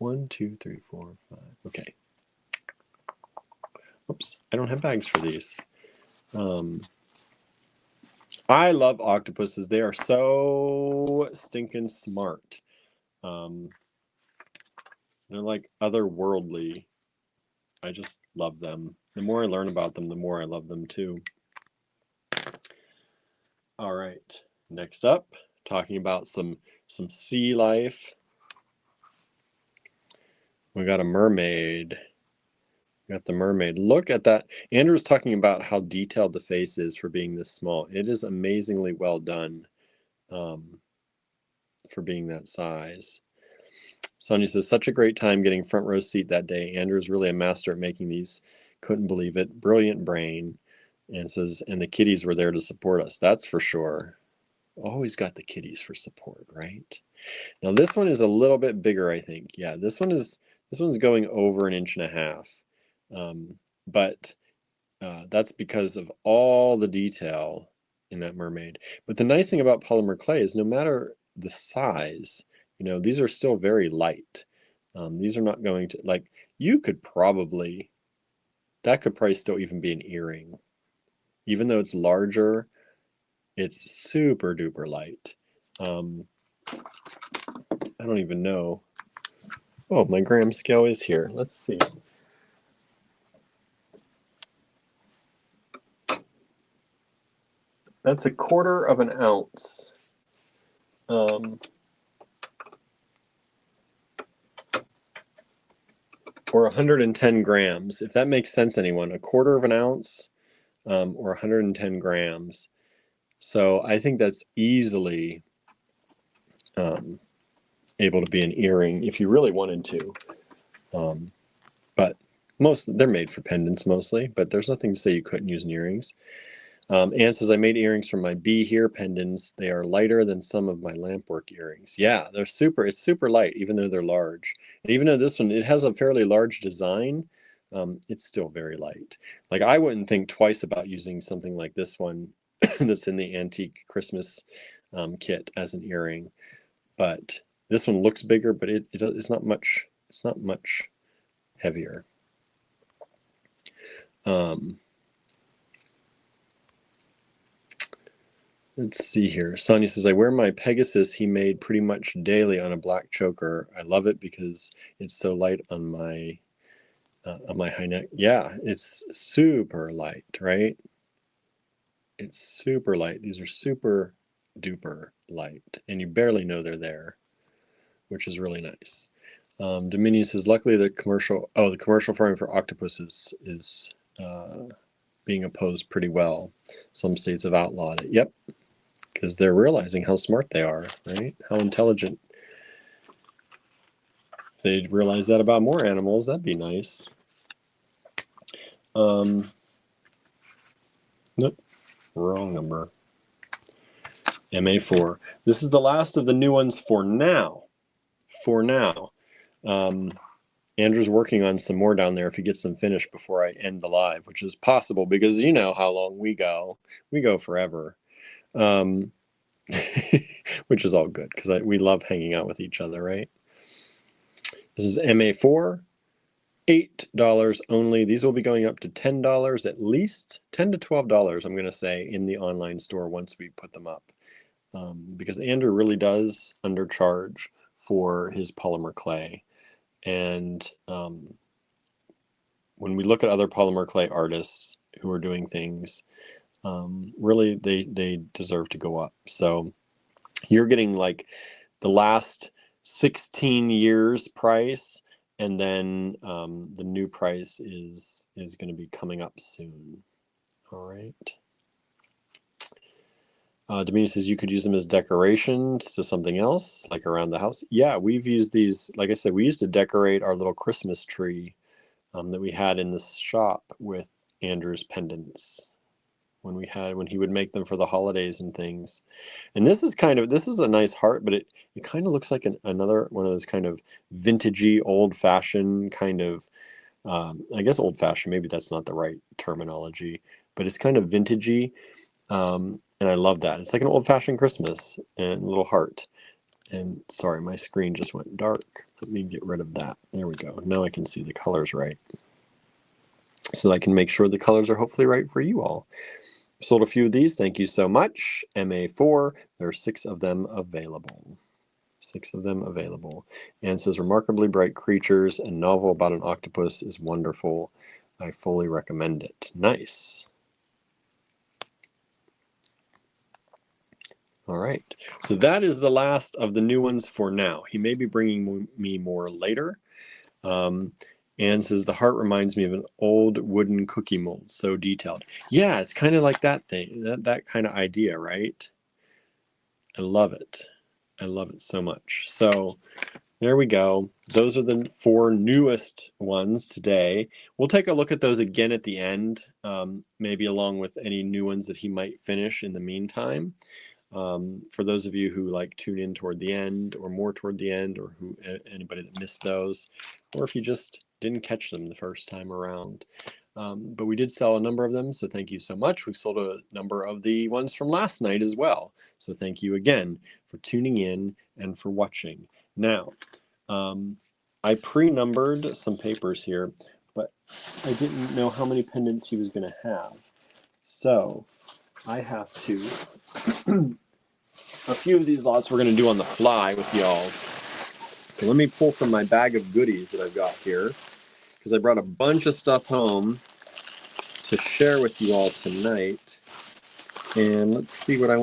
2, 3, 4, 5. Okay. Oops, I don't have bags for these. I love octopuses. They are so stinking smart. They're like otherworldly. I just love them. The more I learn about them, the more I love them too. All right, next up, talking about some sea life. We got a mermaid. We got the mermaid. Look at that. Andrew was talking about how detailed the face is for being this small. It is amazingly well done for being that size. Sonia says, such a great time getting front row seat that day. Andrew is really a master at making these. Couldn't believe it. Brilliant brain. And says, and the kitties were there to support us. That's for sure. Always got the kitties for support, right? Now this one is a little bit bigger, I think. Yeah, this one's going over 1.5 inches. But that's because of all the detail in that mermaid. But the nice thing about polymer clay is no matter the size, these are still very light. These are not going to, like, that could probably still even be an earring. Even though it's larger, it's super duper light. I don't even know. Oh, my gram scale is here. Let's see. That's 1/4 ounce. Or 110 grams, if that makes sense, anyone. 1/4 ounce or 110 grams. So I think that's easily able to be an earring if you really wanted to. But they're made for pendants mostly, but there's nothing to say you couldn't use in earrings. Anne says, I made earrings from my Be Here pendants. They are lighter than some of my lampwork earrings. Yeah, it's super light, even though they're large. And even though this one, it has a fairly large design, it's still very light. Like, I wouldn't think twice about using something like this one that's in the antique Christmas kit as an earring. But this one looks bigger, but it's not much heavier. Let's see here. Sonia says, I wear my Pegasus he made pretty much daily on a black choker. I love it because it's so light on my high neck. Yeah, it's super light, right? It's super light. These are super duper light, and you barely know they're there, which is really nice. Dominion says, luckily the commercial farming for octopuses is being opposed pretty well. Some states have outlawed it. Yep. Because they're realizing how smart they are, right? How intelligent. If they'd realize that about more animals, that'd be nice. Nope, wrong number. MA4. This is the last of the new ones for now. Andrew's working on some more down there if he gets them finished before I end the live, which is possible because you know how long we go. We go forever. Which is all good because we love hanging out with each other, right? This is MA4, $8 only. These will be going up to $10 at least, $10 to $12, I'm going to say, in the online store once we put them up. because Andrew really does undercharge for his polymer clay. And when we look at other polymer clay artists who are doing things, really they deserve to go up. So you're getting like the last 16 years price, and then the new price is going to be coming up soon. All right. Domina says you could use them as decorations to something else, like around the house. Yeah, we've used these. Like I said, we used to decorate our little Christmas tree that we had in the shop with Andrew's pendants when he would make them for the holidays and things. And this is a nice heart, but it kind of looks like another one of those kind of vintagey, old-fashioned kind of, I guess old-fashioned, maybe that's not the right terminology, but it's kind of vintagey. And I love that. It's like an old-fashioned Christmas and a little heart. And sorry, my screen just went dark. Let me get rid of that. There we go. Now I can see the colors right. So I can make sure the colors are hopefully right for you all. Sold a few of these. Thank you so much. MA4. There are 6 of them available. 6 of them available. And says remarkably bright creatures. A novel about an octopus is wonderful. I fully recommend it. Nice. All right. So that is the last of the new ones for now. He may be bringing me more later. Anne says the heart reminds me of an old wooden cookie mold, so detailed. Yeah, it's kind of like that thing, that kind of idea, right? I love it. I love it so much. So there we go. Those are the 4 newest ones today. We'll take a look at those again at the end, maybe along with any new ones that he might finish in the meantime. For those of you who like tune in toward the end or more toward the end, or who anybody that missed those, or if you just didn't catch them the first time around. But we did sell a number of them, so thank you so much. We sold a number of the ones from last night as well. So thank you again for tuning in and for watching. Now, I pre-numbered some papers here, but I didn't know how many pendants he was going to have. So I have to a few of these lots we're going to do on the fly with y'all. So let me pull from my bag of goodies that I've got here, because I brought a bunch of stuff home to share with you all tonight. And let's see what I'm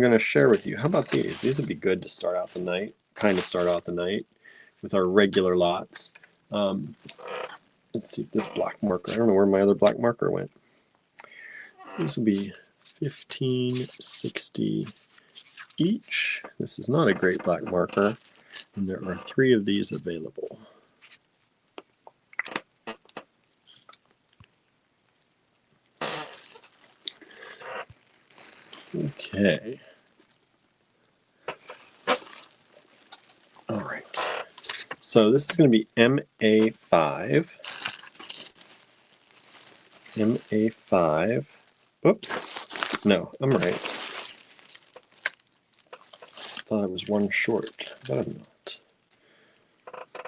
going to share with you. How about these? These would be good to start out the night, with our regular lots. Let's see if this black marker, I don't know where my other black marker went. This will be 1560 each. This is not a great black marker, and there are 3 of these available. Okay. All right. So this is going to be MA5. MA5. Oops. No, I'm right. Thought I was one short, but I'm not.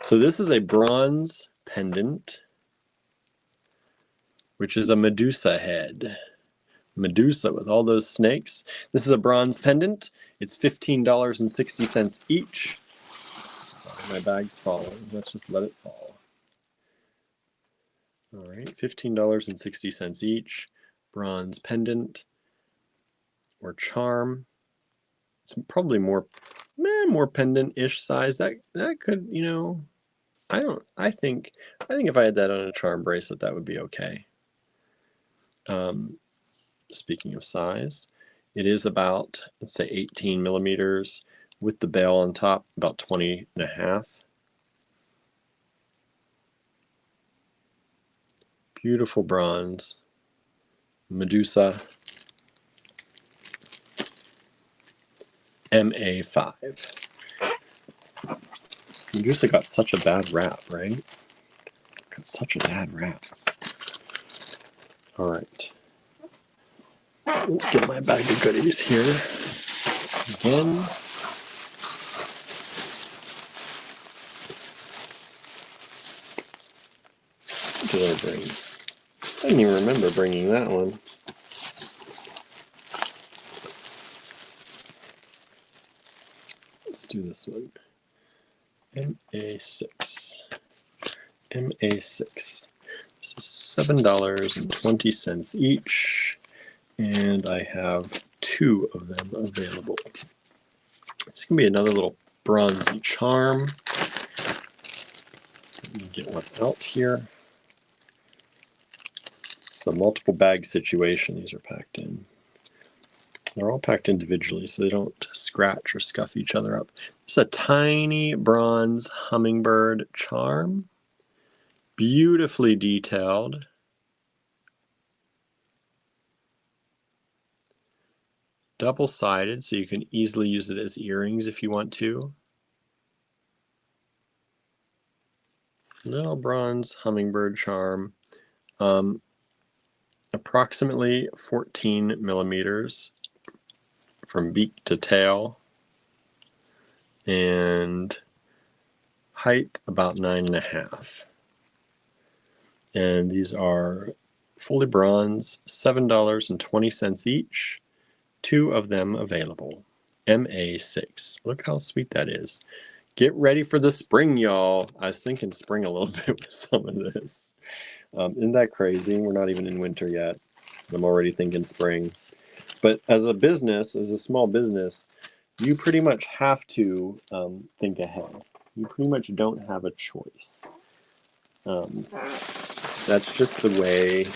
So this is a bronze pendant, which is a Medusa head. Medusa with all those snakes. This is a bronze pendant. It's $15.60 each. Sorry, my bag's falling. Let's just let it fall. All right, $15.60 each. Bronze pendant or charm. It's probably more pendant-ish size. That could, I think if I had that on a charm bracelet, that would be okay. Speaking of size, it is about, let's say, 18 millimeters with the bail on top, about 20 and a half. Beautiful bronze. Medusa. MA5. Medusa got such a bad rap, right? Got such a bad rap. All right. Let's get my bag of goodies here. Again. What did I bring? I didn't even remember bringing that one. do this one. MA6. MA6. This is $7.20 each, and I have 2 of them available. It's going to be another little bronzy charm. Let me get one out here. It's a multiple bag situation. These are packed in. They're all packed individually so they don't scratch or scuff each other up. It's a tiny bronze hummingbird charm. Beautifully detailed. Double-sided, so you can easily use it as earrings if you want to. Little bronze hummingbird charm. Approximately 14 millimeters from beak to tail, and height about 9.5. And these are fully bronze, $7.20 each. 2 of them available. MA6. Look how sweet that is. Get ready for the spring, y'all. I was thinking spring a little bit with some of this. Isn't that crazy? We're not even in winter yet. I'm already thinking spring. But as a business, as a small business, you pretty much have to think ahead. You pretty much don't have a choice. That's just the way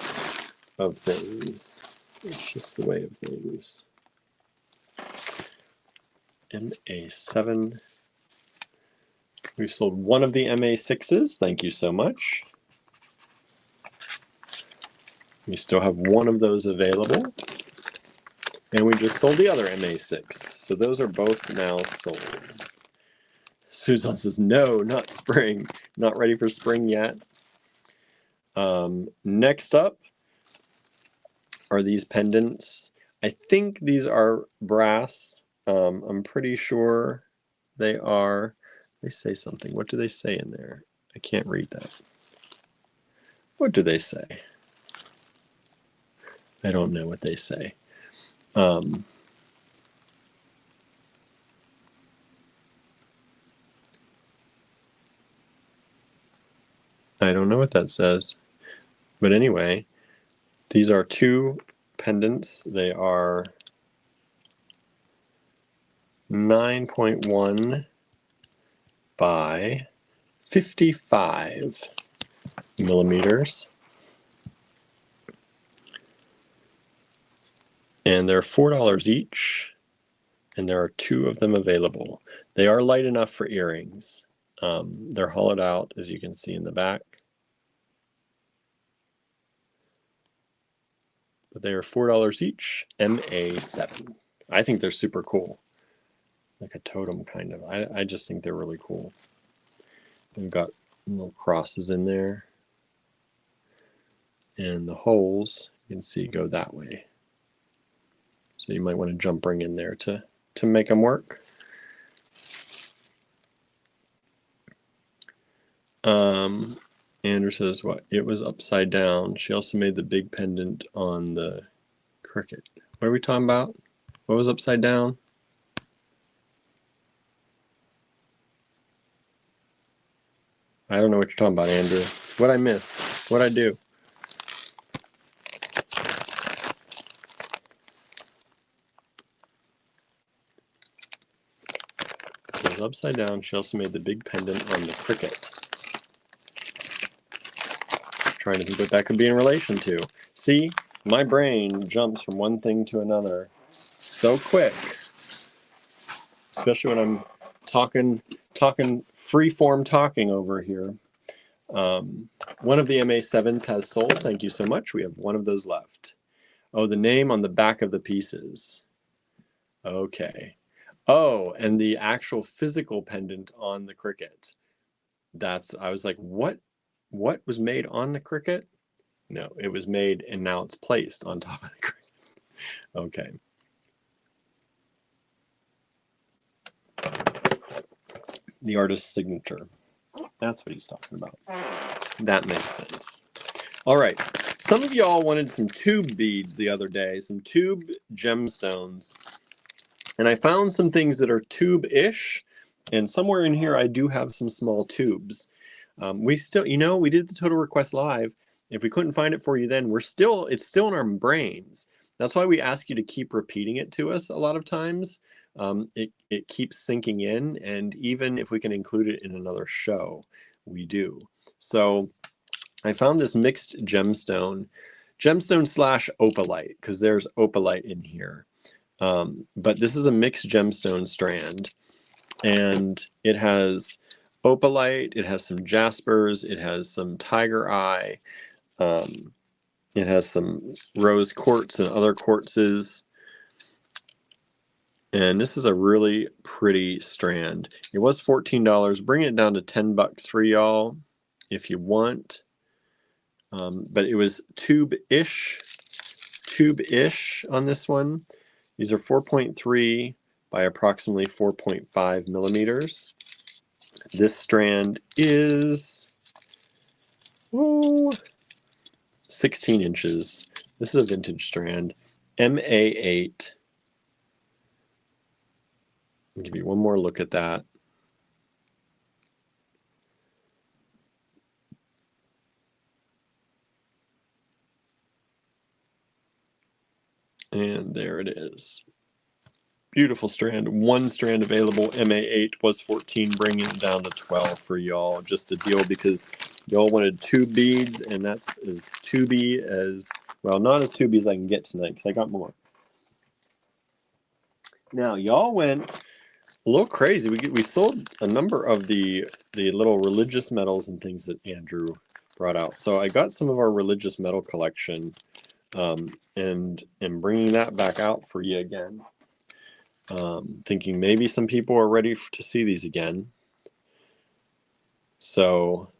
of things. It's just the way of things. MA7. We sold 1 of the MA6s. Thank you so much. We still have 1 of those available. And we just sold the other MA6. So those are both now sold. Susan says, no, not spring. Not ready for spring yet. Next up are these pendants. I think these are brass. I'm pretty sure they are. They say something. What do they say in there? I can't read that. What do they say? I don't know what they say. I don't know what that says. But anyway, these are 2 pendants. They are 9.1 by 55 millimeters. And they're $4 each, and there are 2 of them available. They are light enough for earrings. They're hollowed out, as you can see in the back. But they are $4 each, MA7. I think they're super cool. Like a totem, kind of. I just think they're really cool. They've got little crosses in there. And the holes, you can see, go that way. So you might want to jump ring in there to make them work. Andrew says, what? It was upside down. She also made the big pendant on the cricket. What are we talking about? What was upside down? I don't know what you're talking about, Andrew. What'd I miss? What'd I do? It was upside down. She also made the big pendant on the cricket. Trying to think what that could be in relation to. See, my brain jumps from one thing to another so quick, especially when I'm talking free-form talking over here. One of the MA7s has sold. Thank you so much. We have 1 of those left. Oh, the name on the back of the pieces. Okay. Oh, and the actual physical pendant on the cricket. I was like, what was made on the cricket? No, it was made and now it's placed on top of the cricket. Okay. The artist's signature. That's what he's talking about. That makes sense. All right. Some of y'all wanted some tube beads the other day, some tube gemstones. And I found some things that are tube-ish, And somewhere in here, I do have some small tubes. We still, we did the total request live. If we couldn't find it for you then, it's still in our brains. That's why we ask you to keep repeating it to us a lot of times. It keeps sinking in, and even if we can include it in another show, we do. So I found this mixed gemstone slash opalite, because there's opalite in here. But this is a mixed gemstone strand, and it has opalite, it has some jaspers, it has some tiger eye, it has some rose quartz and other quartzes. And this is a really pretty strand. It was $14. Bring it down to $10 for y'all if you want. But it was tube-ish on this one. These are 4.3 by approximately 4.5 millimeters. This strand is 16 inches. This is a vintage strand. MA8. I'll give you one more look at that. And there it is. Beautiful strand. One strand available. MA8 was 14, bringing it down to 12 for y'all. Just a deal because y'all wanted 2 beads, and that's as tubey as, well, not as tubey as I can get tonight because I got more. Now, y'all went a little crazy. We sold a number of the little religious medals and things that Andrew brought out. So I got some of our religious medal collection, and bringing that back out for you again. Thinking maybe some people are ready to see these again. So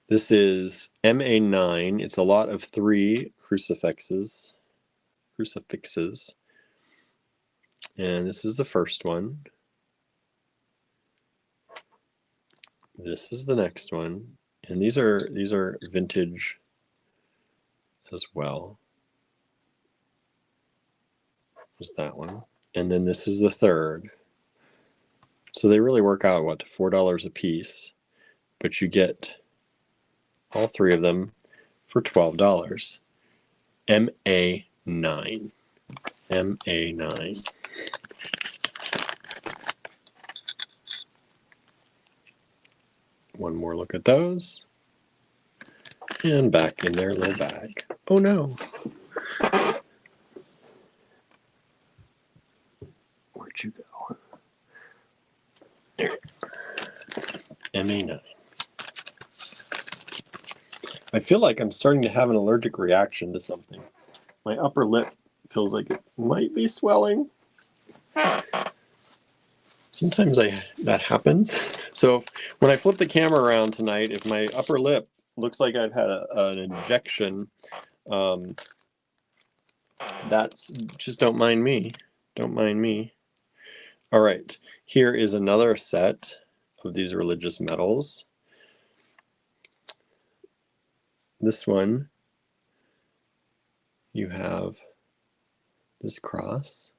this is MA9. It's a lot of 3 crucifixes. And this is the first one. This is the next one. And these are vintage as well. There's that one. And then this is the third. So they really work out, what, to $4 a piece. But you get all 3 of them for $12. MA9. MA9. One more look at those. And back in their little bag. Oh no. Where'd you go? There. MA9. I feel like I'm starting to have an allergic reaction to something. My upper lip feels like it might be swelling. Sometimes that happens. So when I flip the camera around tonight, if my upper lip looks like I've had an injection, that's just don't mind me. Don't mind me. All right, here is another set of these religious medals. This one, you have this cross.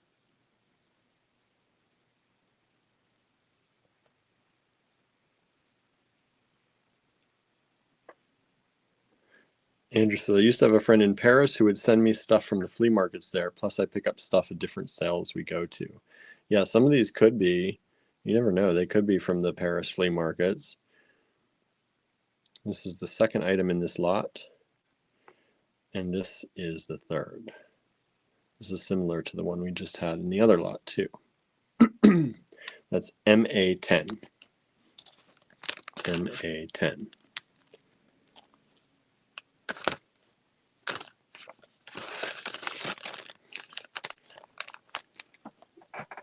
Andrew says, I used to have a friend in Paris who would send me stuff from the flea markets there. Plus, I pick up stuff at different sales we go to. Yeah, some of these could be, you never know, they could be from the Paris flea markets. This is the second item in this lot. And this is the third. This is similar to the one we just had in the other lot, too. That's MA10. MA10.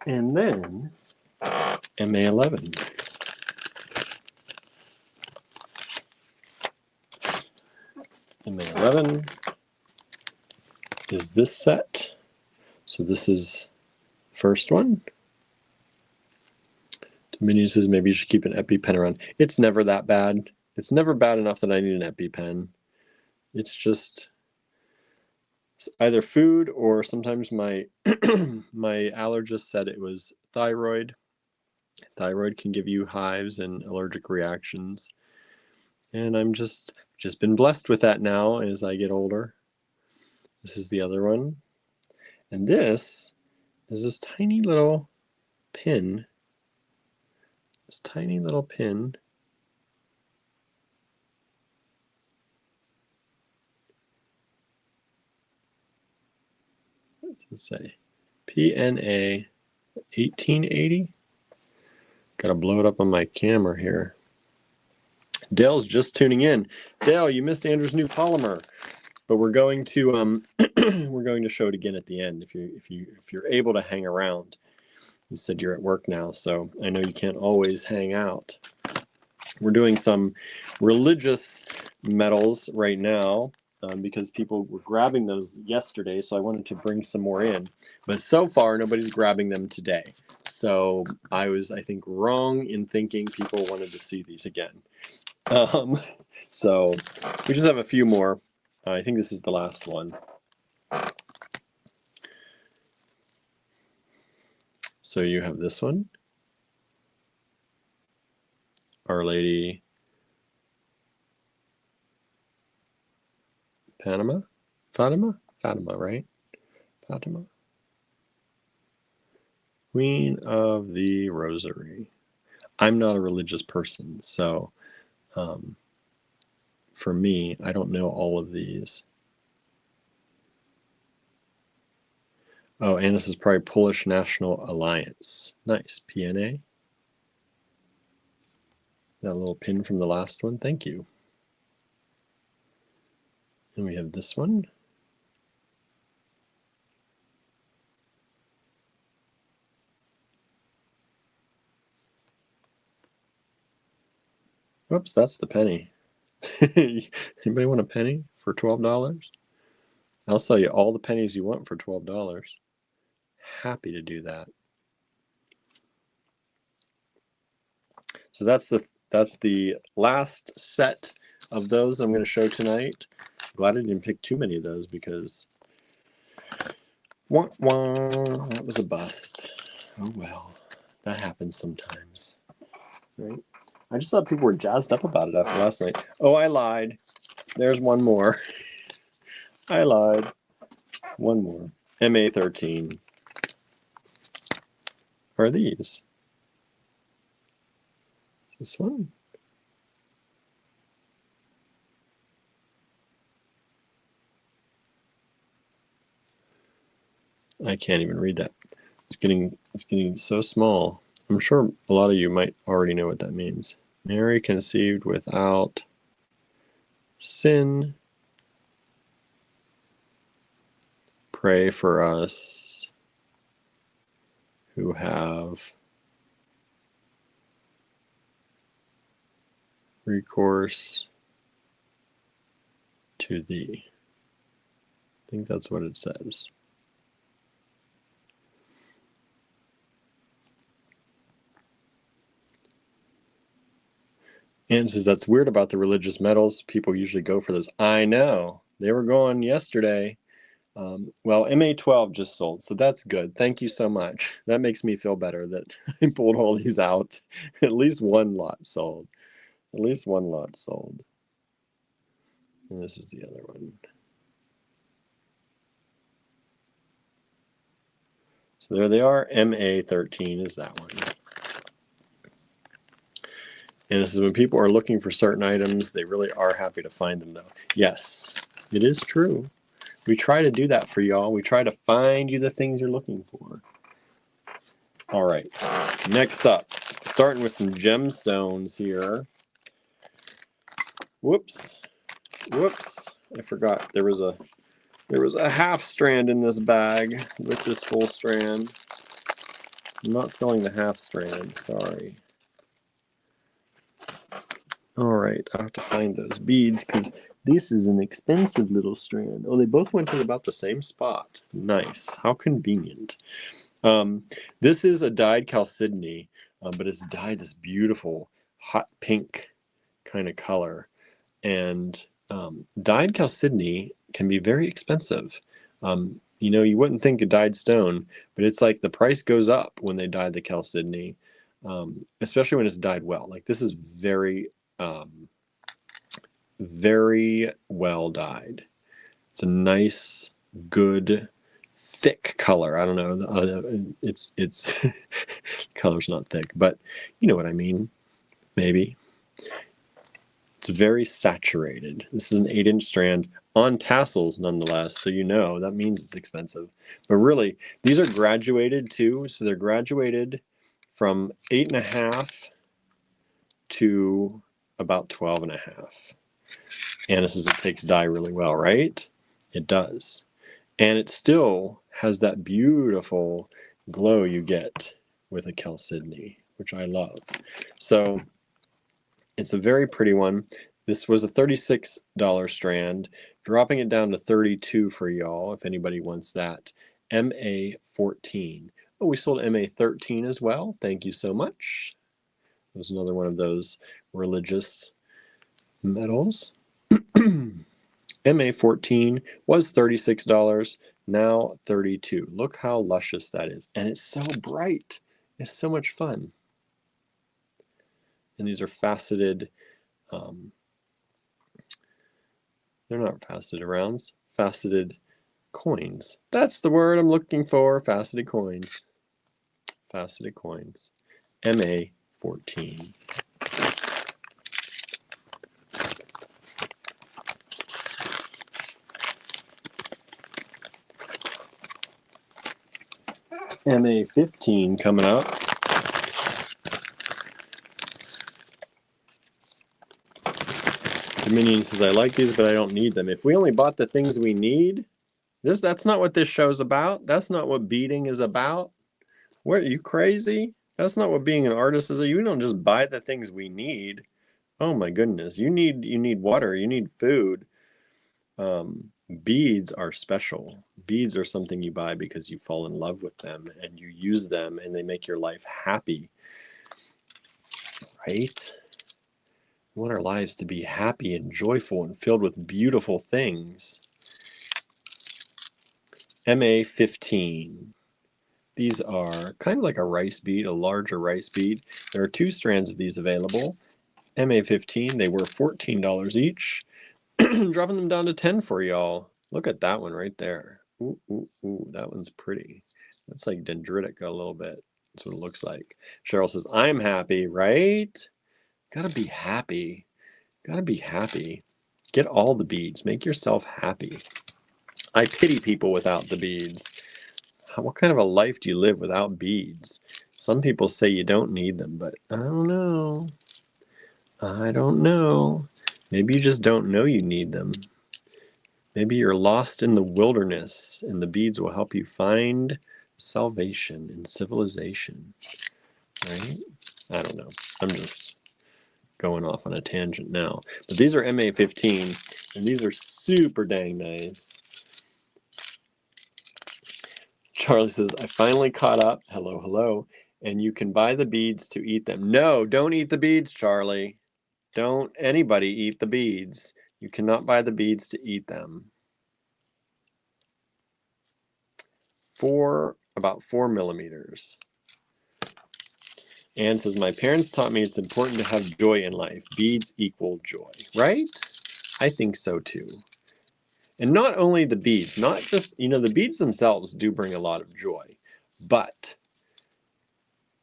And then MA11. MA11 is this set. So this is first one. Dominion says maybe you should keep an EpiPen around. It's never that bad. It's never bad enough that I need an EpiPen. It's just either food or sometimes my my allergist said it was thyroid. Thyroid can give you hives and allergic reactions. And I'm just been blessed with that now as I get older. This is the other one. And this is this tiny little pin. This tiny little pin. What does it say? PNA 1880. Gotta blow it up on my camera here. Dale's just tuning in. Dale, you missed Andrew's new polymer, but we're going to we're going to show it again at the end if you're able to hang around. You said you're at work now, so I know you can't always hang out. We're doing some religious metals right now because people were grabbing those yesterday, so I wanted to bring some more in. But so far, nobody's grabbing them today. So I was, I think, wrong in thinking people wanted to see these again. So we just have a few more. I think this is the last one. So you have this one. Our Lady Fatima, right? Fatima. Queen of the Rosary. I'm not a religious person, so for me, I don't know all of these. Oh, and this is probably Polish National Alliance. Nice. PNA. That little pin from the last one. Thank you. And we have this one. Whoops, that's the penny. Anybody want a penny for $12? I'll sell you all the pennies you want for $12. Happy to do that. So that's the last set of those I'm going to show tonight. Glad I didn't pick too many of those because that was a bust. Oh well, that happens sometimes, right? I just thought people were jazzed up about it after last night. Oh, I lied. There's one more. I lied. One more. MA13. Are these? This one? I can't even read that. It's getting so small. I'm sure a lot of you might already know what that means. Mary conceived without sin. Pray for us who have recourse to thee. I think that's what it says. And it says that's weird about the religious metals. People usually go for those. I know. They were going yesterday. Well, MA12 just sold, so that's good. Thank you so much. That makes me feel better that I pulled all these out. At least one lot sold. At least one lot sold. And this is the other one. So there they are. MA13 is that one. And this is when people are looking for certain items, they really are happy to find them, though. Yes, it is true. We try to do that for y'all. We try to find you the things you're looking for. All right, next up, starting with some gemstones here. Whoops, I forgot there was a half strand in this bag with this full strand. I'm not selling the half strand, sorry. All right, I have to find those beads because this is an expensive little strand. Oh, they both went to about the same spot. Nice. How convenient. This is a dyed chalcedony, but it's dyed this beautiful hot pink kind of color. And dyed chalcedony can be very expensive. You know, you wouldn't think a dyed stone, but it's like the price goes up when they dye the chalcedony. especially when it's dyed well. Like this is very, very well dyed. It's a nice, good, thick color. I don't know. It's color's not thick, but you know what I mean. Maybe it's very saturated. This is an 8-inch strand on tassels, nonetheless. So you know that means it's expensive. But really, these are graduated too. So they're graduated from 8.5 to about 12.5. Anna says it takes dye really well, right? It does. And it still has that beautiful glow you get with a chalcedony, which I love. So it's a very pretty one. This was a $36 strand, dropping it down to $32 for y'all if anybody wants that. MA14. Oh, we sold MA13 as well. Thank you so much. There's another one of those religious metals. MA14 was $36, now $32. Look how luscious that is. And it's so bright. It's so much fun. And these are faceted, they're not faceted rounds, faceted coins. That's the word I'm looking for, faceted coins. Faceted coins. MA14. MA15 coming up. Dominion says, I like these, but I don't need them. If we only bought the things we need, that's not what this show's about. That's not what beading is about. What, are you crazy? That's not what being an artist is. You don't just buy the things we need. Oh my goodness. You need water, you need food. Beads are special. Beads are something you buy because you fall in love with them and you use them and they make your life happy. Right? We want our lives to be happy and joyful and filled with beautiful things. MA15. These are kind of like a rice bead, a larger rice bead. There are 2 strands of these available. MA15, they were $14 each. Dropping them down to 10 for y'all. Look at that one right there. Ooh, ooh, ooh, that one's pretty. That's like dendritic a little bit. That's what it looks like. Cheryl says, I'm happy, right? Gotta be happy. Gotta be happy. Get all the beads. Make yourself happy. I pity people without the beads. What kind of a life do you live without beads? Some people say you don't need them, but I don't know. I don't know. Maybe you just don't know you need them. Maybe you're lost in the wilderness and the beads will help you find salvation and civilization. Right? I don't know. I'm just going off on a tangent now. But these are MA15 and these are super dang nice. Charlie says, I finally caught up. Hello, hello. And you can buy the beads to eat them. No, don't eat the beads, Charlie. Don't anybody eat the beads. You cannot buy the beads to eat them. About 4 millimeters. Anne says, my parents taught me it's important to have joy in life. Beads equal joy, right? I think so too. And not only the beads, not just, the beads themselves do bring a lot of joy, but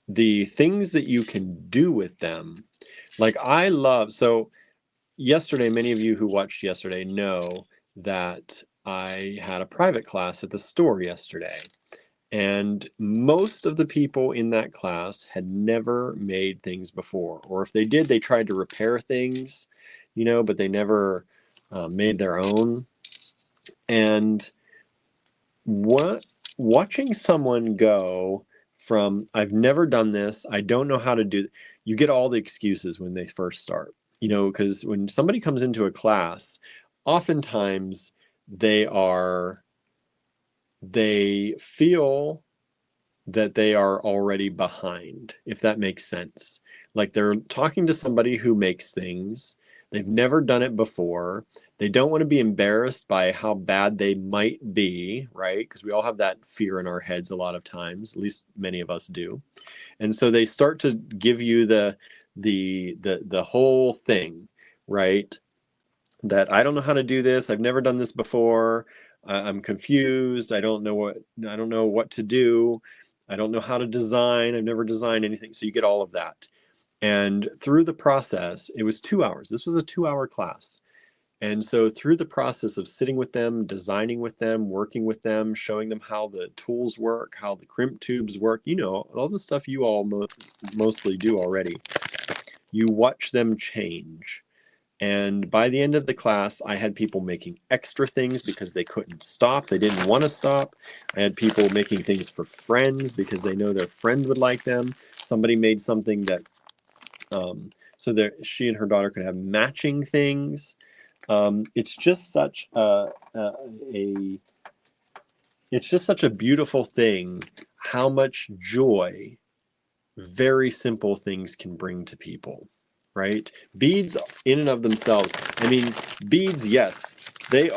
the things that you can do with them. Like so yesterday, many of you who watched yesterday know that I had a private class at the store yesterday. And most of the people in that class had never made things before. Or if they did, they tried to repair things, but they never made their own. And watching someone go from, I've never done this, I don't know how to do, you get all the excuses when they first start, because when somebody comes into a class, oftentimes they feel that they are already behind, if that makes sense. Like they're talking to somebody who makes things. They've never done it before. They don't want to be embarrassed by how bad they might be, right? Because we all have that fear in our heads a lot of times, at least many of us do. And so they start to give you the whole thing, right? That I don't know how to do this. I've never done this before. I'm confused. I don't know what to do. I don't know how to design. I've never designed anything. So you get all of that. And through the process, it was 2 hours. This was a 2 hour class. And so through the process of sitting with them, designing with them, working with them, showing them how the tools work, how the crimp tubes work, all the stuff you all mostly do already, you watch them change. And by the end of the class, I had people making extra things because they couldn't stop. They didn't want to stop. I had people making things for friends because they know their friend would like them. Somebody made something that so that she and her daughter could have matching things. It's just such it's just such a beautiful thing how much joy very simple things can bring to people, right? Beads in and of themselves, I mean, beads, yes, they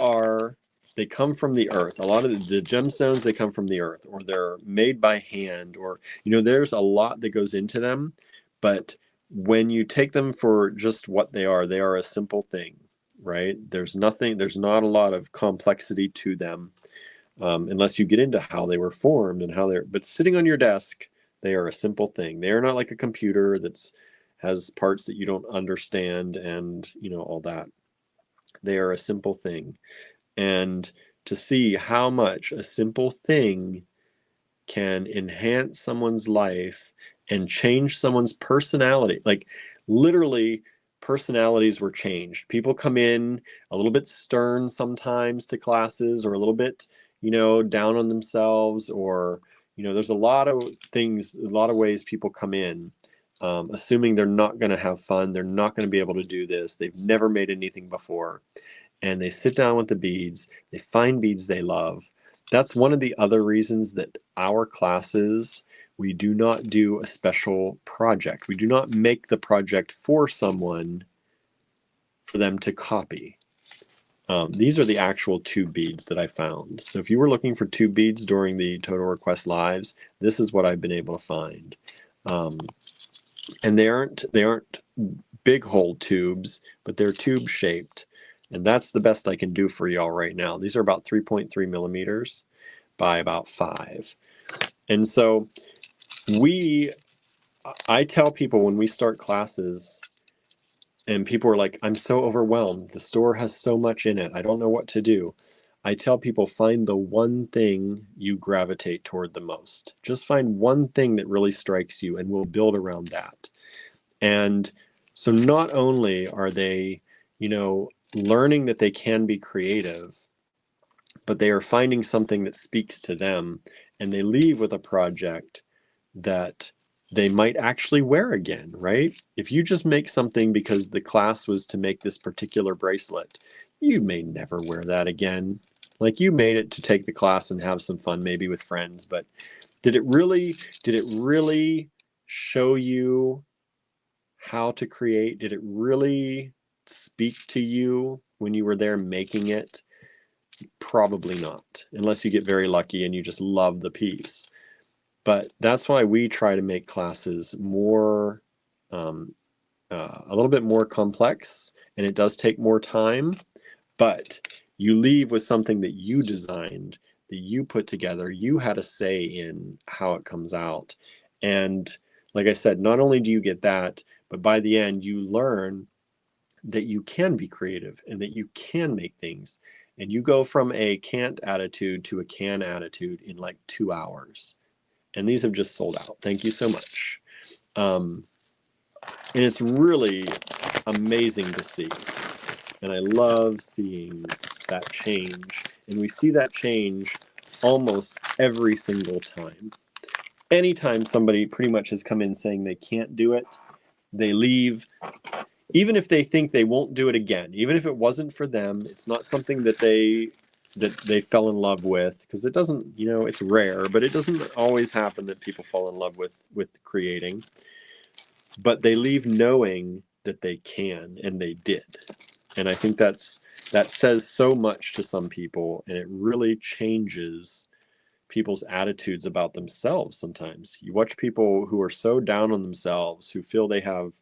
come from the earth. A lot of the gemstones, they come from the earth, or they're made by hand, or, there's a lot that goes into them. But when you take them for just what they are a simple thing, right? There's not a lot of complexity to them, unless you get into how they were formed and but sitting on your desk, they are a simple thing. They are not like a computer that's has parts that you don't understand and, all that. They are a simple thing. And to see how much a simple thing can enhance someone's life and change someone's personality. Like literally, personalities were changed. People come in a little bit stern sometimes to classes, or a little bit, down on themselves, or, there's a lot of things, a lot of ways people come in, assuming they're not going to have fun. They're not going to be able to do this. They've never made anything before. And they sit down with the beads, they find beads they love. That's one of the other reasons that our classes, we do not do a special project. We do not make the project for someone for them to copy. These are the actual tube beads that I found. So if you were looking for tube beads during the Total Request Lives, this is what I've been able to find. And they aren't big hole tubes, but they're tube shaped. And that's the best I can do for y'all right now. These are about 3.3 millimeters by about 5. And so I tell people when we start classes, and people are like, I'm so overwhelmed. The store has so much in it. I don't know what to do. I tell people, find the one thing you gravitate toward the most. Just find one thing that really strikes you, and we'll build around that. And so not only are they, learning that they can be creative, but they are finding something that speaks to them, and they leave with a project that they might actually wear again, right? If you just make something because the class was to make this particular bracelet, you may never wear that again. Like, you made it to take the class and have some fun, maybe with friends, but did it really show you how to create? Did it really speak to you when you were there making it? Probably not, unless you get very lucky and you just love the piece. But that's why we try to make classes more, a little bit more complex, and it does take more time, but you leave with something that you designed, that you put together. You had a say in how it comes out. And like I said, not only do you get that, but by the end, you learn that you can be creative and that you can make things. And you go from a can't attitude to a can attitude in like 2 hours. And these have just sold out. Thank you so much. And it's really amazing to see. And I love seeing that change. And we see that change almost every single time. Anytime somebody pretty much has come in saying they can't do it, they leave. Even if they think they won't do it again, even if it wasn't for them, it's not something that they fell in love with, because it doesn't, it's rare, but it doesn't always happen that people fall in love with creating. But they leave knowing that they can, and they did. And I think that says so much to some people, and it really changes people's attitudes about themselves. Sometimes you watch people who are so down on themselves, who feel they have,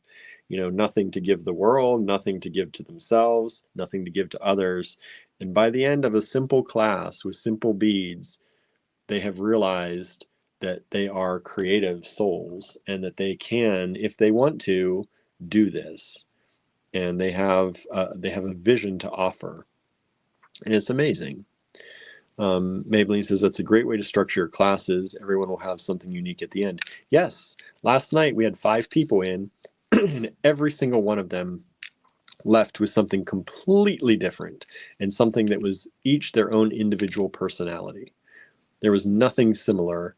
nothing to give the world, nothing to give to themselves, nothing to give to others. And by the end of a simple class with simple beads, they have realized that they are creative souls and that they can, if they want to, do this. And they have a vision to offer, and it's amazing. Maybelline says that's a great way to structure your classes. Everyone will have something unique at the end. Yes, last night we had 5 people in, and every single one of them left with something completely different and something that was each their own individual personality. There was nothing similar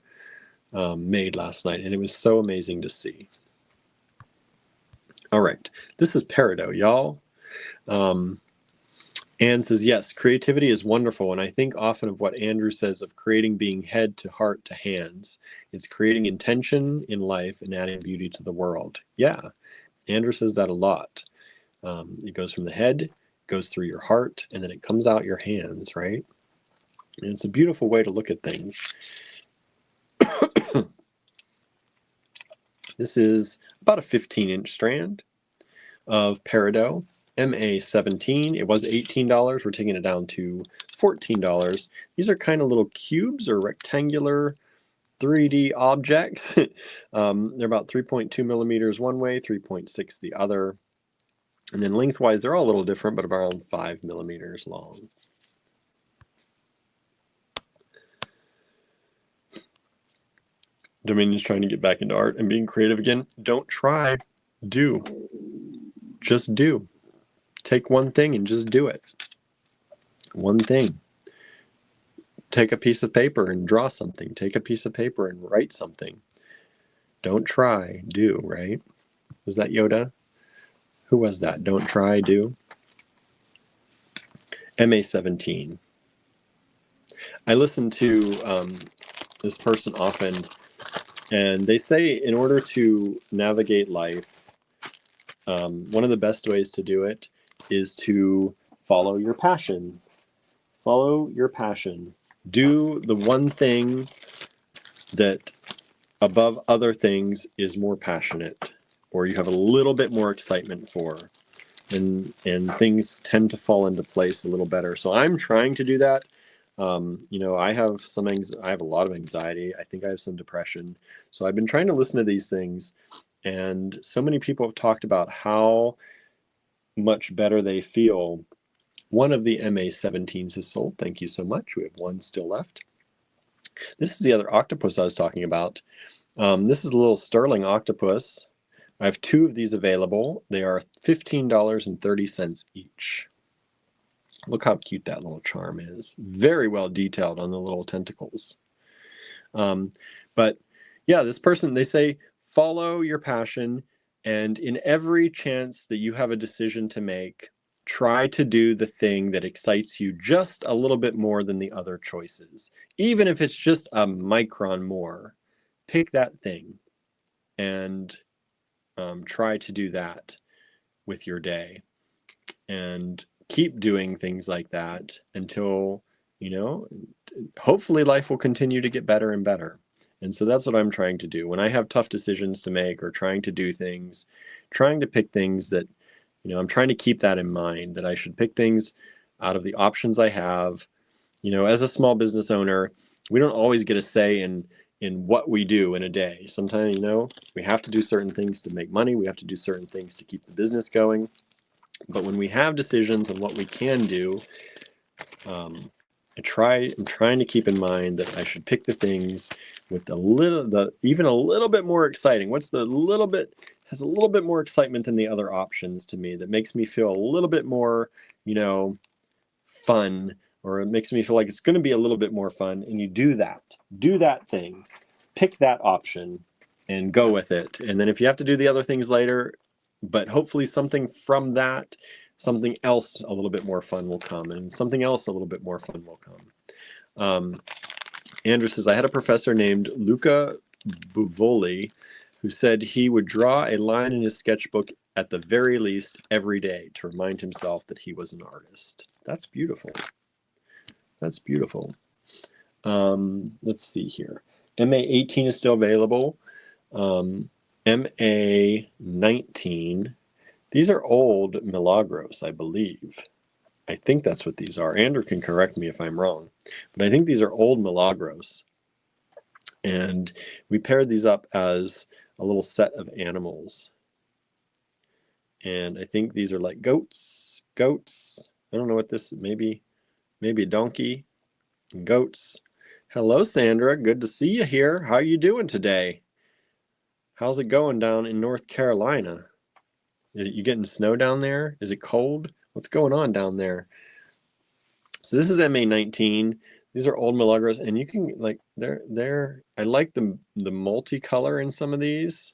made last night, and it was so amazing to see. All right, this is Peridot, y'all. Anne says, yes, creativity is wonderful, and I think often of what Andrew says of creating being head to heart to hands. It's creating intention in life and adding beauty to the world. Yeah, Andrew says that a lot. It goes from the head, goes through your heart, and then it comes out your hands, right? And it's a beautiful way to look at things. This is about a 15-inch strand of Peridot. MA17. It was $18. We're taking it down to $14. These are kind of little cubes or rectangular 3D objects. They're about 3.2 millimeters one way, 3.6 the other. And then lengthwise, they're all a little different, but around 5 millimeters long. Dominion's trying to get back into art and being creative again. Don't try. Do. Just do. Take one thing and just do it. One thing. Take a piece of paper and draw something. Take a piece of paper and write something. Don't try, do, right? Was that Yoda? Who was that? Don't try, do. MA17. I listen to this person often, and they say in order to navigate life, one of the best ways to do it is to follow your passion. Follow your passion. Do the one thing that above other things is more passionate, or you have a little bit more excitement for, and things tend to fall into place a little better. So I'm trying to do that. I have I have a lot of anxiety. I think I have some depression. So I've been trying to listen to these things, and so many people have talked about how much better they feel. One of the MA17s is sold. Thank you so much. We have one still left. This is the other octopus I was talking about. This is a little sterling octopus. I have 2 of these available. They are $15.30 each. Look how cute that little charm is. Very well detailed on the little tentacles. But yeah, this person, they say, follow your passion, and in every chance that you have a decision to make, try to do the thing that excites you just a little bit more than the other choices. Even if it's just a micron more, pick that thing and try to do that with your day. And keep doing things like that until, hopefully life will continue to get better and better. And so that's what I'm trying to do. When I have tough decisions to make or trying to do things, trying to pick things that, I'm trying to keep that in mind, that I should pick things out of the options I have. As a small business owner, we don't always get a say in what we do in a day. Sometimes, we have to do certain things to make money. We have to do certain things to keep the business going. But when we have decisions on what we can do, I'm trying to keep in mind that I should pick the things with even a little bit more exciting. What's the little bit has a little bit more excitement than the other options to me, that makes me feel a little bit more, fun, or it makes me feel like it's going to be a little bit more fun. And you do that thing, pick that option and go with it. And then if you have to do the other things later, but hopefully something from that, something else a little bit more fun will come, and something else a little bit more fun will come. Andrew says, I had a professor named Luca Buvoli who said he would draw a line in his sketchbook at the very least every day to remind himself that he was an artist. That's beautiful. That's beautiful. Let's see here. MA18 is still available. MA19. These are old Milagros, I believe. I think that's what these are. Andrew can correct me if I'm wrong. But I think these are old Milagros. And we paired these up as a little set of animals. And I think these are like goats. I don't know what this is. Maybe a donkey. Goats. Hello, Sandra. Good to see you here. How are you doing today? How's it going down in North Carolina? You getting snow down there? Is it cold? What's going on down there? So this is MA19. These are old Milagros, and you can like they're I like the multicolor in some of these.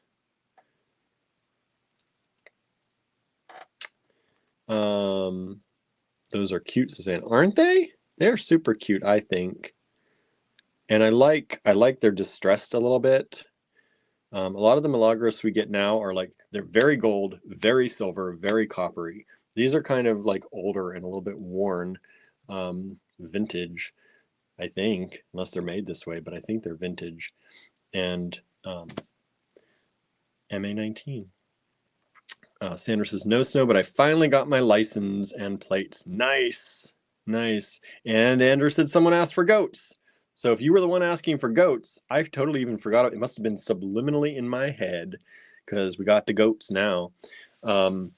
Those are cute, Suzanne, aren't they? They're super cute, I think. And I like they're distressed a little bit. A lot of the Milagros we get now are like, they're very gold, very silver, very coppery. These are kind of like older and a little bit worn, vintage, I think, unless they're made this way, but I think they're vintage. And MA19. Sandra says, no snow, but I finally got my license and plates. Nice, nice. And Andrew said someone asked for goats. So if you were the one asking for goats, I totally even forgot it. It must have been subliminally in my head because we got the goats now. Dominion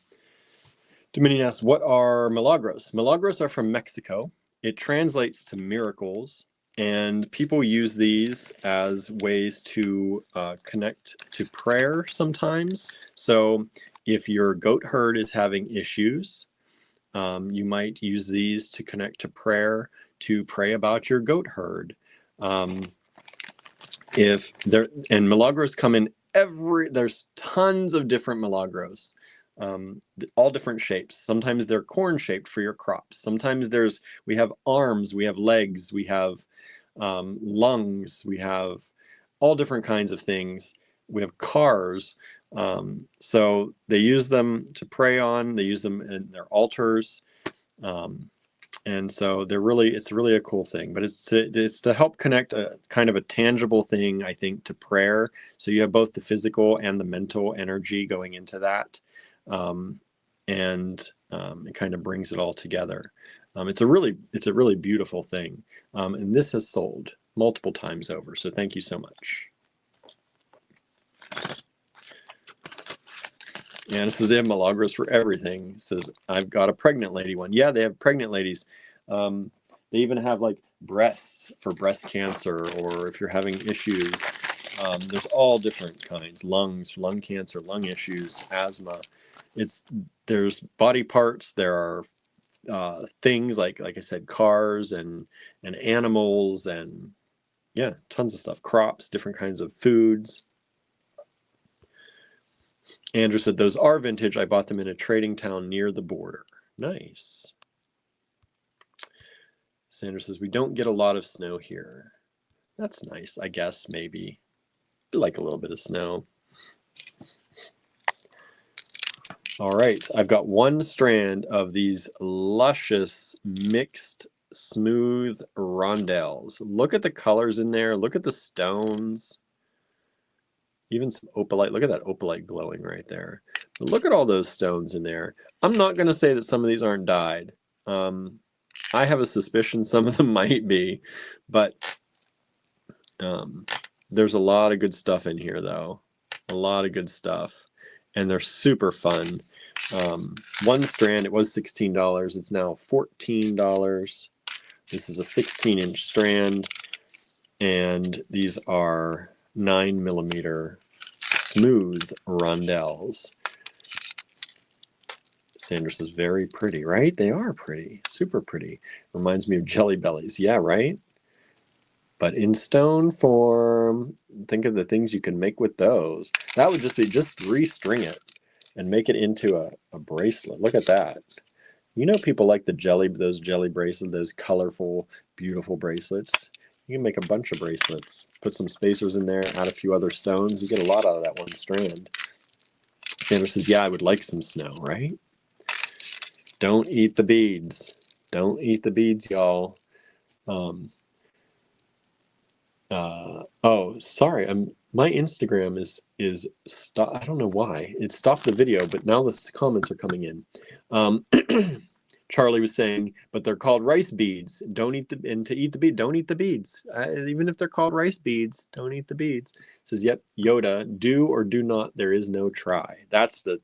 asks, what are milagros? Milagros are from Mexico. It translates to miracles. And people use these as ways to connect to prayer sometimes. So if your goat herd is having issues, you might use these to connect to prayer, to pray about your goat herd. If there, and milagros come in there's tons of different milagros, all different shapes. Sometimes they're corn shaped for your crops. Sometimes we have arms, we have legs, we have lungs, we have all different kinds of things. We have cars. So they use them to pray on. They use them in their altars. And so it's really a cool thing, but it's to help connect a kind of a tangible thing, I think, to prayer. So you have both the physical and the mental energy going into that. And it kind of brings it all together. It's a really beautiful thing. And this has sold multiple times over. So thank you so much. And it says they have milagros for everything. It says, I've got a pregnant lady one. Yeah, they have pregnant ladies. They even have like breasts for breast cancer, or if you're having issues. There's all different kinds. Lungs, lung cancer, lung issues, asthma. There's body parts. There are things like I said, cars and animals, and yeah, tons of stuff. Crops, different kinds of foods. Andrew said, those are vintage. I bought them in a trading town near the border. Nice. Sandra says, we don't get a lot of snow here. That's nice, I guess, maybe. I like a little bit of snow. All right, I've got one strand of these luscious mixed smooth rondelles. Look at the colors in there. Look at the stones. Even some opalite. Look at that opalite glowing right there. But look at all those stones in there. I'm not going to say that some of these aren't dyed. I have a suspicion some of them might be, but there's a lot of good stuff in here, though. A lot of good stuff. And they're super fun. One strand, it was $16. It's now $14. This is a 16-inch strand. And these are 9mm smooth rondelles. Sandra says, very pretty, right? They are pretty, super pretty. Reminds me of Jelly Bellies. Yeah, right? But in stone form, think of the things you can make with those. That would just be, just restring it and make it into a bracelet. Look at that. You know people like those jelly bracelets, those colorful, beautiful bracelets. You can make a bunch of bracelets. Put some spacers in there, add a few other stones. You get a lot out of that one strand. Sandra says, yeah, I would like some snow, right? Don't eat the beads. Don't eat the beads, y'all. Oh, sorry. My Instagram is stop. I don't know why it stopped the video, but now the comments are coming in. Charlie was saying, but they're called rice beads. Don't eat the and to eat the bead. Don't eat the beads. Even if they're called rice beads, don't eat the beads. It says, yep, Yoda. Do or do not. There is no try. That's the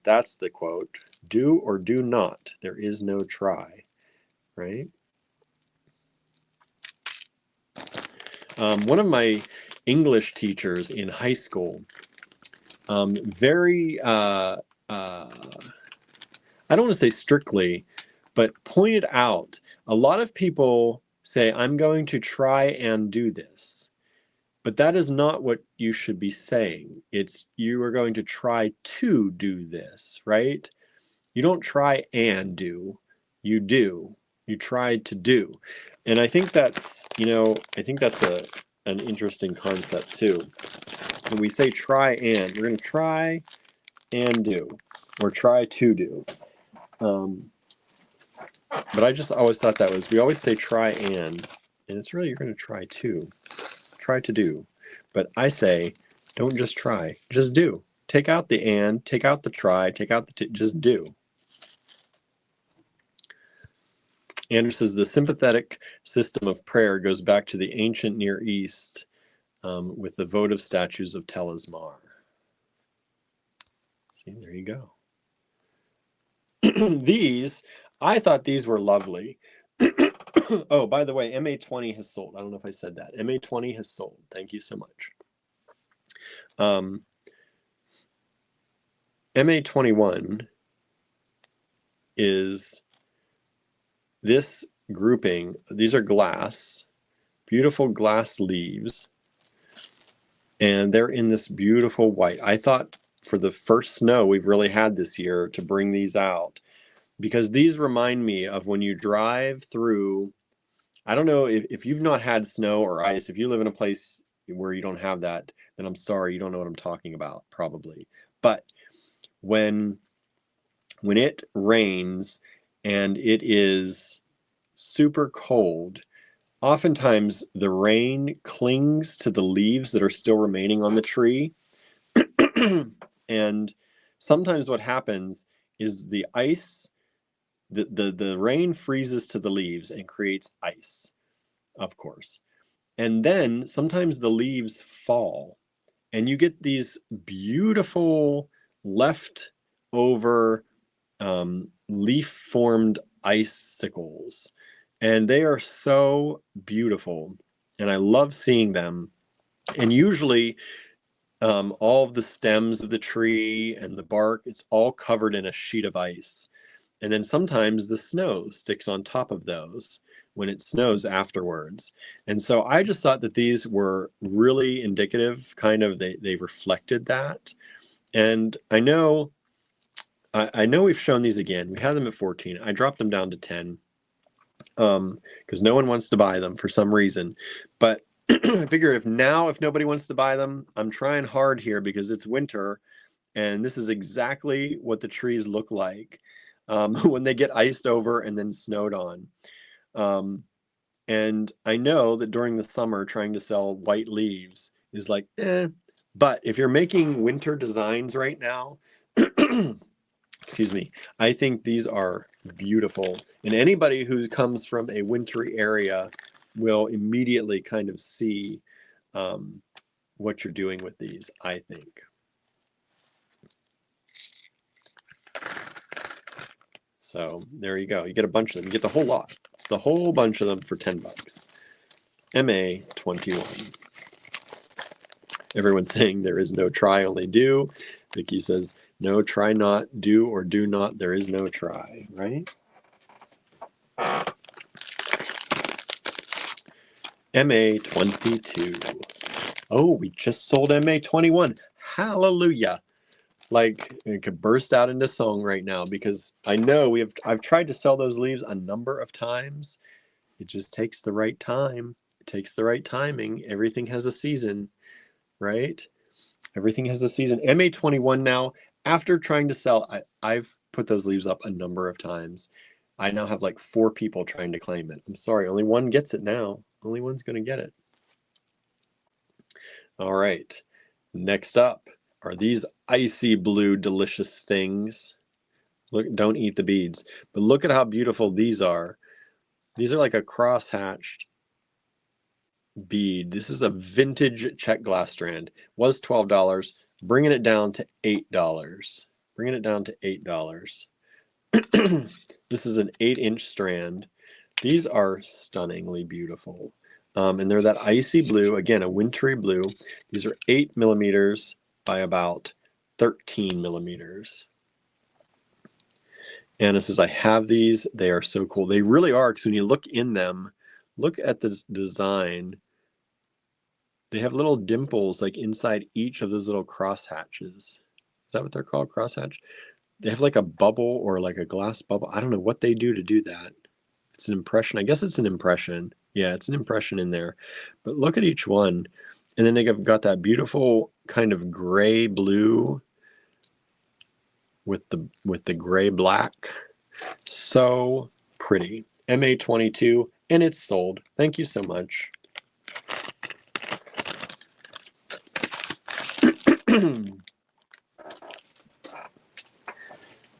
quote. Do or do not. There is no try. Right. One of my English teachers in high school, very, I don't want to say strictly, but pointed out a lot of people say, I'm going to try and do this. But that is not what you should be saying. It's you are going to try to do this, right? You don't try and do, you do. You try to do. And I think that's, I think that's an interesting concept too. When we say try and, we're going to try and do, or try to do. But I just always thought that was, we always say try and it's really, you're going to try to do. But I say, don't just try, just do. Take out the and, take out the try, take out the just do. Andrew says the sympathetic system of prayer goes back to the ancient Near East with the votive statues of Tel Asmar. See, there you go. I thought these were lovely. Oh, by the way, MA20 has sold. I don't know if I said that. MA20 has sold. Thank you so much. MA21 is this grouping. These are glass, beautiful glass leaves, and they're in this beautiful white. I thought for the first snow we've really had this year to bring these out, because these remind me of when you drive through. I don't know if you've not had snow or ice. If you live in a place where you don't have that, then I'm sorry, you don't know what I'm talking about, probably. But when it rains and it is super cold, oftentimes the rain clings to the leaves that are still remaining on the tree. And sometimes what happens is the ice, the rain freezes to the leaves and creates ice, of course. And then sometimes the leaves fall and you get these beautiful leftover leaf-formed icicles. And they are so beautiful. And I love seeing them. And usually all of the stems of the tree and the bark, it's all covered in a sheet of ice. And then sometimes the snow sticks on top of those when it snows afterwards. And so I just thought that these were really indicative, kind of, they reflected that. And I know we've shown these again. We had them at 14. I dropped them down to 10 because no one wants to buy them for some reason. But I figure if nobody wants to buy them, I'm trying hard here because it's winter and this is exactly what the trees look like when they get iced over and then snowed on. And I know that during the summer, trying to sell white leaves is like, but if you're making winter designs right now, excuse me, I think these are beautiful. And anybody who comes from a wintry area will immediately kind of see what you're doing with these, I think. So there you go. You get a bunch of them. You get the whole lot. It's the whole bunch of them for 10 bucks. MA21. Everyone's saying there is no try, only do. Vicky says, no, try not, do or do not. There is no try, right? MA22. Oh, we just sold MA21. Hallelujah. Like, it could burst out into song right now because I know I've tried to sell those leaves a number of times. It just takes the right time. It takes the right timing. Everything has a season, right? Everything has a season. MA21 now, after trying to sell, I've put those leaves up a number of times. I now have like 4 people trying to claim it. I'm sorry, only one gets it now. Only one's going to get it. All right. Next up are these icy blue delicious things. Look, don't eat the beads, but look at how beautiful these are. These are like a cross-hatched bead. This is a vintage Czech glass strand. Was $12, bringing it down to $8. Bringing it down to $8. This is an 8-inch strand. These are stunningly beautiful. And they're that icy blue, again, a wintry blue. These are 8 millimeters by about 13 millimeters. Anna says, I have these. They are so cool. They really are, because when you look in them, look at this design. They have little dimples like inside each of those little cross hatches. Is that what they're called? Crosshatch? They have like a bubble or like a glass bubble. I don't know what they do to do that. It's an impression. I guess it's an impression. Yeah, it's an impression in there. But look at each one. And then they've got that beautiful kind of gray blue with the gray black. So pretty. MA22, and it's sold. Thank you so much.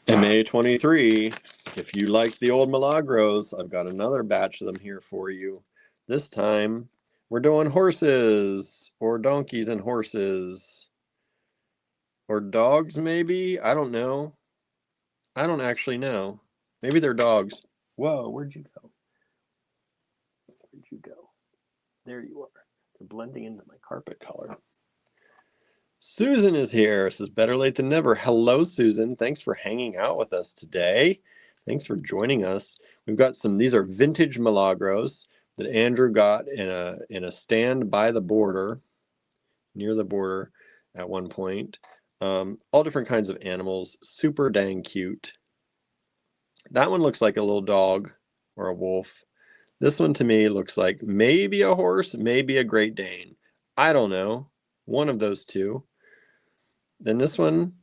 MA23, if you like the old Milagros, I've got another batch of them here for you. This time, we're doing horses, or donkeys and horses, or dogs maybe? I don't know. I don't actually know. Maybe they're dogs. Whoa, where'd you go? Where'd you go? There you are. They're blending into my carpet color. Susan is here. Says better late than never. Hello, Susan. Thanks for hanging out with us today. Thanks for joining us. We've got some, these are vintage Milagros that Andrew got in a stand by the border, near the border at one point. All different kinds of animals, super dang cute. That one looks like a little dog or a wolf. This one to me looks like maybe a horse, maybe a Great Dane. I don't know. One of those two. Then this one,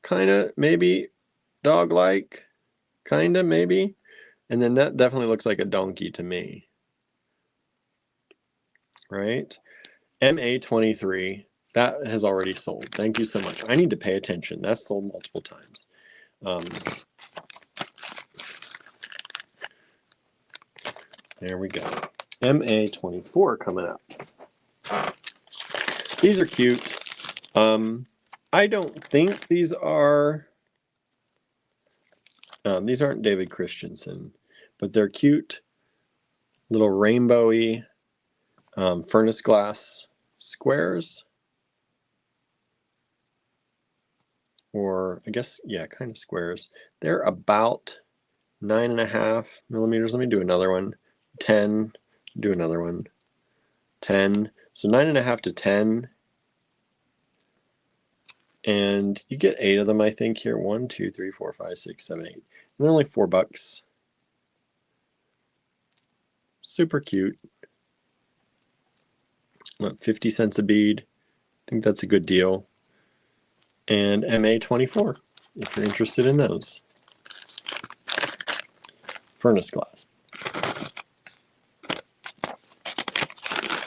kind of maybe dog-like, kind of maybe. And then that definitely looks like a donkey to me. Right? MA23, that has already sold. Thank you so much. I need to pay attention. That's sold multiple times. There we go. MA24 coming up. These are cute. I don't think these are, these aren't David Christensen, but they're cute, little rainbowy furnace glass squares. Or I guess, yeah, kind of squares. They're about 9.5 millimeters. Let me do another one. 10, do another one. 10, so 9.5 to 10. And you get 8 of them, I think, here. 1, 2, 3, 4, 5, 6, 7, 8. And they're only $4. Super cute. What, 50 cents a bead? I think that's a good deal. And MA24, if you're interested in those. Furnace glass.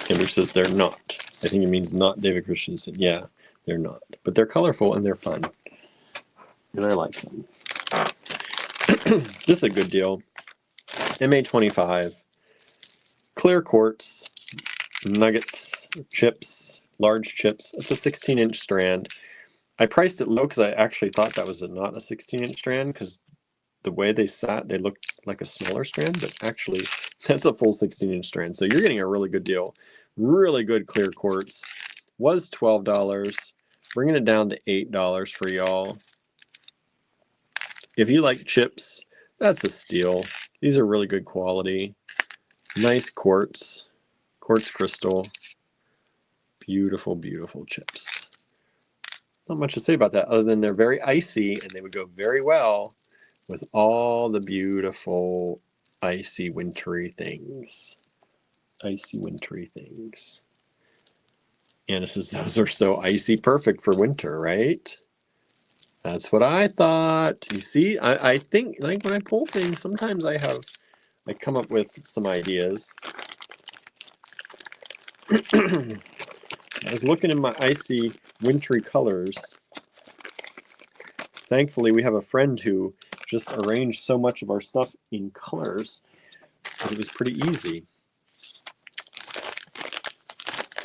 Andrew says they're not. I think it means not David Christensen. Yeah, they're not. But they're colorful and they're fun. And I like them. This is a good deal. MA25. Clear quartz. Nuggets. Chips. Large chips. It's a 16-inch strand. I priced it low because I actually thought that was not a 16-inch strand, because the way they sat, they looked like a smaller strand, but actually that's a full 16-inch strand. So you're getting a really good deal. Really good clear quartz. Was $12. Bringing it down to $8 for y'all. If you like chips, that's a steal. These are really good quality. Nice quartz. Quartz crystal. Beautiful, beautiful chips. Not much to say about that other than they're very icy and they would go very well with all the beautiful icy wintry things. Icy wintry things. Anna says those are so icy perfect for winter, right? That's what I thought. You see, I think like when I pull things, sometimes I come up with some ideas. I was looking in my icy, wintry colors. Thankfully, we have a friend who just arranged so much of our stuff in colors that it was pretty easy.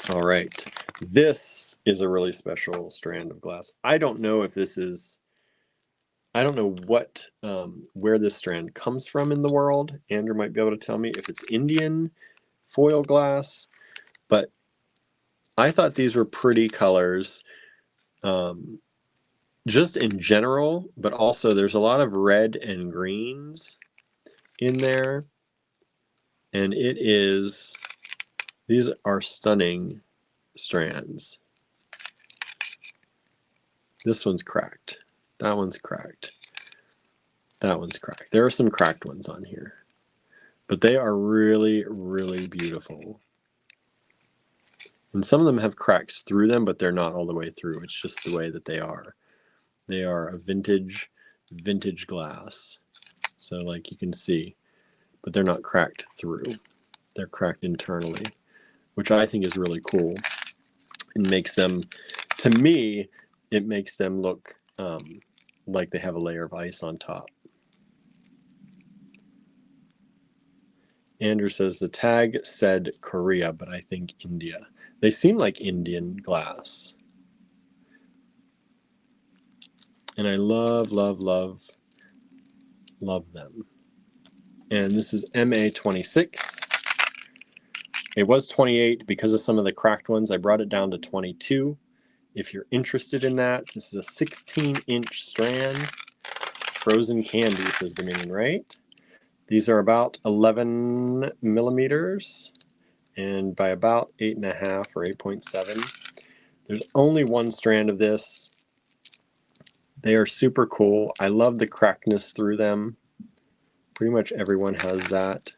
All right. This is a really special strand of glass. I don't know if this is, I don't know what, where this strand comes from in the world. Andrew might be able to tell me if it's Indian foil glass, but I thought these were pretty colors, just in general, but also there's a lot of red and greens in there. And these are stunning strands. This one's cracked. That one's cracked. That one's cracked. There are some cracked ones on here, but they are really, really beautiful. And some of them have cracks through them, but they're not all the way through. It's just the way that they are. They are a vintage glass. So like you can see, but they're not cracked through. They're cracked internally, which I think is really cool. It makes them, to me, it makes them look like they have a layer of ice on top. Andrew says the tag said Korea, but I think India. They seem like Indian glass. And I love, love, love, love them. And this is MA26. It was 28 because of some of the cracked ones. I brought it down to 22. If you're interested in that, this is a 16-inch strand. Frozen candy is the meaning, right? These are about 11 millimeters and by about 8.5 or 8.7. There's only one strand of this. They are super cool. I love the crackness through them. Pretty much everyone has that.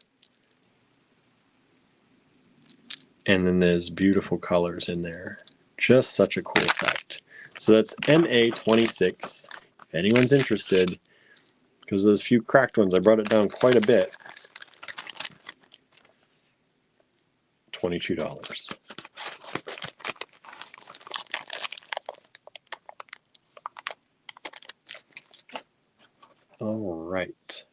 And then there's beautiful colors in there. Just such a cool effect. So that's MA26. If anyone's interested, because those few cracked ones, I brought it down quite a bit. $22. All right.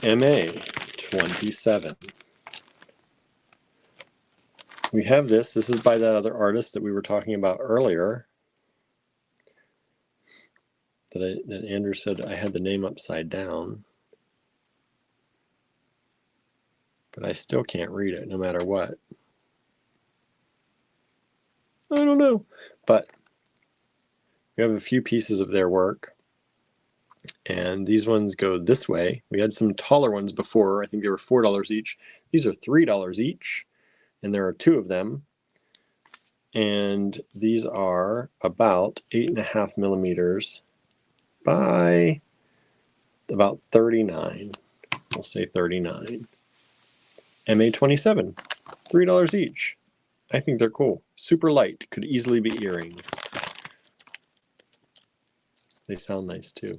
MA27. We have this. This is by that other artist that we were talking about earlier. That Andrew said I had the name upside down. But I still can't read it no matter what. I don't know. But we have a few pieces of their work. And these ones go this way. We had some taller ones before. I think they were $4 each. These are $3 each. And there are two of them. And these are about 8.5 millimeters by about 39. We'll say 39. MA27, $3 each. I think they're cool. Super light, could easily be earrings. They sound nice too.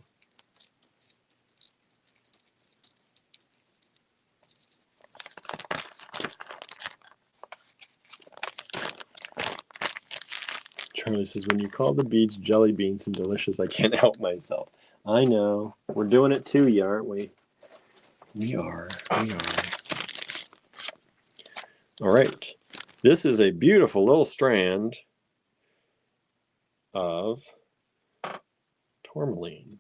Charlie says, when you call the beads jelly beans and delicious, I can't help myself. I know. We're doing it too, aren't we? We are. All right. This is a beautiful little strand of tourmaline.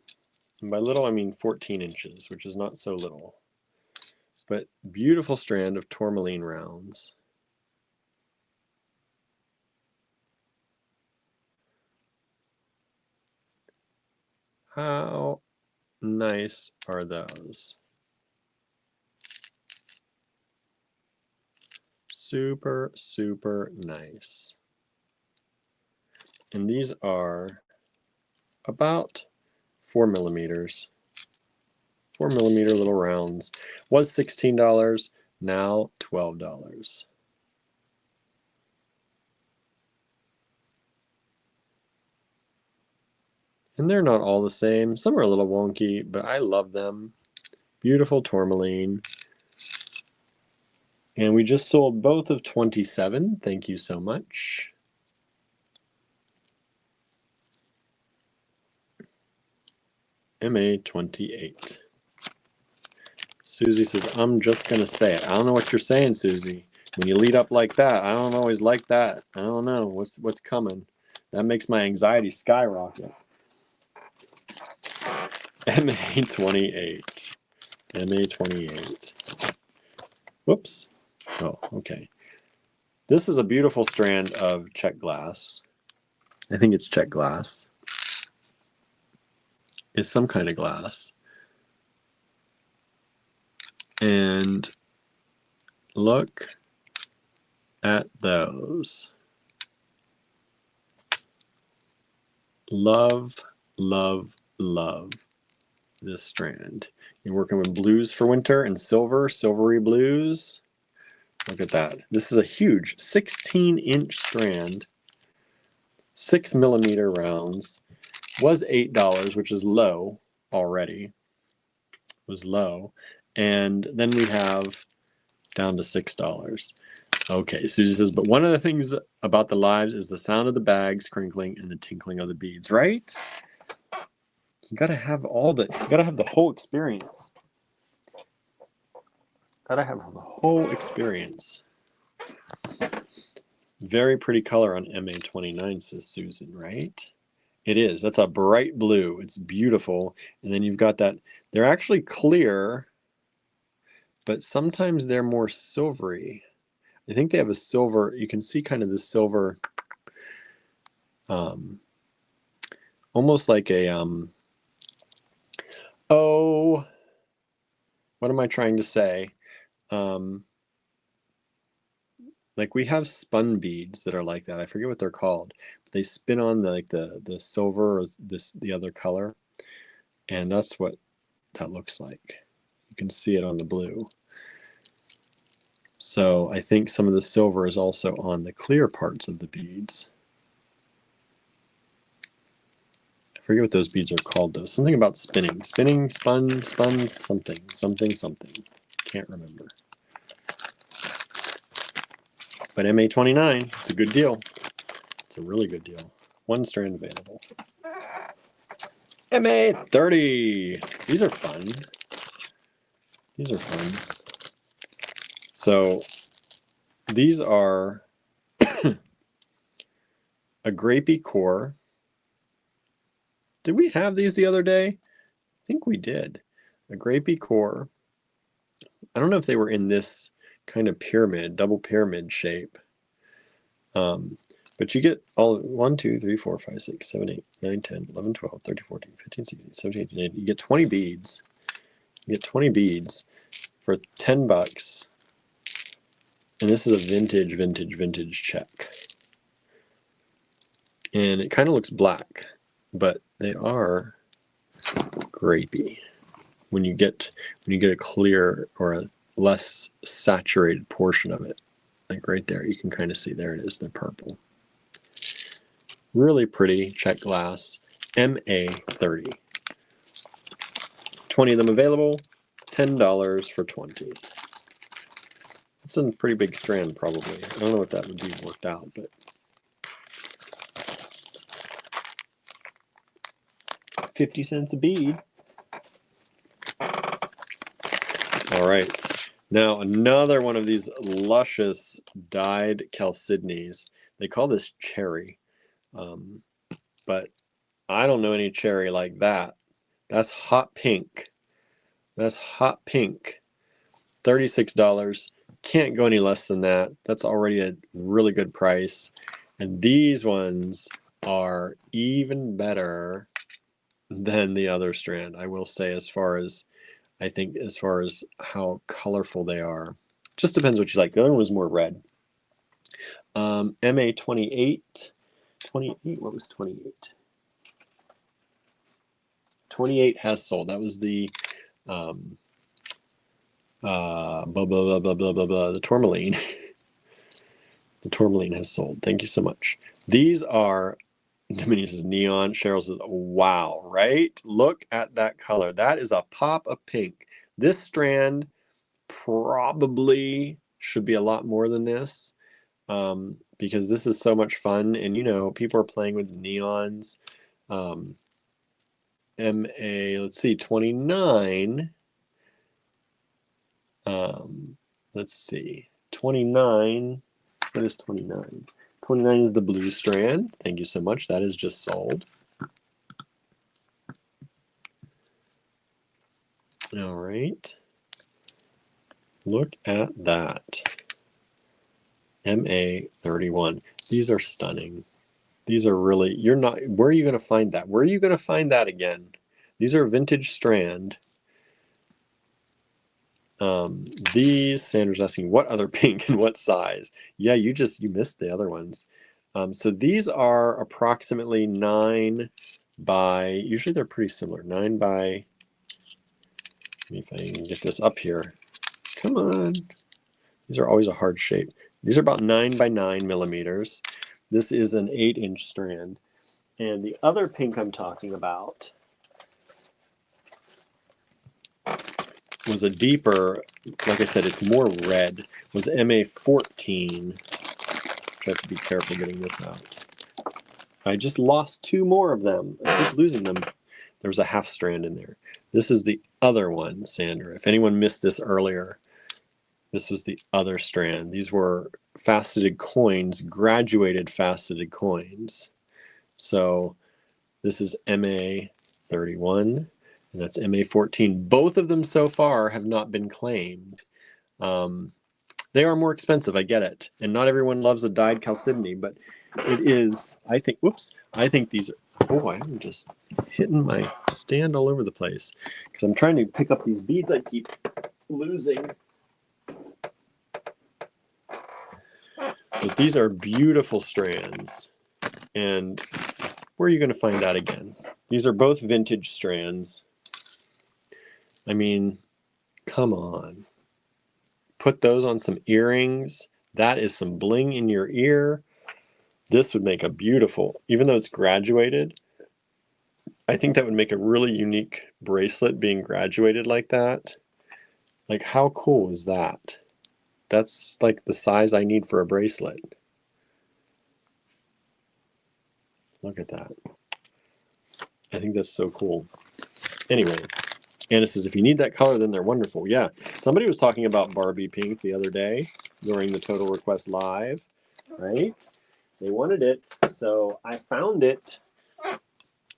And by little, I mean 14 inches, which is not so little. But beautiful strand of tourmaline rounds. How nice are those? Super, super nice. And these are about 4 millimeters. 4 millimeter little rounds. Was $16, now $12. And they're not all the same. Some are a little wonky, but I love them. Beautiful tourmaline. And we just sold both of 27. Thank you so much. MA28. Susie says, I'm just going to say it. I don't know what you're saying, Susie. When you lead up like that, I don't always like that. I don't know what's coming. That makes my anxiety skyrocket. MA28. MA28. Whoops. Oh, okay. This is a beautiful strand of check glass. I think it's check glass. It's some kind of glass. And look at those. Love, love, love this strand. You're working with blues for winter and silver, silvery blues. Look at that. This is a huge 16-inch strand, 6-millimeter rounds. Was $8, which is low already. Was low. And then we have down to $6. Okay, Susie says, but one of the things about the lives is the sound of the bags crinkling and the tinkling of the beads, right? You gotta have the whole experience. Gotta have the whole experience. Very pretty color on MA29, says Susan, right? It is. That's a bright blue. It's beautiful. And then you've got that. They're actually clear, but sometimes they're more silvery. I think they have a silver. You can see kind of the silver, almost like a, oh, what am I trying to say? Like we have spun beads that are like that. I forget what they're called. But they spin on the silver or the other color, and that's what that looks like. You can see it on the blue. So I think some of the silver is also on the clear parts of the beads. I forget what those beads are called though. Something about spinning. Spinning, spun, something. Can't remember. But MA29, it's a good deal. It's a really good deal. One strand available. MA30. These are fun. So these are a grapey core. Did we have these the other day? I think we did. A grapey core. I don't know if they were in this kind of pyramid, double pyramid shape. But you get all 1, 2, 3, 4, 5, 6, 7, 8, 9, 10, 11, 12, 13, 14, 15, 16, 17, 18, 19. You get 20 beads. You get 20 beads for $10. And this is a vintage check. And it kind of looks black, but they are grapey. When you get a clear or a less saturated portion of it, like right there, you can kind of see there it is, the purple. Really pretty check glass, MA30. 20 of them available, $10 for 20. That's a pretty big strand, probably. I don't know what that would be worked out, but 50 cents a bead. All right. Now another one of these luscious dyed chalcedonies. They call this cherry, but I don't know any cherry like that. That's hot pink. That's hot pink. $36. Can't go any less than that. That's already a really good price. And these ones are even better than the other strand, I will say, as far as how colorful they are. Just depends what you like. The other one was more red. MA28. 28, what was 28? 28 has sold. That was the the tourmaline. The tourmaline has sold. Thank you so much. These are Dominion says neon. Cheryl says, wow, right? Look at that color. That is a pop of pink. This strand probably should be a lot more than this, because this is so much fun. And, you know, people are playing with neons. let's see, 29. Let's see, 29. What is 29? 29 is the blue strand. Thank you so much. That is just sold. All right. Look at that. MA31. These are stunning. These are really, you're not, where are you going to find that? Where are you going to find that again? These are vintage strand. These, Sanders asking, what other pink and what size? Yeah, you missed the other ones. So these are approximately 9 by, usually they're pretty similar, 9 by, let me if I can get this up here. Come on. These are always a hard shape. These are about 9 by 9 millimeters. This is an 8-inch strand. And the other pink I'm talking about was a deeper, like I said, it's more red, was MA14. I have to be careful getting this out. I just lost 2 more of them. I keep losing them. There was a half strand in there. This is the other one, Sandra. If anyone missed this earlier, this was the other strand. These were faceted coins, graduated faceted coins. So this is MA31, and that's MA14. Both of them so far have not been claimed. They are more expensive, I get it. And not everyone loves a dyed chalcedony, but it is, I think, whoops, I think these are, oh, I'm just hitting my stand all over the place because I'm trying to pick up these beads I keep losing. But these are beautiful strands. And where are you going to find that again? These are both vintage strands. I mean, come on. Put those on some earrings. That is some bling in your ear. This would make a beautiful, even though it's graduated, I think that would make a really unique bracelet being graduated like that. Like, how cool is that? That's like the size I need for a bracelet. Look at that. I think that's so cool. Anyway, Anna says, if you need that color, then they're wonderful. Yeah, somebody was talking about Barbie pink the other day during the Total Request Live, right? They wanted it, so I found it.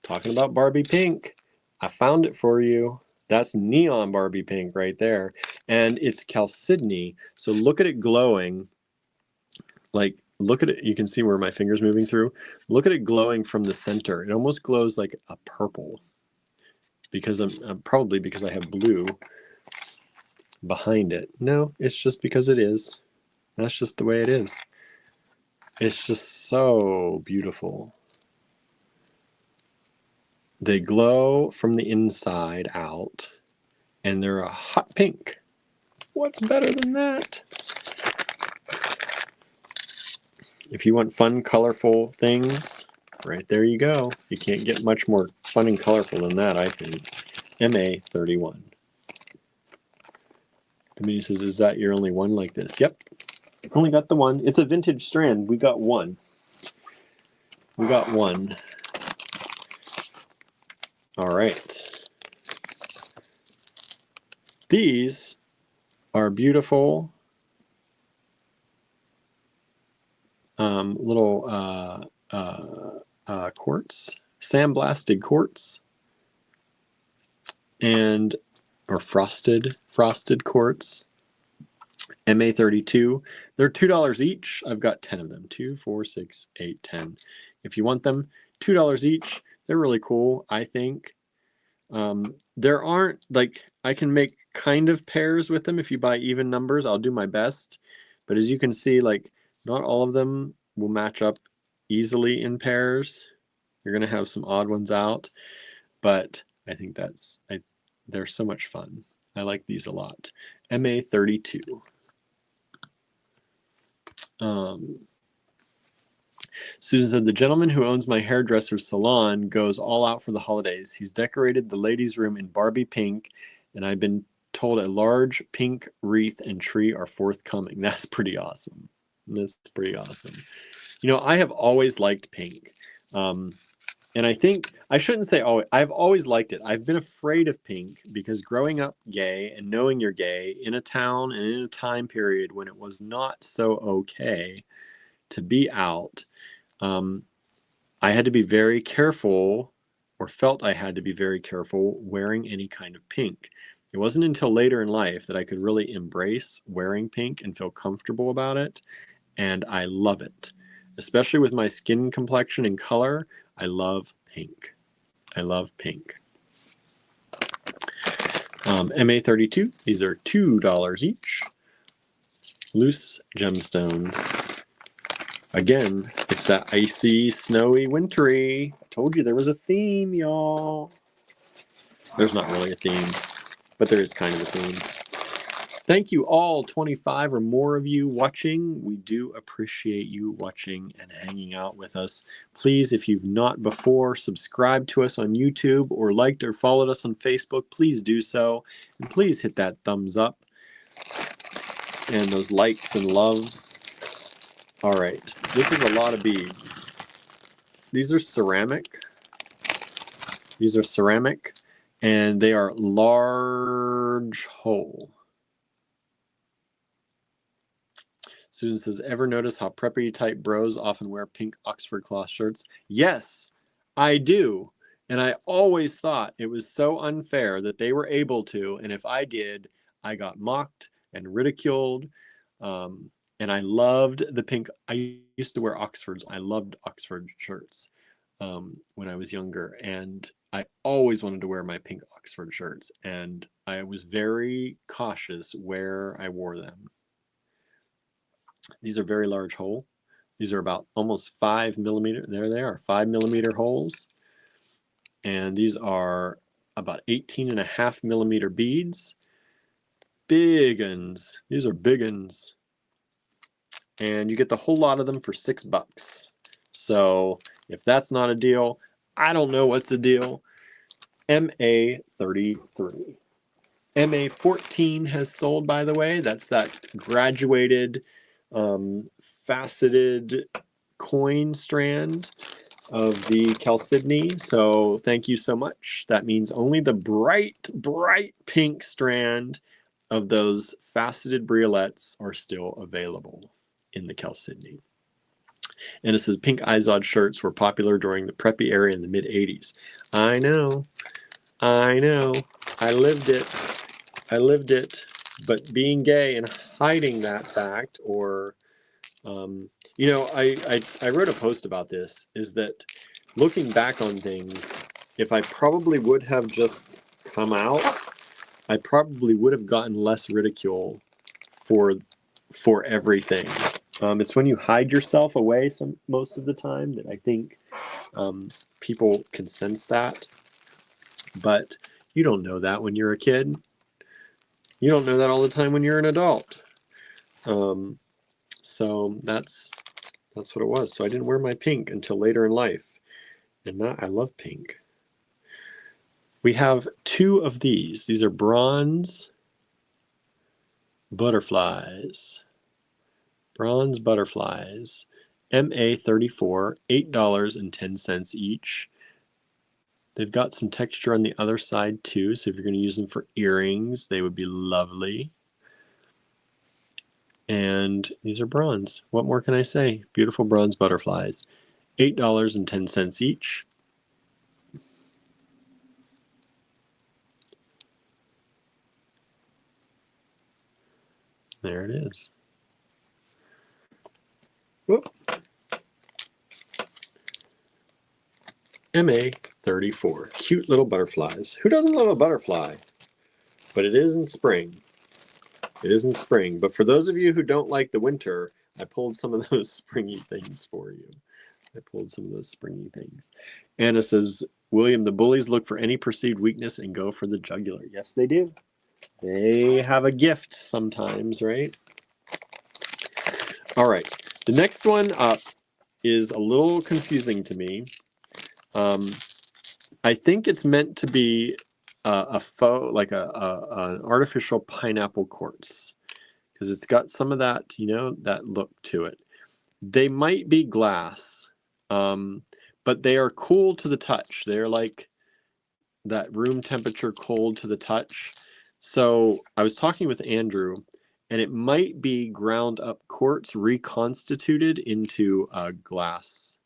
Talking about Barbie pink, I found it for you. That's neon Barbie pink right there. And it's chalcedony, so look at it glowing. Like, look at it. You can see where my finger's moving through. Look at it glowing from the center. It almost glows like a purple. Because I'm probably because I have blue behind it. No, it's just because it is. That's just the way it is. It's just so beautiful. They glow from the inside out, and they're a hot pink. What's better than that? If you want fun, colorful things, right there you go. You can't get much more fun and colorful than that, I think. MA31. Dominique says, is that your only one like this? Yep. Only got the one. It's a vintage strand. We got one. We got one. All right. These are beautiful little quartz, sandblasted quartz, and or frosted quartz. MA32. They're $2 each. I've got 10 of them. 2, 4, 6, 8, 10. If you want them, $2 each. They're really cool, I think. There aren't, like, I can make kind of pairs with them if you buy even numbers. I'll do my best. But as you can see, like, not all of them will match up easily in pairs. You're going to have some odd ones out. But I think they're so much fun. I like these a lot. MA32. Susan said, the gentleman who owns my hairdresser's salon goes all out for the holidays. He's decorated the ladies' room in Barbie pink, and I've been told a large pink wreath and tree are forthcoming. That's pretty awesome. That's pretty awesome. You know, I have always liked pink. And I think, I shouldn't say always, I've always liked it. I've been afraid of pink because growing up gay and knowing you're gay in a town and in a time period when it was not so okay to be out, I had to be very careful, or felt I had to be very careful wearing any kind of pink. It wasn't until later in life that I could really embrace wearing pink and feel comfortable about it, and I love it. Especially with my skin complexion and color, I love pink. I love pink. MA32, these are $2 each. Loose gemstones. Again, it's that icy, snowy, wintry. I told you there was a theme, y'all. There's not really a theme, but there is kind of a theme. Thank you all, 25 or more of you watching. We do appreciate you watching and hanging out with us. Please, if you've not before, subscribe to us on YouTube or liked or followed us on Facebook, please do so. And please hit that thumbs up and those likes and loves. All right, this is a lot of beads. These are ceramic. These are ceramic, and they are large hole. Susan says, ever notice how preppy type bros often wear pink Oxford cloth shirts? Yes, I do. And I always thought it was so unfair that they were able to, and if I did, I got mocked and ridiculed. And I loved the pink. I used to wear Oxfords. I loved Oxford shirts when I was younger. And I always wanted to wear my pink Oxford shirts. And I was very cautious where I wore them. These are very large hole. These are about almost 5 millimeter. There they are, 5 millimeter holes. And these are about 18.5 millimeter beads. Big uns. These are big uns. And you get the whole lot of them for $6. So if that's not a deal, I don't know what's a deal. MA33. MA14 has sold, by the way. That's that graduated faceted coin strand of the chalcedony. So thank you so much. That means only the bright, bright pink strand of those faceted briolets are still available in the chalcedony. And it says pink Izod shirts were popular during the preppy era in the mid-80s. I know. I know. I lived it. I lived it. But being gay and hiding that fact, or you know, I wrote a post about this, is that looking back on things, if I probably would have just come out, I probably would have gotten less ridicule for everything. It's when you hide yourself away most of the time that I think people can sense that. But you don't know that when you're a kid. You don't know that all the time when you're an adult. So that's what it was. So I didn't wear my pink until later in life. And now I love pink. We have 2 of these. These are bronze butterflies. Bronze butterflies. MA34, $8.10 each. They've got some texture on the other side too, so if you're going to use them for earrings, they would be lovely. And these are bronze. What more can I say? Beautiful bronze butterflies. $8.10 each. There it is. Whoop. MA34. Cute little butterflies. Who doesn't love a butterfly? But it is in spring. It is in spring. But for those of you who don't like the winter, I pulled some of those springy things for you. I pulled some of those springy things. Anna says, William, the bullies look for any perceived weakness and go for the jugular. Yes, they do. They have a gift sometimes, right? All right. The next one up is a little confusing to me. I think it's meant to be a faux, like an artificial pineapple quartz, because it's got some of that, that look to it. They might be glass, but they are cool to the touch. They're like that room temperature cold to the touch. So I was talking with Andrew, and it might be ground up quartz reconstituted into glass,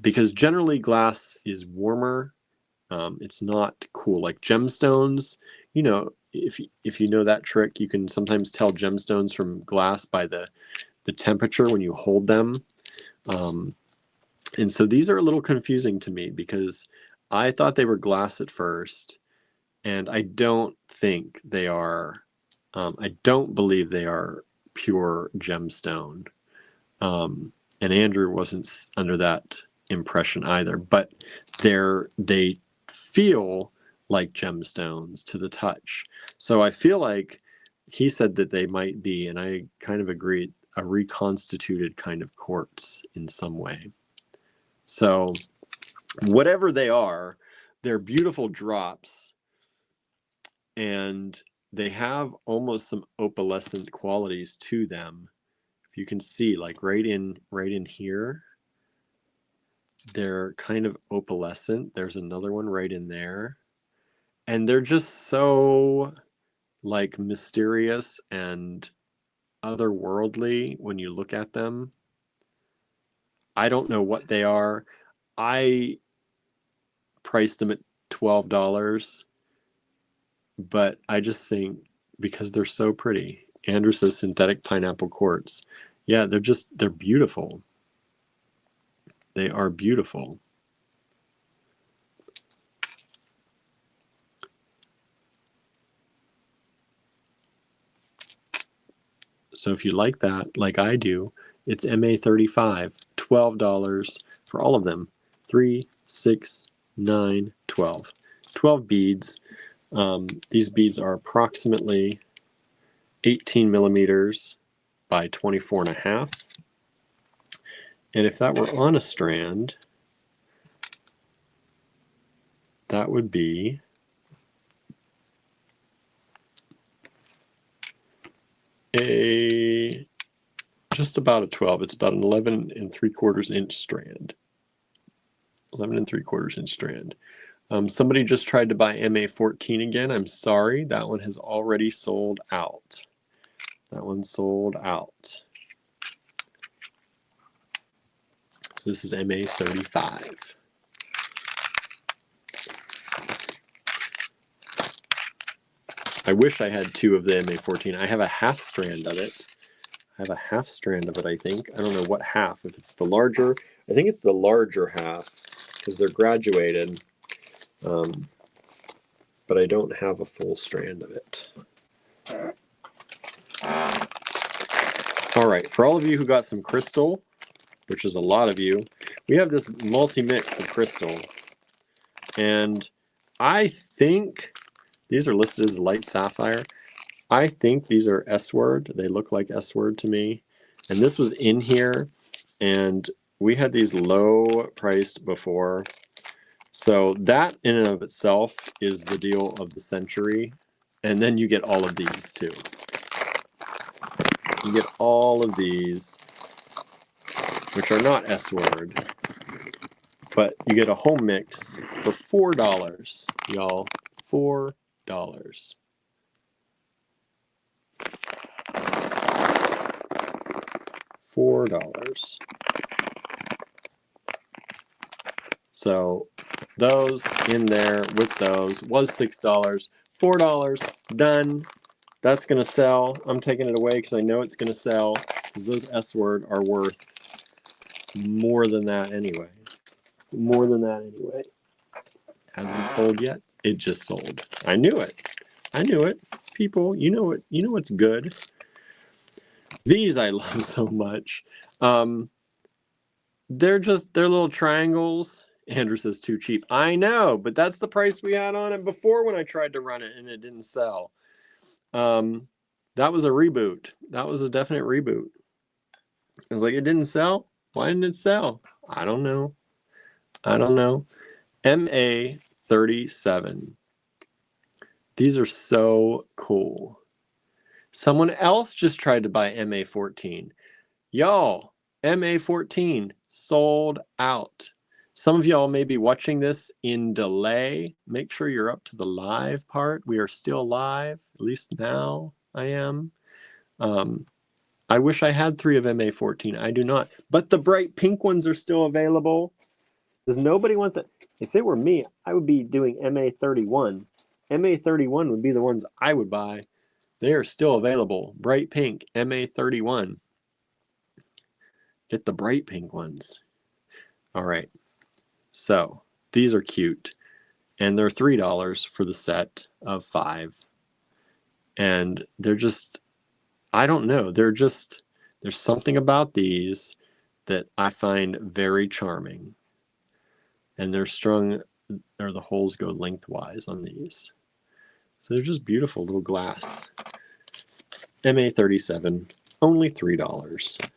because generally glass is warmer. It's not cool like gemstones. If you know that trick, you can sometimes tell gemstones from glass by the temperature when you hold them. And so these are a little confusing to me because I thought they were glass at first, and I don't think they are. I don't believe they are pure gemstone. And Andrew wasn't under that impression either, but they feel like gemstones to the touch. So I feel like he said that they might be, and I kind of agreed, a reconstituted kind of quartz in some way. So whatever they are, they're beautiful drops, and they have almost some opalescent qualities to them. If you can see, like right in here, they're kind of opalescent. There's another one right in there, and they're just so like mysterious and otherworldly when you look at them. I don't know what they are. I priced them at $12, but I just think because they're so pretty. Andrew says synthetic pineapple quartz. Yeah, they're beautiful. They are beautiful. So if you like that, like I do, it's MA35, $12 for all of them. 3, 6, 9, 12. 12 beads. These beads are approximately 18 millimeters by 24 and a half. And if that were on a strand, that would be just about a 12. It's about an 11 3/4 inch strand. 11 3/4 inch strand. Somebody just tried to buy MA14 again. I'm sorry, that one has already sold out. That one sold out. So this is MA35. I wish I had 2 of the MA14. I have a half strand of it. I think. I don't know what half. If it's the larger, I think it's the larger half because they're graduated. But I don't have a full strand of it. All right, for all of you who got some crystal, which is a lot of you, we have this multi-mix of crystal. And I think these are listed as light sapphire. I think these are S-word. They look like S-word to me. And this was in here, and we had these low priced before. So that in and of itself is the deal of the century. And then you get all of these too. You get all of these, which are not S-word, but you get a home mix for $4, y'all. $4. $4. So those in there with those was $6. $4, done. That's going to sell. I'm taking it away because I know it's going to sell because those S-word are worth more than that anyway. More than that anyway. Hasn't sold yet. It just sold. I knew it. I knew it. People, you know it. You know what's good. These I love so much. They're little triangles. Andrew says too cheap. I know, but that's the price we had on it before when I tried to run it and it didn't sell. That was a reboot. That was a definite reboot. I was like, it didn't sell? Why didn't it sell? I don't know. I don't know. MA37. These are so cool. Someone else just tried to buy MA14. Y'all, MA14 sold out. Some of y'all may be watching this in delay. Make sure you're up to the live part. We are still live, at least now I am. I wish I had 3 of MA14. I do not. But the bright pink ones are still available. Does nobody want that? If it were me, I would be doing MA31. MA31 would be the ones I would buy. They are still available. Bright pink, MA31. Get the bright pink ones. All right. So these are cute. And they're $3 for the set of 5. And they're just, I don't know. There's something about these that I find very charming. And they're strung, or the holes go lengthwise on these. So they're just beautiful little glass. MA37, only $3.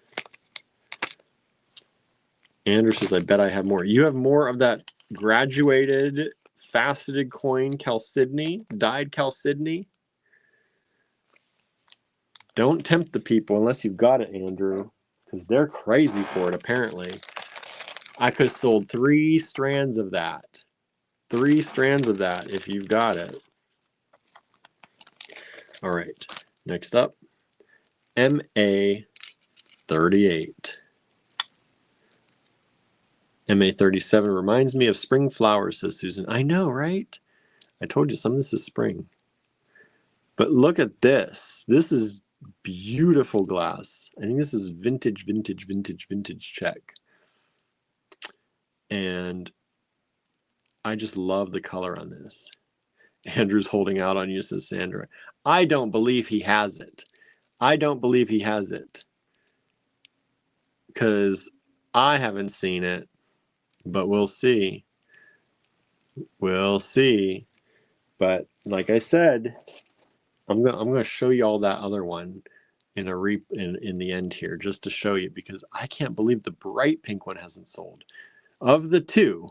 Andrew says, I bet I have more. You have more of that graduated faceted coin chalcedony, dyed chalcedony. Don't tempt the people unless you've got it, Andrew, because they're crazy for it, apparently. I could have sold 3 strands of that. 3 strands of that if you've got it. All right, next up, MA38. MA37 reminds me of spring flowers, says Susan. I know, right? I told you some of this is spring. But look at this. This is beautiful glass. I think this is vintage check. And I just love the color on this. Andrew's holding out on you, says Sandra. I don't believe he has it. I don't believe he has it. Because I haven't seen it. But we'll see. We'll see. But like I said, I'm gonna show you all that other one in the end here, just to show you, because I can't believe the bright pink one hasn't sold. Of the 2,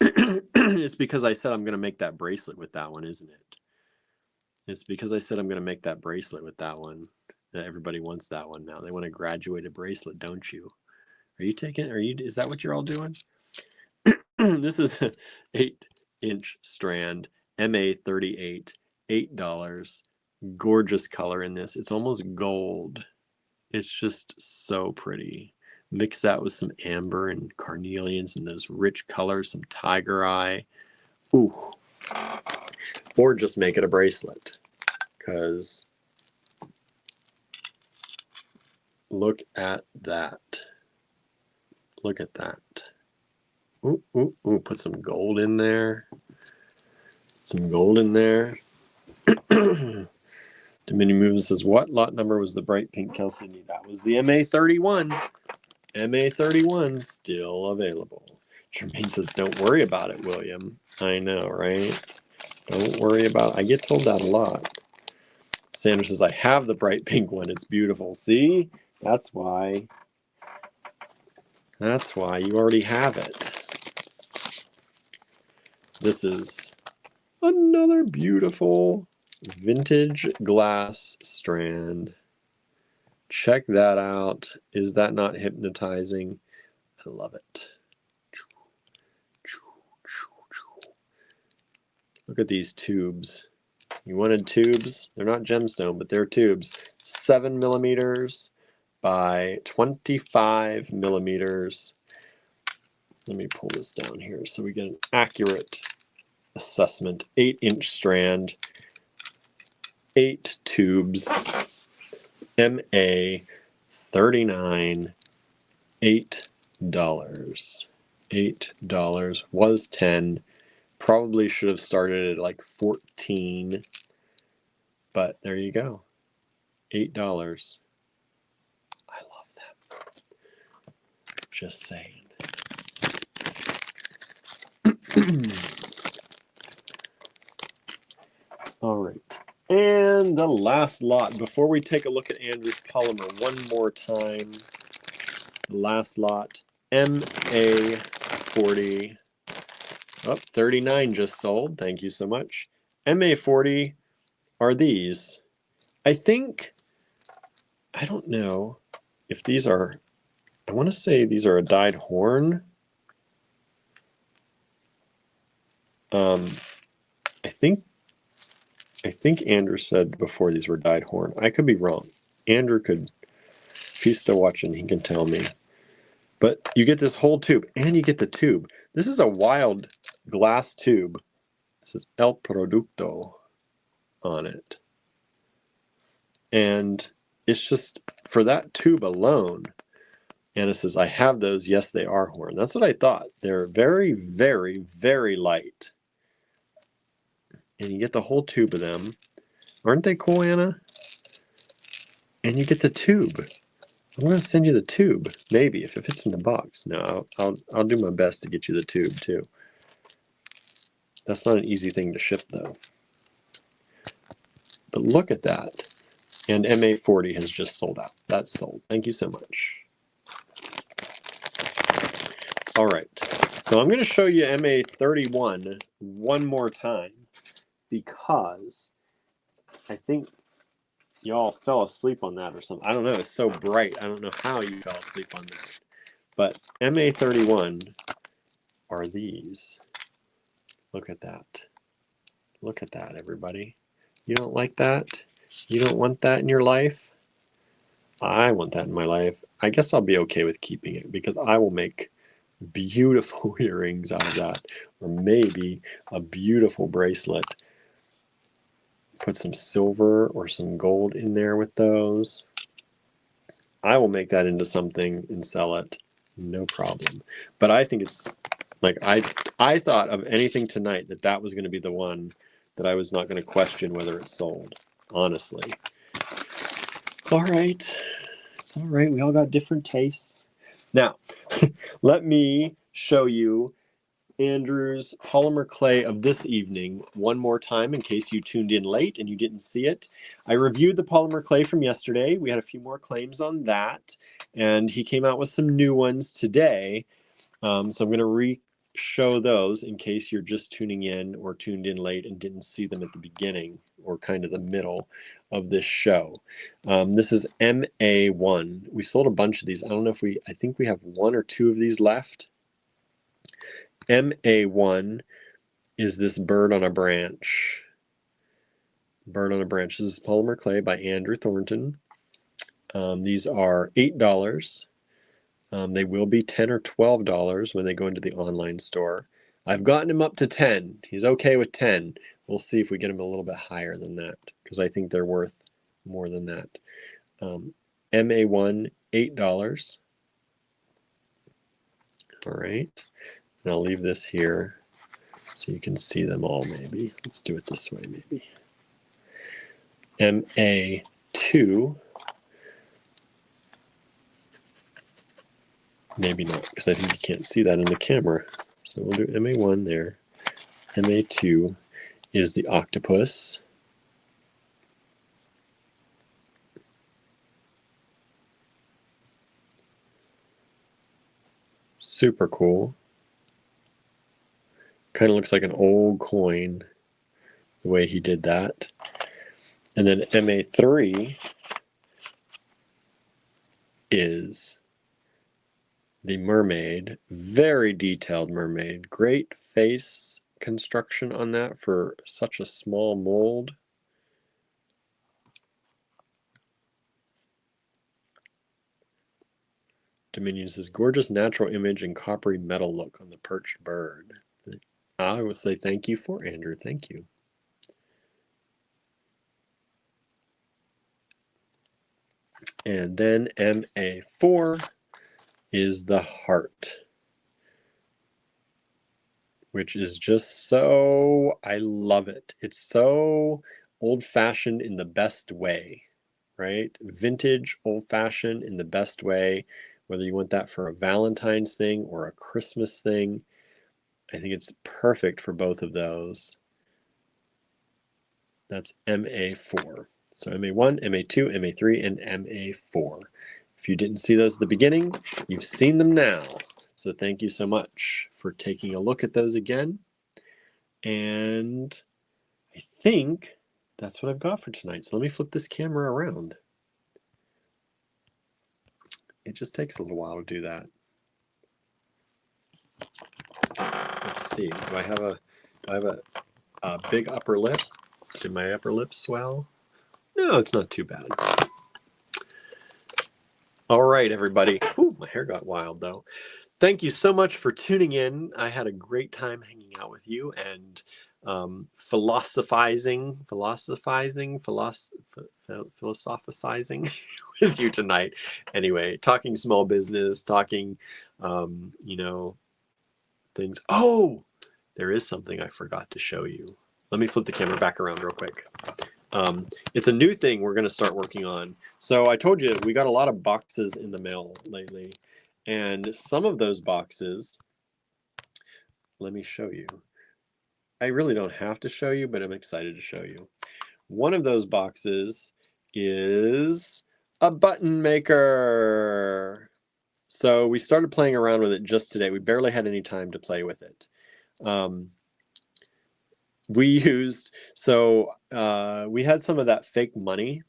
it's because I said I'm gonna make that bracelet with that one, isn't it? It's because I said I'm gonna make that bracelet with that one. That everybody wants that one now. They want a graduated bracelet, don't you? Is that what you're all doing? This is an 8-inch strand, MA38, $8. Gorgeous color in this. It's almost gold. It's just so pretty. Mix that with some amber and carnelians and those rich colors, some tiger eye. Ooh. Or just make it a bracelet. Because look at that. Look at that. Ooh, ooh, ooh. Put some gold in there. Some gold in there. Dominion Movement says, what lot number was the bright pink chalcedony? That was the MA31. MA31 still available. Jermaine says, don't worry about it, William. I know, right? Don't worry about it. I get told that a lot. Sandra says, I have the bright pink one. It's beautiful. See? That's why. That's why you already have it. This is another beautiful vintage glass strand. Check that out. Is that not hypnotizing? I love it. Look at these tubes. You wanted tubes? They're not gemstone, but they're tubes. 7 millimeters by 25 millimeters. Let me pull this down here so we get an accurate assessment. 8-inch strand, 8 tubes, MA 39, $8. $8 was 10. Probably should have started at like 14, but there you go. $8. I love them. Just saying. All right. And the last lot, before we take a look at Andrew's polymer one more time, last lot, MA40. Oh, 39 just sold. Thank you so much. MA40 are these. I don't know if these are, I want to say these are a dyed horn. I think Andrew said before these were dyed horn. I could be wrong. Andrew could, if he's still watching, he can tell me. But you get this whole tube, and you get the tube. This is a wild glass tube. It says El Producto on it. And it's just for that tube alone. And it says, I have those. Yes, they are horn. That's what I thought. They're very, very, very light. And you get the whole tube of them. Aren't they cool, Anna? And you get the tube. I'm going to send you the tube, maybe, if it fits in the box. No, I'll do my best to get you the tube, too. That's not an easy thing to ship, though. But look at that. And MA40 has just sold out. That's sold. Thank you so much. All right. So I'm going to show you MA31 one more time because I think y'all fell asleep on that or something. I don't know. It's so bright. I don't know how you fell asleep on that. But MA31 are these. Look at that. Look at that, everybody. You don't like that? You don't want that in your life? I want that in my life. I guess I'll be okay with keeping it because I will make beautiful earrings out of that. Or maybe a beautiful bracelet. Put some silver or some gold in there with those. I will make that into something and sell it. No problem. But I think it's like I thought of anything tonight that was going to be the one that I was not going to question whether it sold. Honestly. It's all right. It's all right. We all got different tastes. Now, let me show you Andrew's polymer clay of this evening one more time in case you tuned in late and you didn't see it. I reviewed the polymer clay from yesterday. We had a few more claims on that, and he came out with some new ones today. So I'm going to re-show those in case you're just tuning in or tuned in late and didn't see them at the beginning or kind of the middle of this show. This is MA1. We sold a bunch of these. I don't know if I think we have one or two of these left. MA1 is this bird on a branch. Bird on a branch. This is polymer clay by Andrew Thornton. These are $8. They will be $10 or $12 when they go into the online store. I've gotten him up to 10. He's okay with 10. We'll see if we get him a little bit higher than that because I think they're worth more than that. MA1, $8. All right. And I'll leave this here so you can see them all maybe. Let's do it this way maybe. MA2. Maybe not, because I think you can't see that in the camera. So we'll do MA1 there. MA2 is the octopus. Super cool. Kind of looks like an old coin, the way he did that. And then MA3 is the mermaid, very detailed mermaid. Great face construction on that for such a small mold. Dominion says, gorgeous natural image and coppery metal look on the perched bird. I will say thank you for Andrew. Thank you. And then MA4 is the heart, which is just so, I love it. It's so old-fashioned in the best way, right? Vintage, old-fashioned in the best way, whether you want that for a Valentine's thing or a Christmas thing. I think it's perfect for both of those. That's MA4. So MA1, MA2, MA3, and MA4. If you didn't see those at the beginning, you've seen them now. So thank you so much for taking a look at those again. And I think that's what I've got for tonight. So let me flip this camera around. It just takes a little while to do that. Let's see. Do I have a big upper lip? Did my upper lip swell? No, it's not too bad. All right, everybody. Ooh, my hair got wild though. Thank you so much for tuning in. I had a great time hanging out with you and philosophizing with you tonight. Anyway, talking small business, talking, you know, things. Oh, there is something I forgot to show you. Let me flip the camera back around real quick. It's a new thing we're going to start working on. So I told you we got a lot of boxes in the mail lately. And some of those boxes, let me show you. I really don't have to show you, but I'm excited to show you. One of those boxes is a button maker. So we started playing around with it just today. We barely had any time to play with it. We had some of that fake money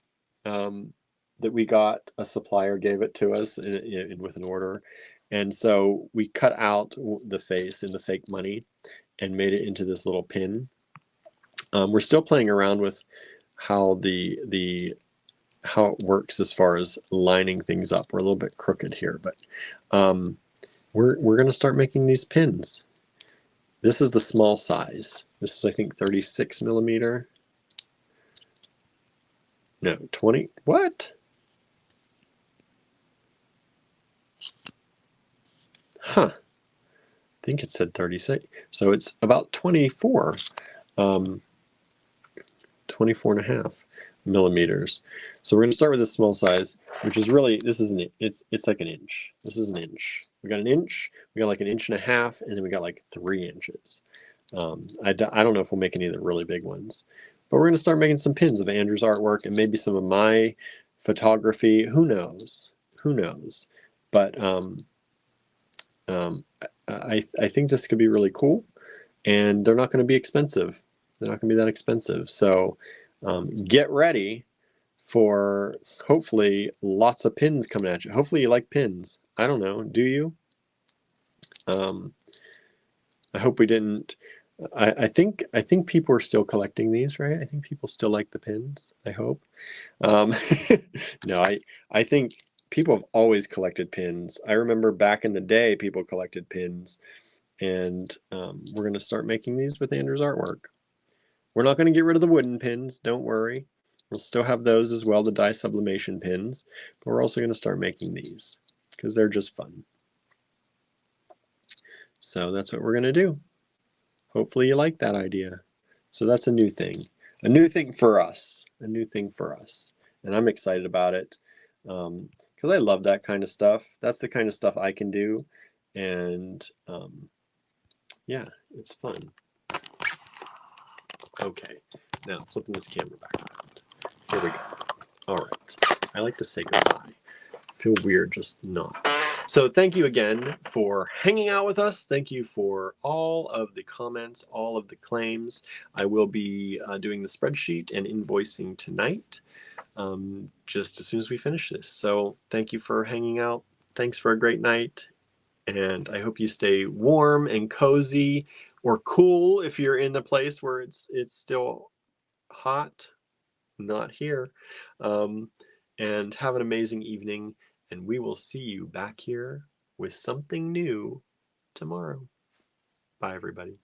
that we got. A supplier gave it to us with an order. And so we cut out the face in the fake money and made it into this little pin. We're still playing around with how how it works as far as lining things up. We're a little bit crooked here, but we're going to start making these pins. This is the small size. This is, I think, 36 millimeter. No, 20. What? Huh. I think it said 36. So it's about 24. 24 and a half millimeters. So we're going to start with this small size, which is really, it's like an inch. This is an inch. We got an inch, we got like an inch and a half, and then we got like 3 inches. I don't know if we'll make any of the really big ones, but we're going to start making some pins of Andrew's artwork and maybe some of my photography. Who knows? Who knows? But I think this could be really cool, and they're not going to be expensive. They're not going to be that expensive. So get ready for hopefully lots of pins coming at you. Hopefully you like pins. I don't know. Do you? I hope we didn't. I think people are still collecting these, right? I think people still like the pins. I hope. No, I think people have always collected pins. I remember back in the day, people collected pins, and we're going to start making these with Andrew's artwork. We're not going to get rid of the wooden pins. Don't worry. We'll still have those as well, the dye sublimation pins, but we're also going to start making these because they're just fun. So that's what we're going to do. Hopefully you like that idea. So that's a new thing for us, and I'm excited about it because I love that kind of stuff. That's the kind of stuff I can do, and yeah, it's fun. Okay, now flipping this camera back around. Here we go. All right. I like to say goodbye. I feel weird just not. So thank you again for hanging out with us. Thank you for all of the comments, all of the claims. I will be doing the spreadsheet and invoicing tonight, just as soon as we finish this. So thank you for hanging out. Thanks for a great night. And I hope you stay warm and cozy, or cool if you're in a place where it's still hot. Not here. And have an amazing evening, and we will see you back here with something new tomorrow. Bye, everybody.